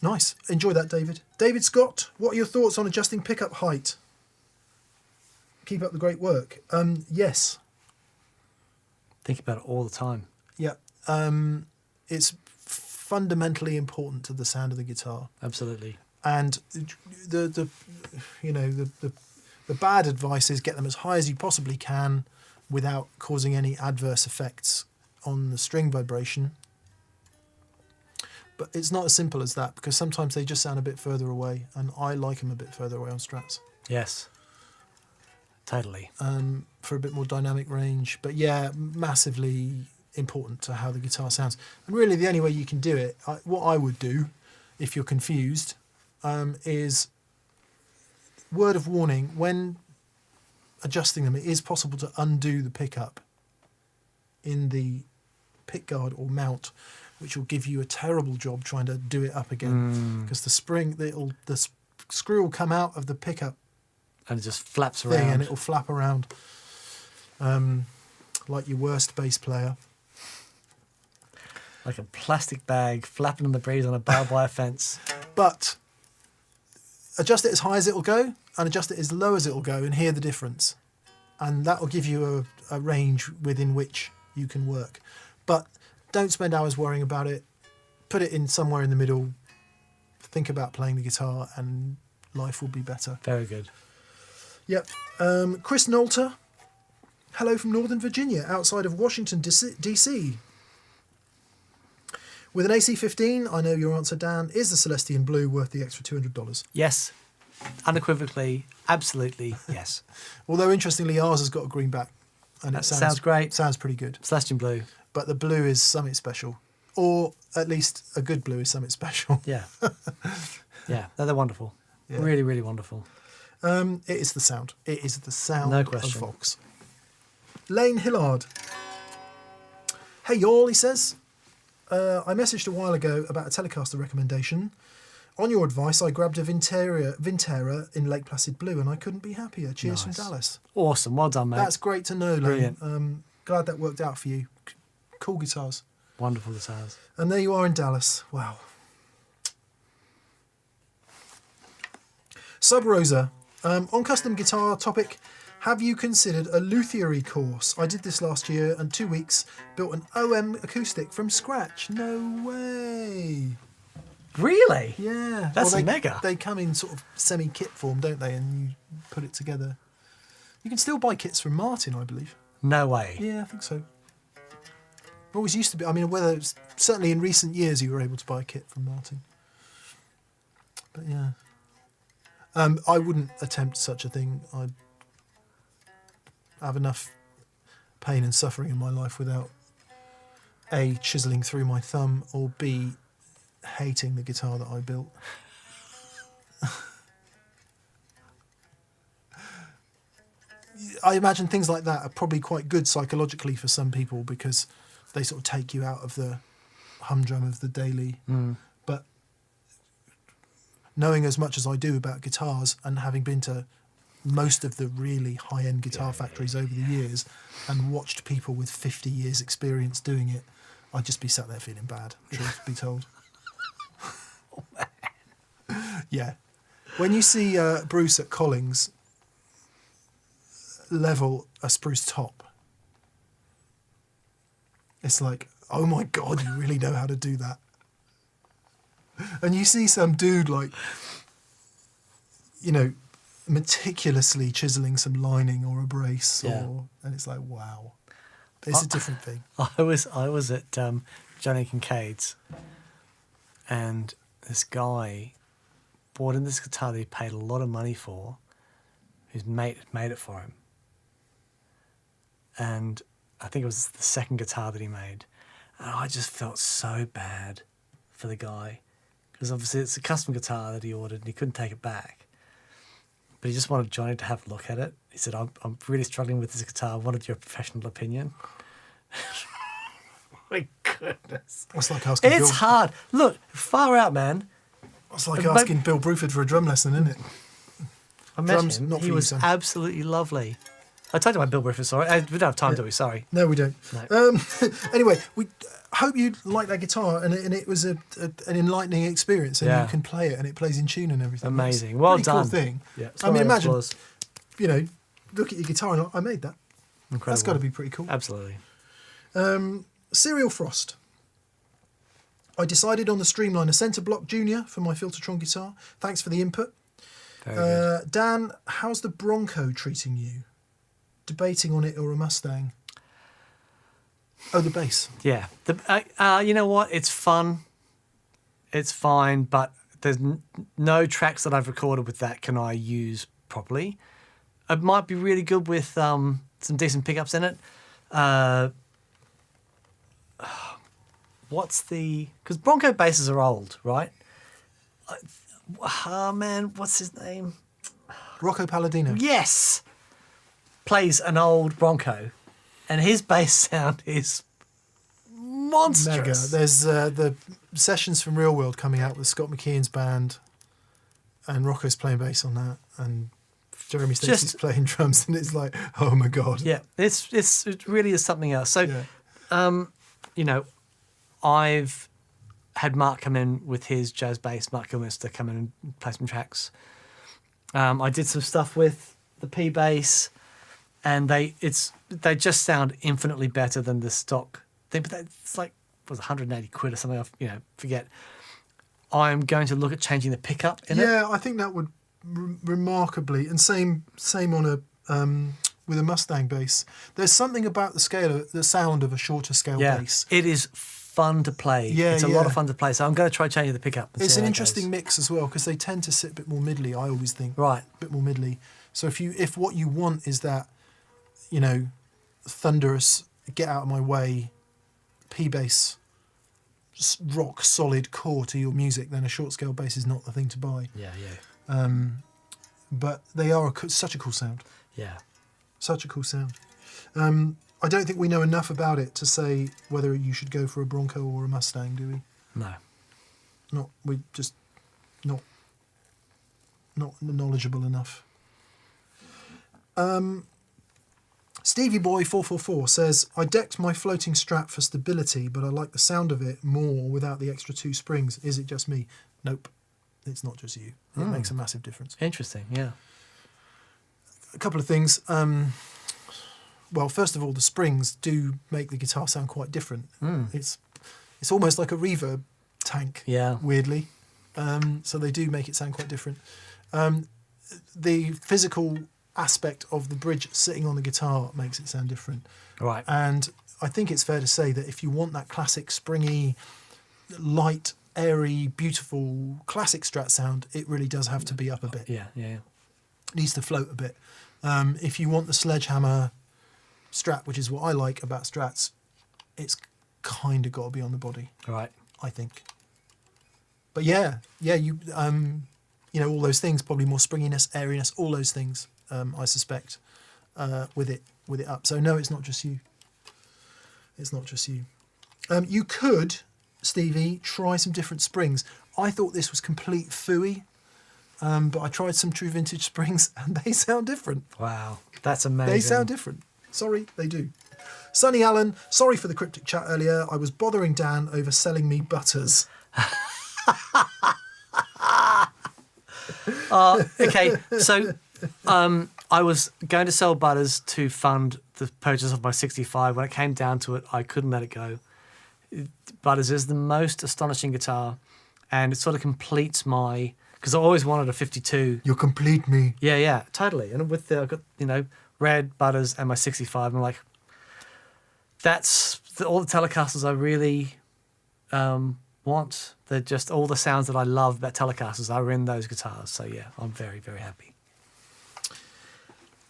Nice. Enjoy that, David. David Scott, what are your thoughts on adjusting pickup height? Keep up the great work. Yes. Think about it all the time. Yeah. It's fundamentally important to the sound of the guitar. Absolutely. And the bad advice is get them as high as you possibly can without causing any adverse effects on the string vibration. But it's not as simple as that, because sometimes they just sound a bit further away, and I like them a bit further away on Strats. Yes. Totally. For a bit more dynamic range. But yeah, massively important to how the guitar sounds. And really the only way you can do it, what I would do if you're confused, is, word of warning, when adjusting them, it is possible to undo the pickup in the pickguard or mount, which will give you a terrible job trying to do it up again, because the screw will come out of the pickup And it just flaps thing around. and it'll flap around. like your worst bass player. Like a plastic bag flapping in the breeze on a barbed wire fence. But adjust it as high as it'll go and adjust it as low as it'll go and hear the difference. And that will give you a range within which you can work. But don't spend hours worrying about it. Put it in somewhere in the middle. Think about playing the guitar and life will be better. Very good. Yep. Chris Nolter. Hello from Northern Virginia, outside of Washington, D.C. With an AC-15, I know your answer, Dan. Is the Celestian Blue worth the extra $200? Yes. Unequivocally, absolutely, yes. Although, interestingly, ours has got a green back. And That sounds great. Sounds pretty good. Celestian Blue. But the blue is something special. Or at least a good blue is something special. Yeah. Yeah, they're wonderful. Yeah. Really, really wonderful. It is the sound. It is the sound No of question. Vox. Lane Hillard. Hey, y'all, he says. I messaged a while ago about a Telecaster recommendation. On your advice, I grabbed a Vintera in Lake Placid Blue, and I couldn't be happier. Cheers Nice. from Dallas. Awesome. Well done, mate. That's great to know, Lane. Brilliant. Glad that worked out for you. Cool guitars. Wonderful guitars. And there you are in Dallas. Wow. Sub Rosa. On custom guitar topic, have you considered a luthiery course? I did this last year and 2 weeks, built an OM acoustic from scratch. No way. Really? Yeah. That's they, mega. They come in sort of semi-kit form, don't they? And you put it together. You can still buy kits from Martin, I believe. No way. Yeah, I think so. Always used to be. I mean, whether it's, certainly in recent years you were able to buy a kit from Martin. But yeah. I wouldn't attempt such a thing. I'd have enough pain and suffering in my life without A, chiselling through my thumb, or B, hating the guitar that I built. I imagine things like that are probably quite good psychologically for some people because they sort of take you out of the humdrum of the daily. But knowing as much as I do about guitars and having been to most of the really high-end guitar factories over the years and watched people with 50 years experience doing it, I'd just be sat there feeling bad, truth be told. Oh, man. Yeah. When you see Bruce at Collings level a spruce top, it's like, oh my God, you really know how to do that. And you see some dude like, you know, meticulously chiseling some lining or a brace, and it's like, wow, it's a different thing. I was at Johnny Kincaid's, and this guy bought in this guitar that he paid a lot of money for. His mate had made it for him, and I think it was the second guitar that he made, and I just felt so bad for the guy because obviously it's a custom guitar that he ordered and he couldn't take it back. But he just wanted Johnny to have a look at it. He said, I'm really struggling with this guitar. I wanted your professional opinion. My goodness. It's like asking It's Bill, hard. Look, far out, man. it's like asking Bill Bruford for a drum lesson, isn't it? I met Drums, him. not for He you, was son. absolutely lovely. I told you about Bill Griffith, sorry. We don't have time, do we? Sorry. No, we don't. No. Anyway, we hope you like that guitar, and it was an enlightening experience, and you can play it, and it plays in tune and everything. Amazing. It's a Well pretty done. Cool thing. Yeah. I mean, imagine, Applause. you know, look at your guitar, and I made that. Incredible. That's got to be pretty cool. Absolutely. Serial Frost. I decided on the Streamliner Centre Block Junior for my Filtertron guitar. Thanks for the input. Very good. Dan, how's the Bronco treating you? Debating on it or a Mustang? Oh, the bass. Yeah. You know what? It's fun. It's fine, but there's no tracks that I've recorded with that can I use properly. It might be really good with some decent pickups in it. Because Bronco basses are old, right? Man, what's his name? Rocco Palladino. Yes! Plays an old Bronco, and his bass sound is monstrous. Mega. There's the sessions from Real World coming out with Scott McKeon's band, and Rocco's playing bass on that, and Jeremy Stacey's playing drums, and it's like, oh my god. Yeah, it really is something else. So, you know, I've had Mark come in with his jazz bass, Mark Kilminster, come in and play some tracks. I did some stuff with the P bass, and they just sound infinitely better than the stock thing. But it's like, was 180 quid or something. I forget. I'm going to look at changing the pickup in it. Yeah, I think that would remarkably, and same on a with a Mustang bass. There's something about the sound of a shorter scale bass. It is fun to play. Yeah, it's a lot of fun to play. So I'm going to try changing the pickup. It's an interesting mix as well, because they tend to sit a bit more middly. I always think right, a bit more middly. So if what you want is that, thunderous, get out of my way, P bass, rock solid core to your music, then a short scale bass is not the thing to buy. Yeah. But they are such a cool sound. Yeah. Such a cool sound. I don't think we know enough about it to say whether you should go for a Bronco or a Mustang, do we? No. We're just not knowledgeable enough. Stevie Boy 444 says, I decked my floating Strat for stability, but I like the sound of it more without the extra 2 springs. Is it just me? Nope. It's not just you. It makes a massive difference. Interesting, yeah. A couple of things. Well, first of all, the springs do make the guitar sound quite different. It's almost like a reverb tank, weirdly. So they do make it sound quite different. The physical aspect of the bridge sitting on the guitar makes it sound different. Right. And I think it's fair to say that if you want that classic springy, light, airy, beautiful classic Strat sound, it really does have to be up a bit. Yeah. It needs to float a bit. If you want the sledgehammer Strat, which is what I like about Strats, it's kind of got to be on the body. Right. I think. But you all those things, probably more springiness, airiness, all those things, I suspect, with it up. So no, it's not just you. It's not just you. You could, Stevie, try some different springs. I thought this was complete phooey, but I tried some true vintage springs and they sound different. Wow, that's amazing. They sound different. Sorry, they do. Sonny Allen, sorry for the cryptic chat earlier. I was bothering Dan over selling me butters. Okay, so I was going to sell Butters to fund the purchase of my 65. When it came down to it, I couldn't let it go. Butters is the most astonishing guitar, and it sort of completes my... Because I always wanted a 52. You complete me. Yeah, totally. And with I've got, Red, Butters, and my 65. I'm like, that's all the Telecasters I really want. They're just all the sounds that I love about Telecasters are in those guitars. So yeah, I'm very, very happy.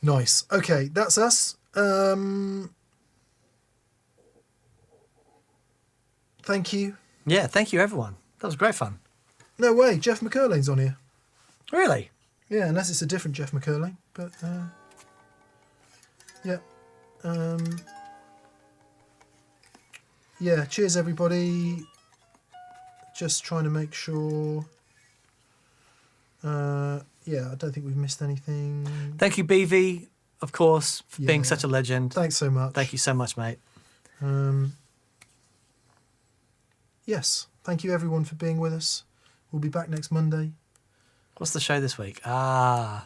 Nice. Okay, that's us. Thank you. Yeah, thank you, everyone. That was great fun. No way, Jeff McCurlane's on here. Really? Yeah, unless it's a different Jeff McCurlane. But, yeah. Yeah, cheers, everybody. Just trying to make sure... yeah, I don't think we've missed anything. Thank you, BV, of course, for being such a legend. Thanks so much. Thank you so much, mate. Yes, thank you, everyone, for being with us. We'll be back next Monday. What's the show this week? Oh,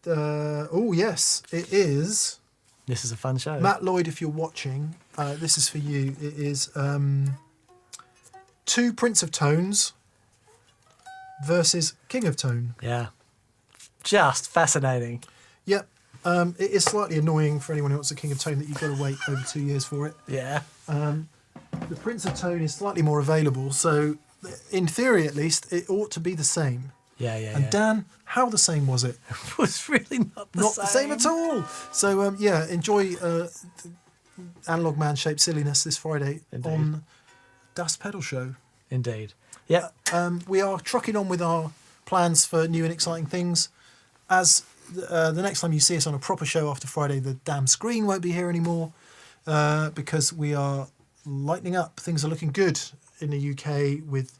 yes, it is. This is a fun show. Matt Lloyd, if you're watching, this is for you. It is 2 Prince of Tones versus King of Tone. Yeah. Just fascinating. Yep. It is slightly annoying for anyone who wants a King of Tone that you've got to wait over 2 years for it. Yeah. The Prince of Tone is slightly more available, so in theory at least, it ought to be the same. Yeah. And Dan, how the same was it? It was really not the same. Not the same at all. So, enjoy Analog Man-Shaped Silliness this Friday on Das Pedal Show. Indeed. Yeah. We are trucking on with our plans for new and exciting things. As the next time you see us on a proper show after Friday, the damn screen won't be here anymore because we are lightening up. Things are looking good in the UK, with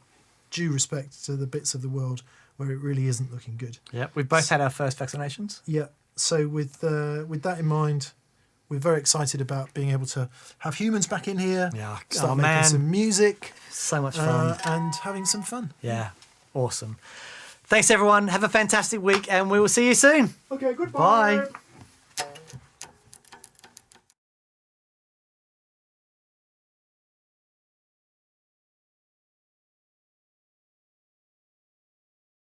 due respect to the bits of the world where it really isn't looking good. Yeah, we've both had our first vaccinations. Yeah. So with that in mind, we're very excited about being able to have humans back in here. Yeah. Start Oh, making man. some music. So much fun. And having some fun. Yeah. Awesome. Thanks, everyone. Have a fantastic week, and we will see you soon. Okay, goodbye. Bye.